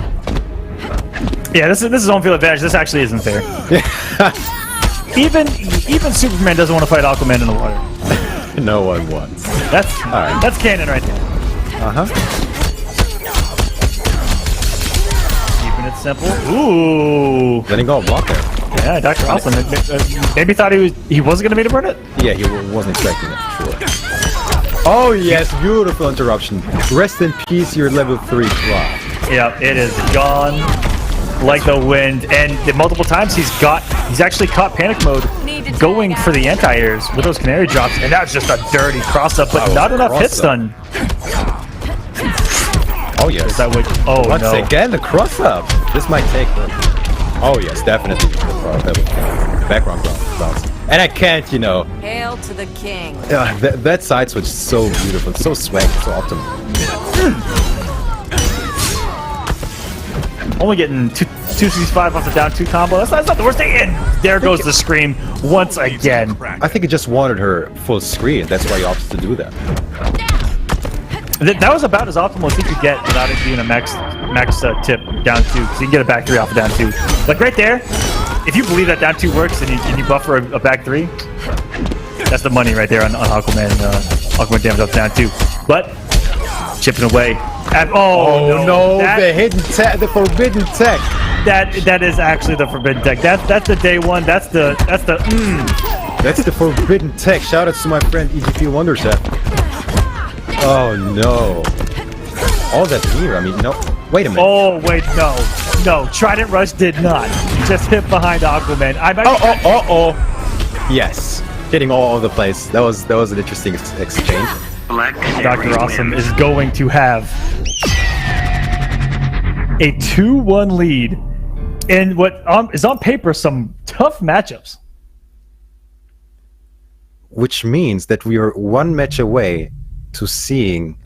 Yeah, this is home field advantage. This actually isn't fair. Even Superman doesn't want to fight Aquaman in the water. No one wants. That's canon right there. Uh-huh. Keeping it simple. Ooh. Letting go of blocker. Yeah, Dr. Awesome. Maybe thought he wasn't gonna be able to burn it. Yeah, he wasn't expecting it, sure. Oh yes, beautiful interruption. Rest in peace, your level 3 claw. Yeah, it is gone like the wind, and multiple times he's actually caught panic mode going for the anti-airs with those canary drops, and that's just a dirty cross-up, but not enough hit stun. Oh yes. Is that what? Oh Once no. again, the cross-up. This might take them. Oh yes, definitely. Background bounce. And I can't, you know. Hail to the king. That side switch is so beautiful, so swag, so optimal. Only getting 265 off the down 2 combo. That's not the worst thing. And there goes the scream once again. I think he just wanted her full screen. That's why he opted to do that. That was about as optimal as he could get without it being a max tip down 2, because he can get a back 3 off of down 2. Like right there, if you believe that down 2 works and you buffer a back 3, that's the money right there on Aquaman. Aquaman damage off down 2. But chipping away. Oh no! The hidden tech, the forbidden tech. That is actually the forbidden tech. That's the day one. That's the. That's the forbidden tech. Shout out to my friend EGP Wonder Chef. Oh no! All that here. I mean, no. Wait a minute. Oh wait, no. Trident Rush did not. Just hit behind Aquaman. Yes, hitting all over the place. That was an interesting exchange. Black Canary Dr. Awesome wins. is going to have a 2-1 lead in what is on paper some tough matchups. Which means that we are one match away to seeing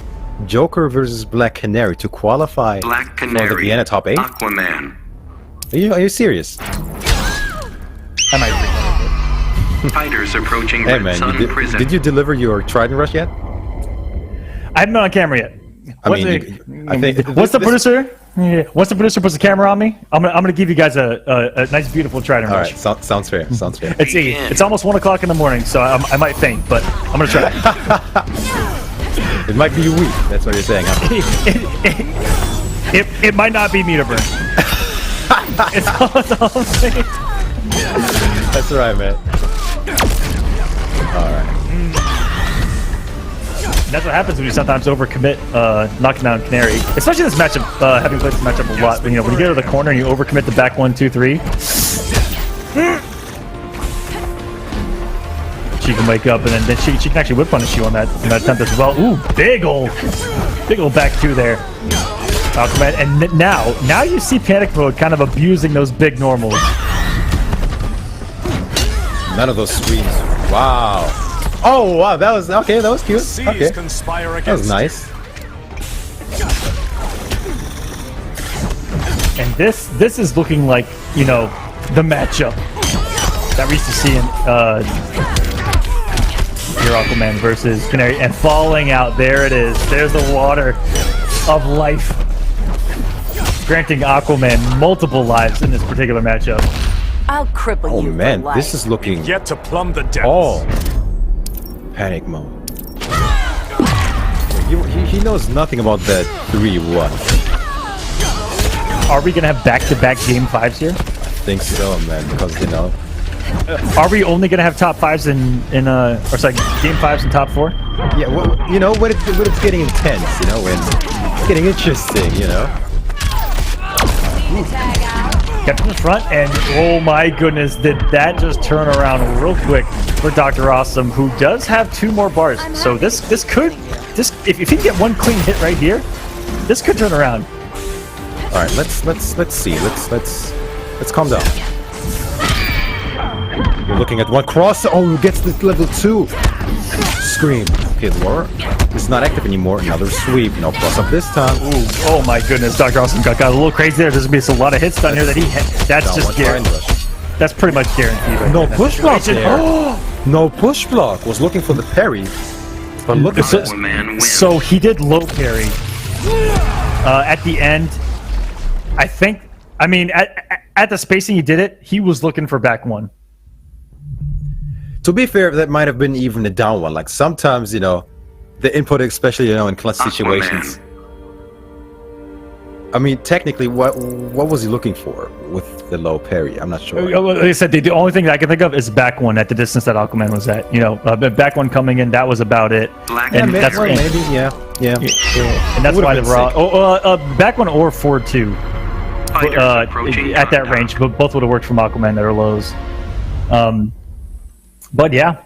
Joker versus Black Canary to qualify Black for Canary. the Vienna top 8. Aquaman. Are you serious? I might think Fighters approaching Hey Red man, Sun Prison. did you deliver your Trident Rush yet? I haven't been on camera yet. I think Once the producer puts the camera on me, I'm gonna give you guys a nice, beautiful Trident All Rush. right, sounds fair. Sounds fair. It's almost 1 o'clock in the morning, so I might faint, but I'm gonna try. It might be weak. That's what you're saying. Huh? It might not be meter burn. It's all I'm saying. That's right, man. All right. That's what happens when you sometimes overcommit knocking down Canary. Especially this matchup, having played this matchup a lot. When you get to the corner and you overcommit the back 1, 2, 3. She can wake up and then she can actually whip punish you on that attempt as well. Ooh, big ol' back 2 there. Aquaman, and now you see Panic Mode kind of abusing those big normals. None of those screens Wow. Oh wow, that was okay. That was cute. Seas Okay, conspire that against was nice. And this is looking like, you know, the matchup that we used to see in your Aquaman versus Canary, and falling out. There it is. There's the water of life, granting Aquaman multiple lives in this particular matchup. I'll cripple Oh you man, for life. this is looking Yet to plumb the depths. all panic mode. He knows nothing about that 3-1. Are we gonna have back-to-back game 5s here? Think so, man, because you know. Are we only gonna have top 5s in or sorry, game 5s and top 4? Yeah, well, you know when it's getting intense, you know, when it's getting interesting, you know. Kept in the front, and oh my goodness, did that just turn around real quick for Dr. Awesome, who does have 2 more bars. So this could if he can get one clean hit right here, this could turn around. All right, let's see. Let's calm down. We're looking at one cross. Oh, gets the level 2. Scream. Okay, Laura is not active anymore. Another sweep. No cross up this time. Ooh, oh my goodness, Dr. Awesome got a little crazy there. There's gonna be a lot of hits down here that that's Down just one try and guaranteed. rush. That's pretty much guaranteed. Right No there. push block there. No push block. Was looking for the parry. But look at this. Aquaman wins. So he did low parry at the end. I think. I mean, at the spacing he did it, he was looking for back 1. To be fair, that might have been even a down one. Like sometimes, you know, the input, especially you know in clutch situations. I mean, technically, what was he looking for with the low parry? I'm not sure. Like I said, the only thing that I can think of is back 1 at the distance that Aquaman was at. You know, back 1 coming in, that was about it. Black And and that's Well, maybe, yeah. and that's Would've why they been were sick. back 1 or forward 2 fighters approaching at that contact. range, but both would have worked from Aquaman that are lows. But yeah,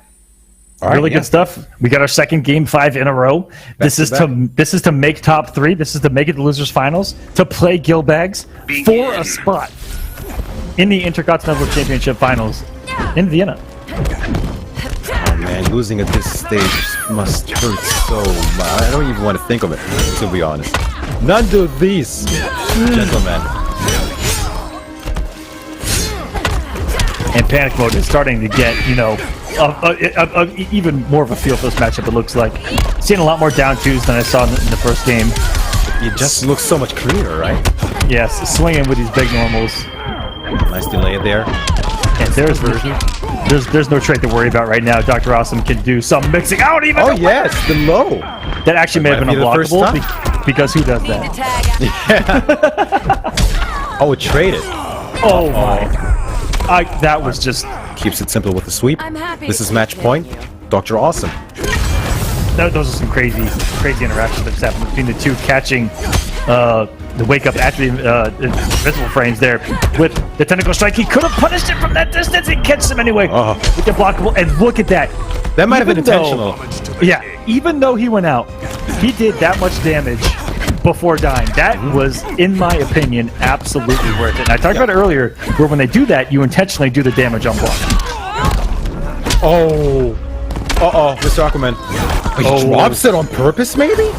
All right, really yeah. good stuff. We got our second game 5 in a row. This is to make top 3. This is to make it the losers finals, to play Gilbags for a spot in the Intercontinental Championship finals in Vienna. Oh man, losing at this stage must hurt so much. I don't even want to think of it, to be honest. None do these, gentlemen. And panic mode is starting to get, you know, even more of a feel for this matchup. It looks like seeing a lot more down 2s than I saw in the first game. It just looks so much cleaner, right? Yes, swinging with these big normals. Nice delay there. And there's no trait to worry about right now. Dr. Awesome can do some mixing. I don't even Oh know yes, the low. that actually may have been might be the first unblockable because who does that? Oh, it traded. Oh my. That was just Keeps it simple with the sweep. I'm happy This to is match play point. with you. Dr. Awesome. those are some crazy interactions that's happened between the two, catching the wake up after the invisible frames there with the tentacle strike. He could have punished it from that distance. He catches him anyway with the blockable. And look at that. That might have been Even though- intentional. Yeah, even though he went out, he did that much damage before dying. That was, in my opinion, absolutely worth it. And I talked about it earlier, where when they do that, you intentionally do the damage on block. Oh. Uh-oh, Mr. Aquaman. Oh, he drops it on purpose, maybe?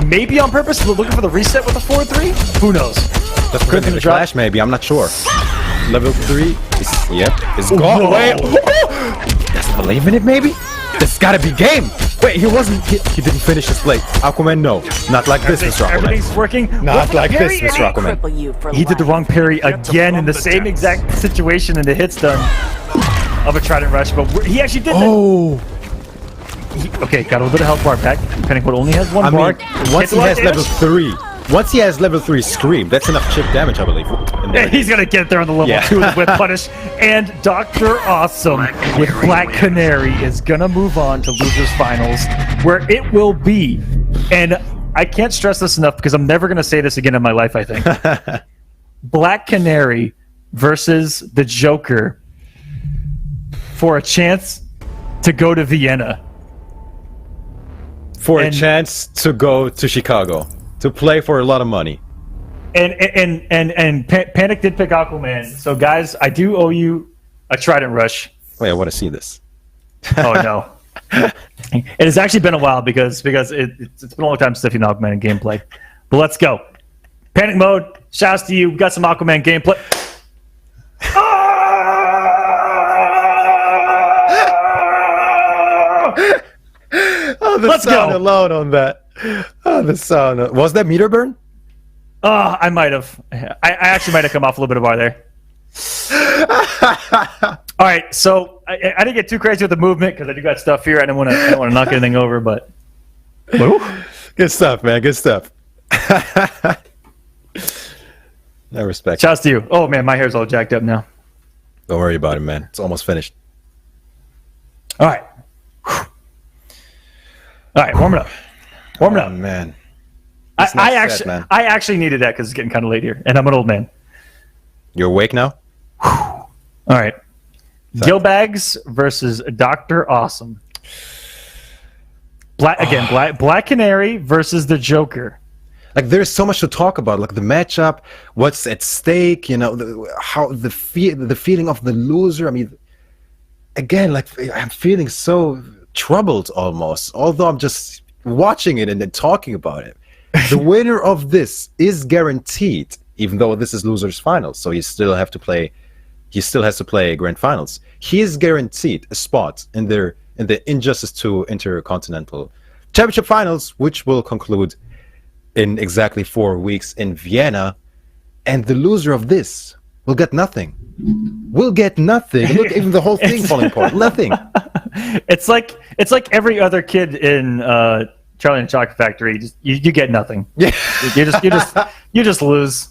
Maybe on purpose, we're looking for the reset with the 4-3? Who knows? That's Could be the the drop. clash, maybe. I'm not sure. Level 3 is, yep, is gone. Whoa. Wait, doesn't believe in it, maybe? This gotta be game. Wait, he didn't finish his play. Aquaman, no. Not like this, Mr. Aquaman. Everything's working. Not like this, Parry, Mr. Aquaman. Cripple you for He did the life. wrong parry again in the same exact situation, and the hit's done of a Trident Rush, but he actually did that. Oh. Okay, got a little bit of health bar back. Panic only has one I bar. mean, once Hits a he lot has of level damage. 3, once he has level 3 Scream, that's enough chip damage, I believe. And there it He's gonna get there on the level Yeah. 2 with Punish. And Dr. Awesome with Black Canary is gonna move on to Losers Finals, where it will be, and I can't stress this enough because I'm never gonna say this again in my life, I think. Black Canary versus the Joker for a chance to go to Vienna. for a and- chance to go to Chicago to play for a lot of money. And Panic did pick Aquaman. So guys, I do owe you a Trident Rush. Wait, I want to see this. Oh no. It has actually been a while because it's been a long time since I've seen Aquaman gameplay. But let's go. Panic mode. Shouts to you. We got some Aquaman gameplay. Oh, the Let's sound go. alone on that. Oh, the sound. Was that meter burn? I might have. I actually might have come off a little bit of bar there. All right, so I didn't get too crazy with the movement because I do got stuff here. I don't want to knock anything over, but Good stuff, man. Good stuff. No respect. shouts to you. Oh man, my hair's all jacked up now. Don't worry about it, man. It's almost finished. All right. All right, warm it up. Warm it Oh, up. man. I not set, man. actually needed that because it's getting kind of late here, and I'm an old man. You're awake now? All right. Gilbags versus Dr. Awesome. Black Canary versus the Joker. Like, there's so much to talk about, like the matchup, what's at stake, you know, the feeling of the loser. I mean, again, like, I'm feeling so troubled almost, although I'm just watching it and then talking about it. The winner of this is guaranteed, even though this is losers finals, so he still has to play grand finals. He is guaranteed a spot in the Injustice 2 Intercontinental Championship finals, which will conclude in exactly 4 weeks in Vienna, and the loser of this will get nothing. We'll get nothing. Look, even the whole thing falling apart. Nothing. It's like every other kid in Charlie and the Chocolate Factory. You get nothing. Yeah. You just lose.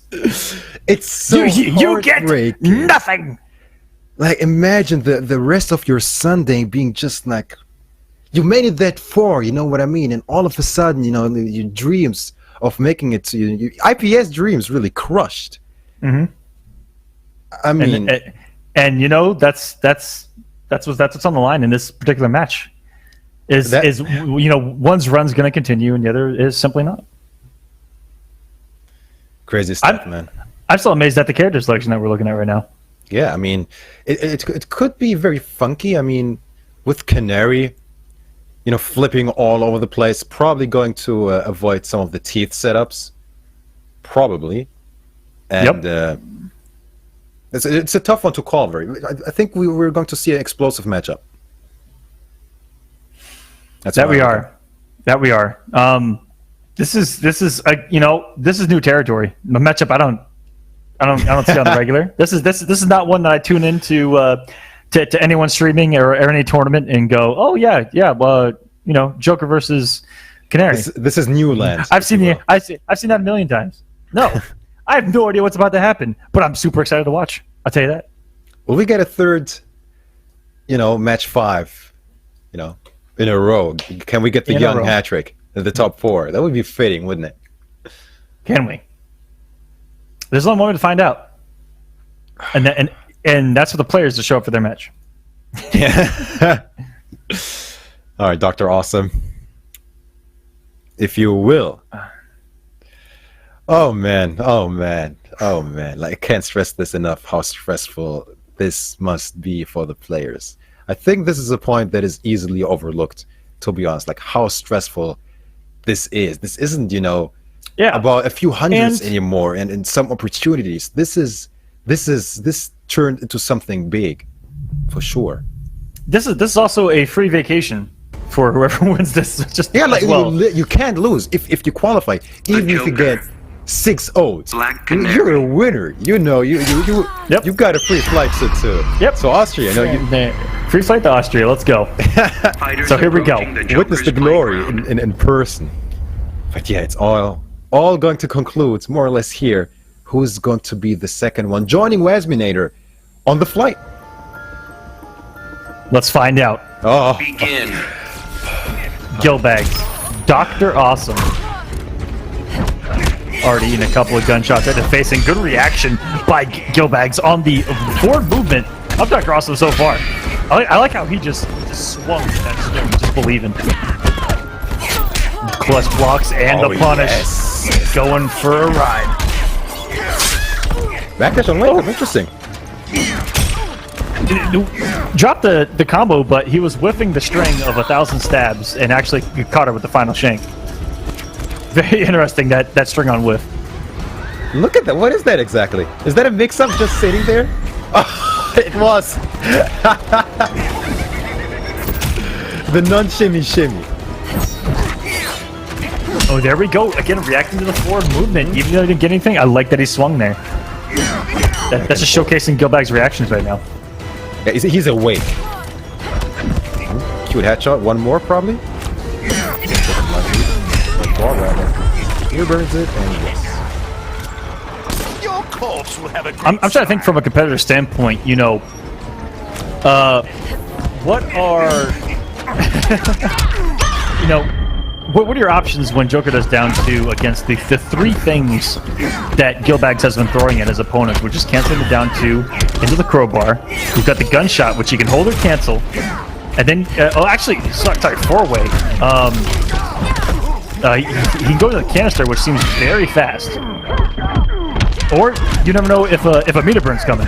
It's so You get heartbreaking. nothing. Like, imagine the rest of your Sunday being just like, you made it that far, you know what I mean? And all of a sudden, you know, your dreams of making it to your IPS dreams really crushed. Mm-hmm. I mean, And you know that's what's on the line in this particular match. Is you know, one's run's going to continue and the other is simply not. crazy stuff, man. I'm still amazed at the character selection that we're looking at right now. Yeah, I mean, it could be very funky. I mean, with Canary, you know, flipping all over the place, probably going to avoid some of the teeth setups, probably. And it's a tough one to call. I think we're going to see an explosive matchup. That's That we are. This is you know, this is new territory. The matchup I don't see on the regular. This is not one that I tune into to anyone streaming or any tournament and go, oh yeah, you know, Joker versus Canary. This is new land. I've seen that a million times. No, I have no idea what's about to happen, but I'm super excited to watch. I'll tell you that. Will we get a third, you know, match 5, you know, in a row? Can we get the young hat trick in the top 4? That would be fitting, wouldn't it? Can we? There's only one way to find out, and that's for the players to show up for their match. Yeah. All right, Dr. Awesome, if you will. Oh man. Like, I can't stress this enough, how stressful this must be for the players. I think this is a point that is easily overlooked, to be honest, like how stressful this is. This isn't, you know, about a few hundreds anymore and some opportunities. This turned into something big, for sure. This is also a free vacation for whoever wins this. Just like, well. you can't lose if you qualify, even if you get 6-0. You're a winner. You know, you got a free flight to So Austria, free flight to Austria. Let's go. So here we go. Witness the glory in person. But yeah, it's all going to conclude more or less here. Who's going to be the second one joining Wasminator on the flight? Let's find out. Oh, Begin. Gilbags, Dr. Awesome. Already in a couple of gunshots at the facing. Good reaction by Gilbags on the forward movement of Dr. Awesome so far. I like how he just swung that swing, just believing. Clutch blocks and the punish. Yes. Going for a ride. Backlash on Wake. Interesting. dropped the combo, but he was whiffing the string of 1,000 stabs and actually caught her with the final shank. Very interesting, that string on whiff. Look at that. What is that exactly? Is that a mix-up just sitting there? Oh, it was. The non-shimmy shimmy. Oh, there we go. Again, reacting to the forward movement. Even though he didn't get anything, I like that he swung there. That's just showcasing Gilbag's reactions right now. Yeah, he's awake. Cute headshot. One more, probably. Here burns it, and yes. Your corpse will have a great I'm trying to think from a competitor standpoint, you know, what are, you know, what are your options when Joker does down 2 against the three things that Gilbags has been throwing at his opponents, which is canceling the down 2 into the crowbar. We've got the gunshot, which he can hold or cancel, and then, sorry, 4-way. He can go to the canister, which seems very fast. Or you never know if a meter burn's coming.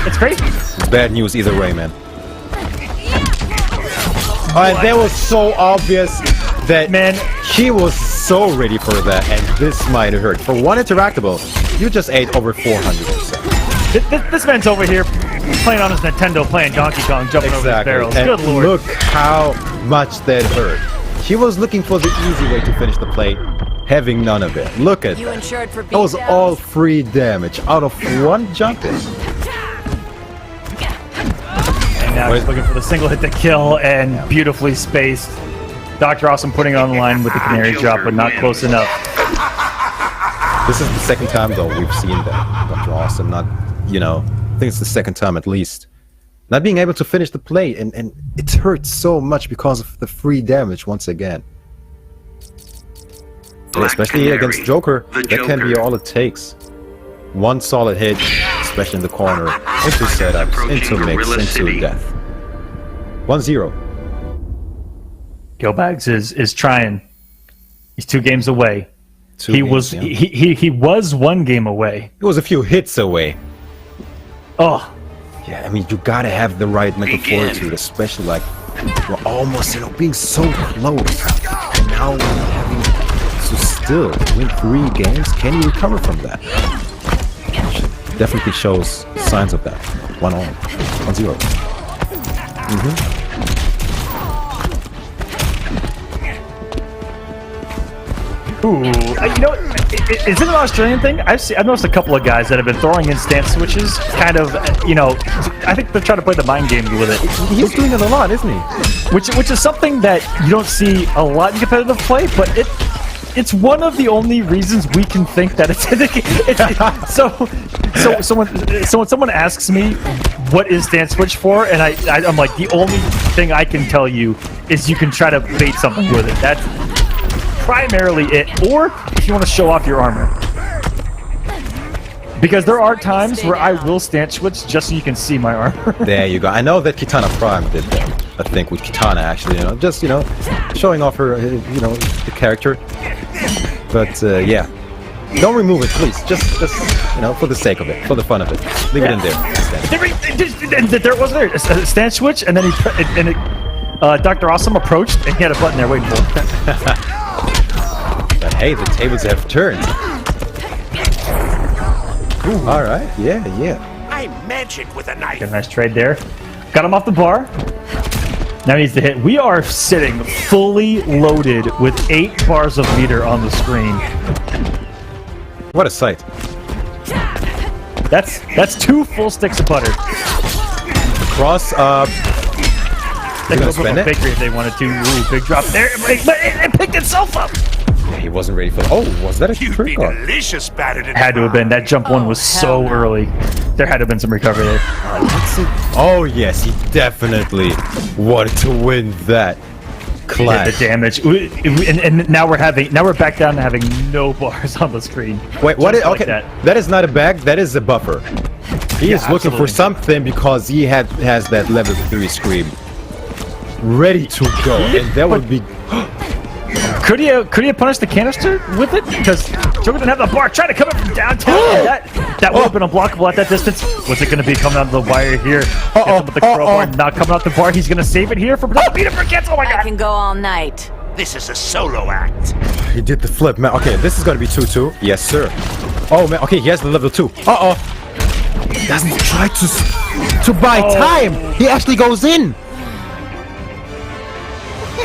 It's crazy. It's bad news either way, man. Alright, that was so obvious that he was so ready for that, and this might have hurt. For one interactable, you just ate over 400%. This man's over here playing on his Nintendo, playing Donkey Kong, jumping over his barrels. And good lord. look how much that hurt. He was looking for the easy way to finish the play, having none of it. Look at that. Insured for That was all free damage out of one jump in. And now he's looking for the single hit to kill, and beautifully spaced. Dr. Awesome putting it on the line with the canary drop, but not close enough. This is the second time, though, we've seen that. Dr. Awesome not, you know, I think it's the second time at least. Not being able to finish the play, and it hurts so much because of the free damage once again. Especially against Joker, that can be all it takes. One solid hit, especially in the corner, into setups, into mix, into death. 1-0. Gilbags is trying. He's 2 games away. He was 1 game away. He was a few hits away. Oh. Yeah, I mean, you gotta have the right mental fortitude, especially like we're almost, you know, being so close, and now we're having to still win 3 games. Can you recover from that? Definitely shows signs of that. 1-0, 1-0. Ooh, you know, is it an Australian thing? I've noticed a couple of guys that have been throwing in stance switches, kind of, you know, I think they're trying to play the mind game with it. He's doing it a lot, isn't he? Which is something that you don't see a lot in competitive play, but it's one of the only reasons we can think that it's so when someone asks me what is stance switch for, and I'm like, the only thing I can tell you is you can try to bait something with it. That's primarily it, or if you want to show off your armor. Because there are times where I will stance switch just so you can see my armor. There you go. I know that Kitana Prime did that. I think with Kitana, actually, you know, just, you know, showing off her, you know, the character. But yeah, don't remove it, please. Just you know, for the sake of it, for the fun of it, leave it in there. There was a stance switch, and then Dr. Awesome approached, and he had a button there waiting for him. But hey, the tables have turned. All right, yeah. I magic with a knife. Got a nice trade there. Got him off the bar. Now he needs to hit. We are sitting fully loaded with 8 bars of meter on the screen. What a sight. That's 2 full sticks of butter. Cross up. They could open a bakery if they wanted to. Ooh, big drop there. But it picked itself up. Yeah, he wasn't ready for. Oh, was that a You'd trick? be delicious battered in Had to have been. That jump one was so early. There had to have been some recovery there. Oh yes, he definitely wanted to win that clash. Did the damage, and now we're back down to having no bars on the screen. Wait, what? Just like Okay, that is not a bag. That is a buffer. He is looking for something because he has that level 3 scream ready to go, and that would be. Could he have punished the canister with it? Because Joker didn't have the bar. Trying to come in from downtown. That would have been unblockable at that distance. What's it going to be coming out of the wire here? Gets him with the crowbar, not coming out the bar. He's going to save it here for Peter forgets. Oh my I god. can go all night. This is a solo act. He did the flip, man. Okay, this is gonna be 2-2. Yes, sir. Oh man. Okay, he has the level 2. He doesn't try to buy time. He actually goes in.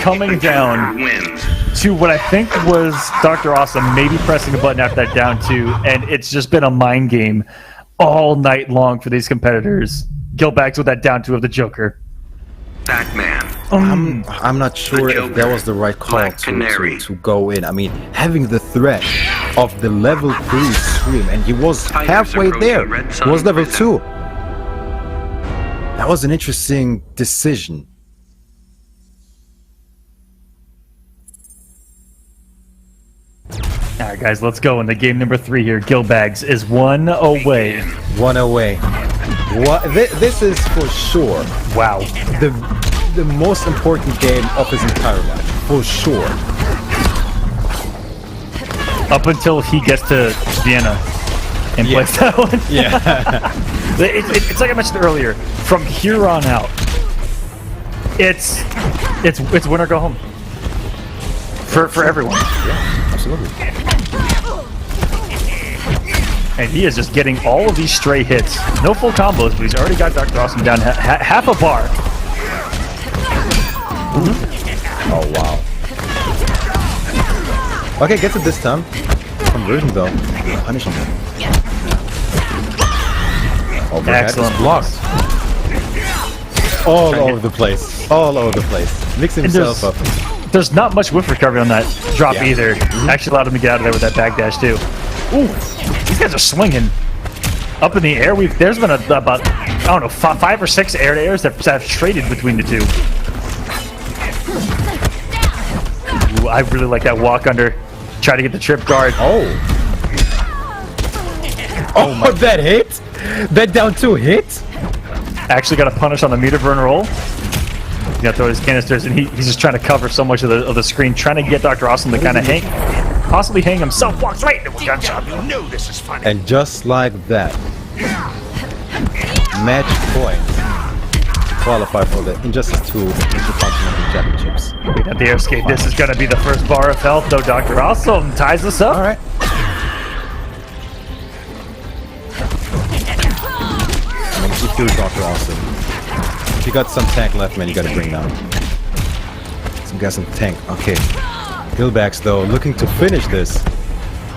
Coming down Wins. to what I think was Dr. Awesome maybe pressing a button after that down 2, and it's just been a mind game all night long for these competitors. Gilbags with that down 2 of the Joker. Batman. I'm not sure if that was the right call Black Canary. to go in. I mean, having the threat of the level 3 scream, and he was Tigers halfway approaching there. Red He Sun was level prison. 2. That was an interesting decision. All right, guys, let's go into game number 3 here. Gilbags is 1 away. 1 away. What? This is for sure Wow. the most important game of his entire life, for sure. Up until he gets to Vienna and plays that one. Yeah. It's like I mentioned earlier. From here on out, it's win or go home for everyone. Absolutely. And he is just getting all of these stray hits. No full combos, but he's already got Dr. Awesome down half a bar. Oh wow. Okay, gets it this time. Conversion though. Punishing him. Overhead is Excellent. blocked. All over the place. All over the place. Mixing And himself up. There's not much whiff recovery on that drop Yeah. either. Actually allowed him to get out of there with that backdash too. Ooh, these guys are swinging up in the air. There's been about I don't know 5 or 6 air to airs that have traded between the two. Ooh, I really like that walk under. Try to get the trip guard. Oh, that hit? That down 2 hit? Actually got a punish on the meter burn roll. He's got to throw his canisters, and he's just trying to cover so much of the screen, trying to get Dr. Awesome to kind of possibly hang himself. Walks right into a gunshot. You know this is funny. And just like that, match point to qualify for the Injustice 2 Intercontinental Championships. We got the air skate. This is going to be the first bar of health, though. Dr. Awesome ties us up. All right. Makes you feel Dr. Awesome. If you got some tank left, man, you gotta bring down. Some got some tank. Okay. Gilbags though, looking to finish this.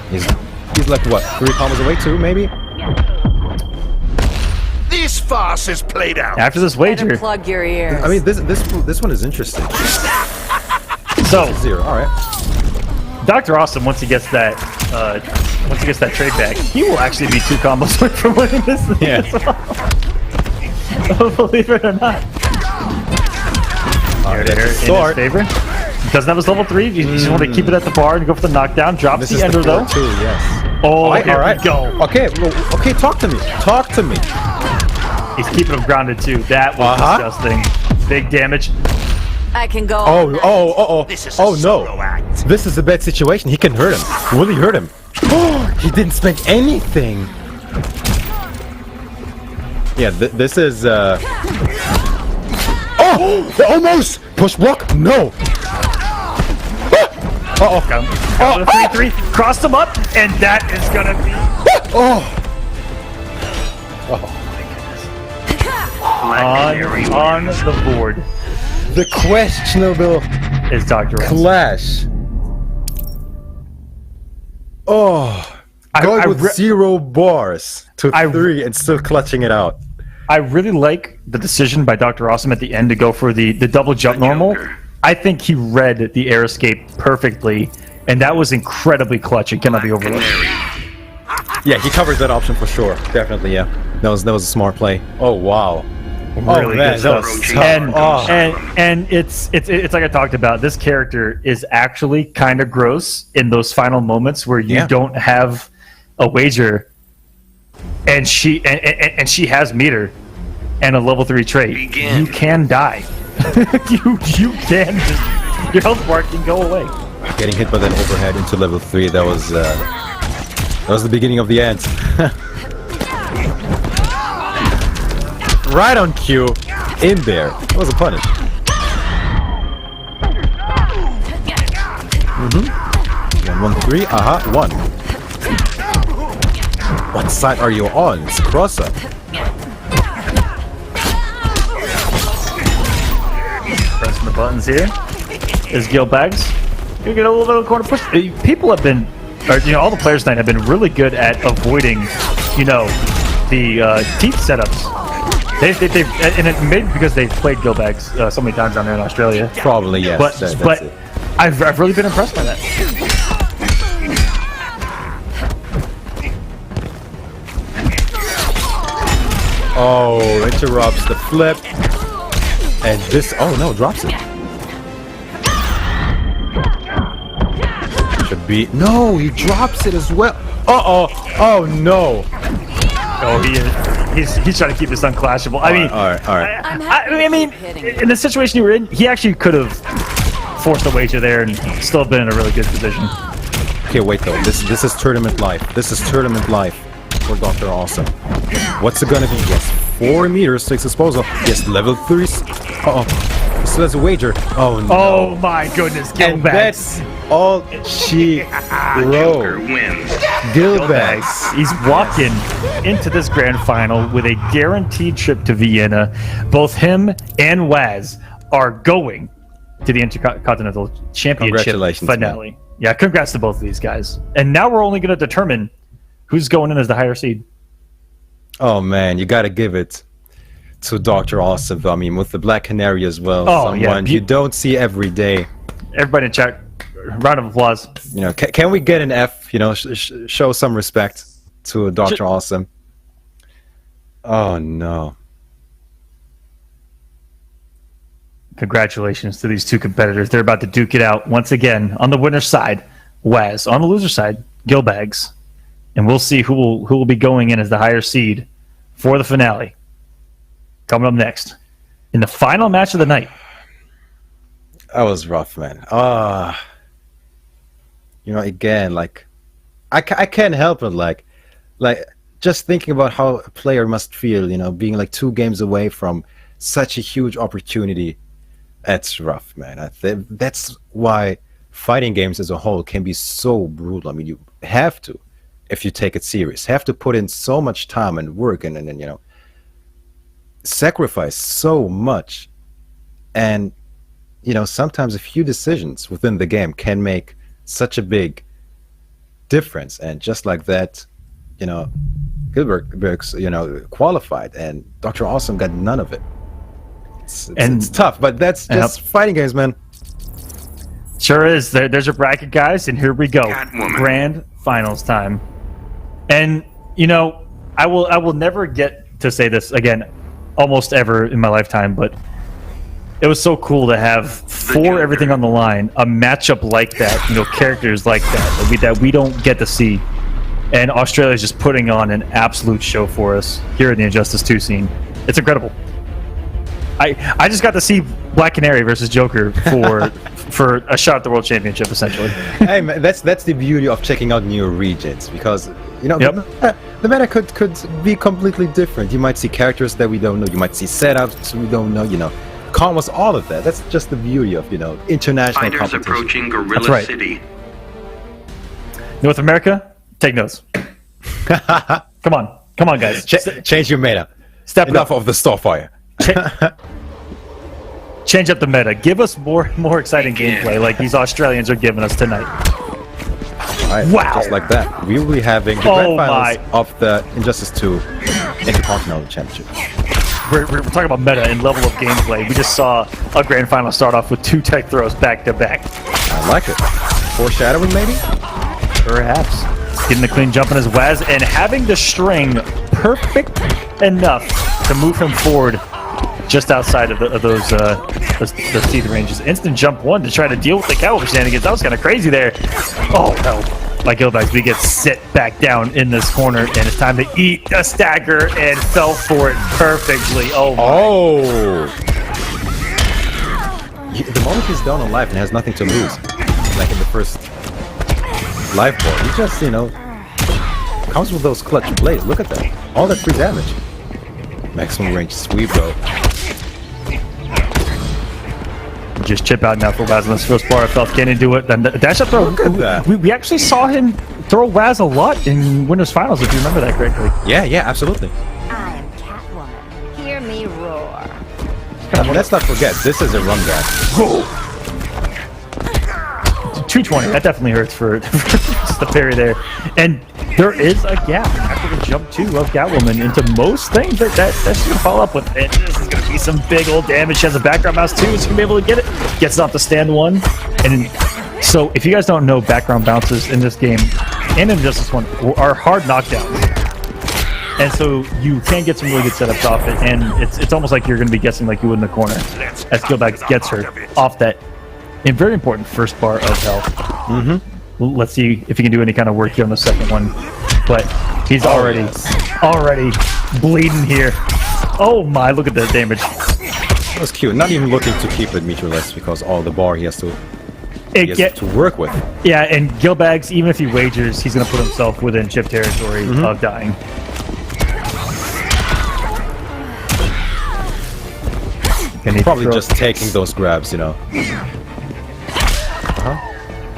He's like what, 3 combos away, 2 maybe? This farce is played out. After this wager, Plug your ears. I mean, this one is interesting. so 0. All right. Dr. Awesome, once he gets that trade back, he will actually be 2 combos away from winning this. Yeah. Believe it or not. Here to here in his sword. favor. He doesn't have his level 3. You just want to keep it at the bar and go for the knockdown. Drops This the is ender the though. 4-2, yes. Oh, here all right. we go. Okay, well, okay, talk to me. Talk to me. He's keeping him grounded too. That was disgusting. Big damage. I can go all night. This is a Oh solo no. act. This is a bad situation. He can hurt him. Will he hurt him? He didn't spend anything. Yeah, this is Oh! Almost! Push block? No! Uh-oh. Got him. 3-3. Crossed him up, and that is gonna be. On the board The questionable is Dr. Awesome. clash. Going with 0 bars to 3 and still clutching it out. I really like the decision by Dr. Awesome at the end to go for the double jump normal. I think he read the air escape perfectly, and that was incredibly clutch. It cannot be overlooked. Yeah, he covers that option for sure. Definitely, yeah. That was a smart play. Oh wow. Really man, good that stuff. was tough. And it's like I talked about. This character is actually kind of gross in those final moments where you don't have a wager, and she has meter and a level 3 trait. You can die. you can just, your health bar can go away. Getting hit by that overhead into level 3, that was the beginning of the end. right on cue, in there. That was a punish. Mm-hmm. 1, 3, one. What side are you on? It's cross up. Pressing the buttons here. Is Gil Bags. You get a little bit of corner push. People have been, all the players tonight have been really good at avoiding, the teeth setups. They've and it may be because they've played Gil Bags so many times down there in Australia. Probably, yes. But I've really been impressed by that. Oh, interrupts the flip. And this, oh no, drops it. Should be, no, he drops it as well. Uh-oh, oh no. Oh, he's trying to keep this unclashable. I mean, all right. I mean, in the situation you were in, he actually could have forced a wager there and still been in a really good position. Okay, wait though. This is tournament life. This is tournament life for Dr. Awesome. What's it gonna be? Yes, 4 meters, 6 disposal. Yes, level 3. Uh-oh. He still has a wager. Oh no. Oh my goodness, Gil And Bags. that's all she Joker wrote. wins. Gil Bags. He's walking into this grand final with a guaranteed trip to Vienna. Both him and Waz are going to the Intercontinental Championship Congratulations, finale. Yeah, congrats to both of these guys. And now we're only going to determine who's going in as the higher seed. Oh man, you gotta give it to Dr. Awesome. I mean, with the Black Canary as well. Oh, yeah. Someone you don't see every day. Everybody in chat, round of applause. Can we get an F? Show some respect to Dr. Awesome. Oh no. Congratulations to these two competitors. They're about to duke it out once again. On the winner's side, Waz. On the loser's side, Gil Bags. And we'll see who will be going in as the higher seed for the finale. Coming up next, in the final match of the night. That was rough, man. Again, like, I can't help it, like, just thinking about how a player must feel, being like 2 games away from such a huge opportunity. That's rough, man. That's why fighting games as a whole can be so brutal. I mean, you have to, if you take it serious, have to put in so much time and work and sacrifice so much. And, sometimes a few decisions within the game can make such a big difference. And just like that, Gilbert's, qualified, and Dr. Awesome got none of it. It's tough, but that's just fighting games, man. Sure is. There's your bracket, guys, and here we go. Catwoman. Grand finals time. And, I will never get to say this again almost ever in my lifetime, but it was so cool to have for everything on the line a matchup like that, characters like that we don't get to see. And Australia's just putting on an absolute show for us here in the Injustice 2 scene. It's incredible. I just got to see Black Canary versus Joker for a shot at the World Championship, essentially. Hey, man, that's the beauty of checking out new regions, because the meta could be completely different. You might see characters that we don't know. You might see setups we don't know. Combos, all of that. That's just the beauty of international Fighters competition. approaching Gorilla That's right. City. North America, take notes. Come on, guys. Change your meta. Step it Enough up. of the Starfire. Change up the meta. Give us more exciting gameplay like these Australians are giving us tonight. Right, Wow. just like that. We will be having the grand finals of the Injustice 2 Intercontinental Championship. We're talking about meta and level of gameplay. We just saw a grand final start off with 2 tech throws back to back. I like it. Foreshadowing, maybe? Perhaps. Getting the clean jump on his Waz and having the string perfect enough to move him forward just outside of those teeth ranges. Instant jump 1 to try to deal with the cow shenanigans. That was kind of crazy there. Oh no. By Gilbags, we get sit back down in this corner, and it's time to eat a stagger, and fell for it perfectly. Oh my. Oh! The moment he's down on life and has nothing to lose, like in the first life board, he just, comes with those clutch plays. Look at that. All that free damage. Maximum range sweep though. Just chip out now for Waz on this first bar. Felt can he do it? Then the dash up throw. Look at that. We actually saw him throw Waz a lot in Winners Finals, if you remember that correctly. Yeah, absolutely. I am Catwoman. Hear me roar. Let's not forget, this is a run dash. 220. That definitely hurts for just the parry there. And there is a gap after the jump 2 of Catwoman into most things that's going to follow up with. And this is going to be some big old damage. She has a background mouse too. She's going to be able to get it. Gets it off the stand 1. And so if you guys don't know, background bounces in this game and in Justice 1 are hard knockdowns. And so you can get some really good setups off it. And it's almost like you're going to be guessing like you would in the corner as Gilbags gets her off that. A very important first bar of health. Mm-hmm. Let's see if he can do any kind of work here on the second one. But he's already bleeding here. Oh my, look at the damage. That was cute. Not even looking to keep it meterless because all the bar he has to work with. Yeah, and Gilbags, even if he wagers, he's going to put himself within chip territory of dying. And he's probably just taking those grabs, you know.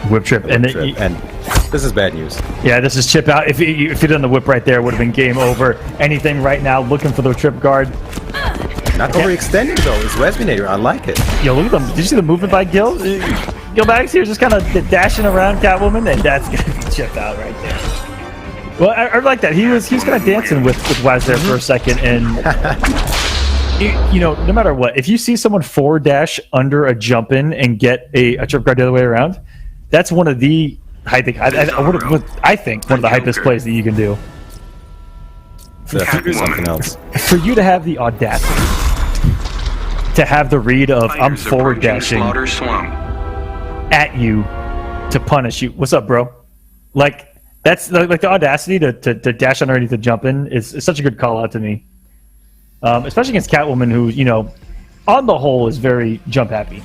Whip trip. And this is bad news. Yeah, this is chip out. If you'd done the whip right there, it would have been game over. Anything right now, looking for the trip guard. Not overextending though. It's Resminator. I like it. Yo, look at them. Did you see the movement by Gilbags here? Just kind of dashing around Catwoman, and that's gonna be chipped out right there. Well, I like that. He was kind of dancing with Waz there for a second, and you know, no matter what, if you see someone forward dash under a jump in and get a trip guard the other way around, that's one of the I think one of the hypest plays that you can do. Definitely something else. For you to have the audacity to have the read of I'm forward dashing at you to punish you. What's up, bro? Like that's like the audacity to dash underneath the jump in is such a good call out to me. Especially against Catwoman, who, you know, on the whole is very jump happy.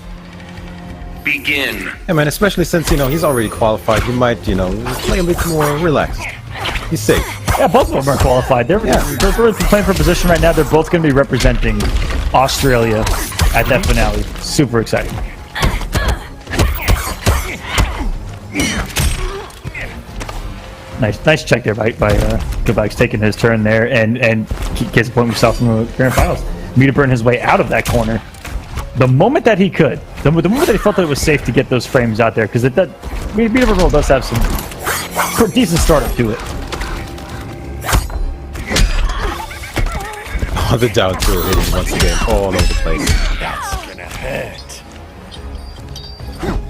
Begin. Yeah, man, especially since, you know, he's already qualified. He might, you know, play a bit more relaxed. He's safe. Yeah, both of them are qualified. They're playing for position right now. They're both going to be representing Australia at that finale. Super exciting. Nice check there by Gilbags taking his turn there and gets a point himself in the grand finals. Meter burn his way out of that corner. The moment that he could, the moment that he felt that it was safe to get those frames out there, because Meter Burn does have some decent startup to it. Oh, the down throw hitting once again all over the place. That's gonna hurt.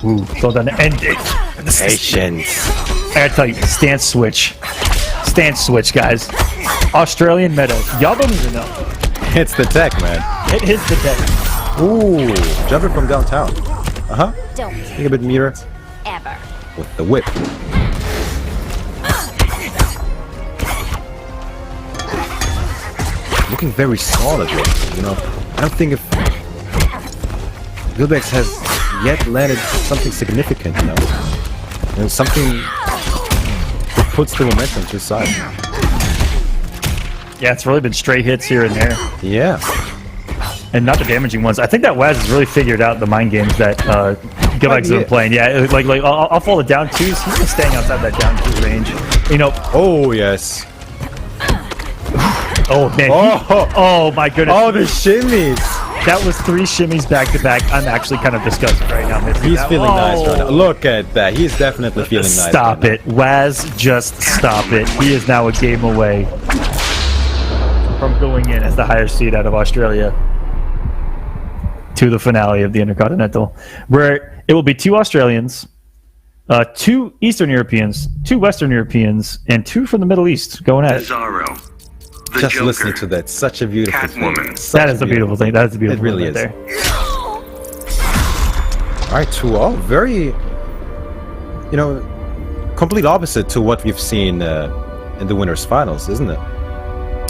Ooh, so done to end it. Patience. I gotta tell you, stance switch, guys. Australian meta, y'all don't even know. It's the tech, man. It is the tech. Ooh, jumping from downtown. Don't Think a bit mirror ever. with the whip. Looking very solid, you know. I don't think if Gilbags has yet landed something significant, you know. Something that puts the momentum to his side. Yeah, it's really been straight hits here and there. Yeah. And not the damaging ones. I think that Waz has really figured out the mind games that Gilbags has been playing. Yeah, like I'll fall the down twos. He's been staying outside that down two range. You know. Oh yes. Oh man. Oh my goodness. Oh, the shimmies. That was 3 shimmies back to back. I'm actually kind of disgusted right now. He's feeling nice right now. Look at that. He's definitely feeling nice. Stop it, Waz. Just stop it. He is now a game away from going in as the higher seed out of Australia to the finale of the Intercontinental, where it will be 2 Australians, 2 Eastern Europeans, 2 Western Europeans, and 2 from the Middle East going at it. Bizarro. The Just Joker. listening to that, such a beautiful Catwoman. thing. That is a beautiful thing. That is a beautiful It really thing right is. there. All right, 2-0. Very, you know, complete opposite to what we've seen in the winners' finals, isn't it?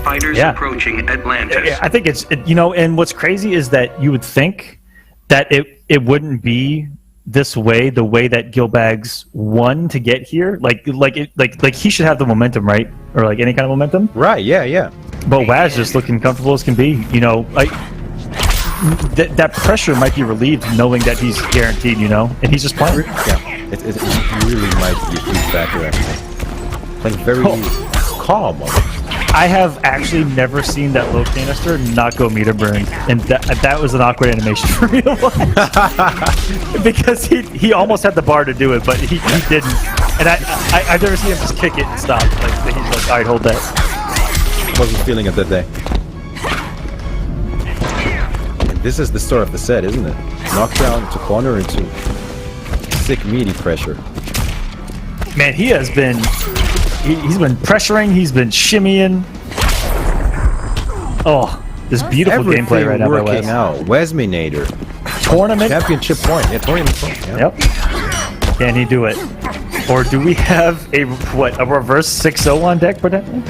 Fighters Yeah. approaching Atlantis. Yeah, I think it's you know, and what's crazy is that you would think that it wouldn't be this way, the way that Gilbags won to get here. Like he should have the momentum, right? or like any kind of momentum. Right, yeah. But Waz just looking comfortable as can be. You know, like that pressure might be relieved knowing that he's guaranteed. You know, and he's just playing. Yeah, it really might be a huge factor. Actually, playing very calm. I have actually never seen that low canister not go meter burn, and that was an awkward animation for me to watch. Because he almost had the bar to do it, but he didn't. And I've never seen him just kick it and stop. Like he's like, alright, hold that. Wasn't feeling it that day. And this is the start of the set, isn't it? Knockdown into corner into sick meaty pressure. Man, he has been. He's been pressuring, he's been shimmying. Oh, this beautiful gameplay right now by Wes. Now, Wesminator. Tournament? Championship point. Yeah, tournament point. Yeah. Yep. Can he do it? Or do we have a reverse 6-0 on deck potentially?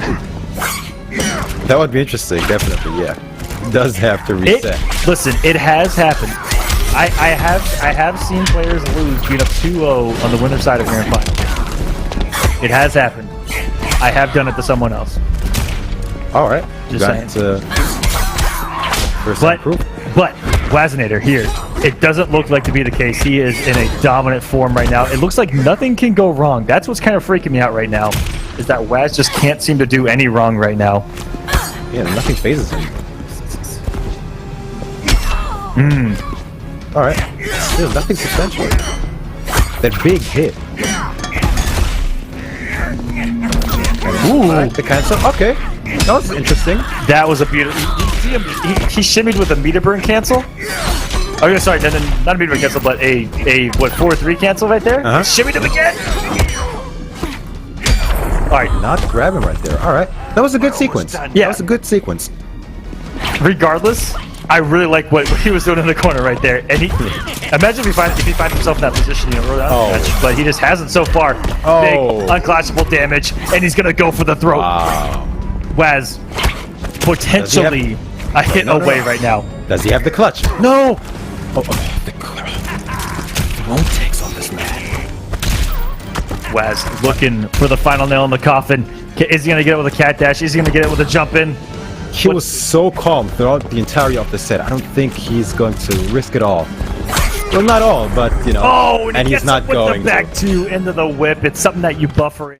That would be interesting, definitely, yeah. It does have to reset. Listen, it has happened. I have seen players lose being up 2-0 on the winner's side of Grand Final. It has happened. I have done it to someone else. All right. Just saying. But Wazinator here, it doesn't look like to be the case. He is in a dominant form right now. It looks like nothing can go wrong. That's what's kind of freaking me out right now, is that Waz just can't seem to do any wrong right now. Yeah, nothing phases him. All right. Still, nothing substantial. That big hit. Ooh, the cancel. Okay, that was interesting. That was a beautiful. He shimmied with a meter burn cancel. Oh, yeah, sorry, not a meter burn cancel, but a 4-3 cancel right there. Shimmied him again. All right, not grab him right there. All right, that was a good sequence. Yeah, that was a good sequence. Regardless, I really like what he was doing in the corner right there. And imagine if he finds himself in that position, you know, early on the match, but he just hasn't so far. Big, unclassable damage, and he's gonna go for the throat. Wow. Waz, potentially a hit away right now. Does he have the clutch? No! The throat takes on this man. Waz looking for the final nail in the coffin. Is he gonna get it with a cat dash? Is he gonna get it with a jump in? He was so calm throughout the entirety of the set. I don't think he's going to risk it all. Well, not all, but you know. Oh, and he's not going the back two into the whip. It's something that you buffer.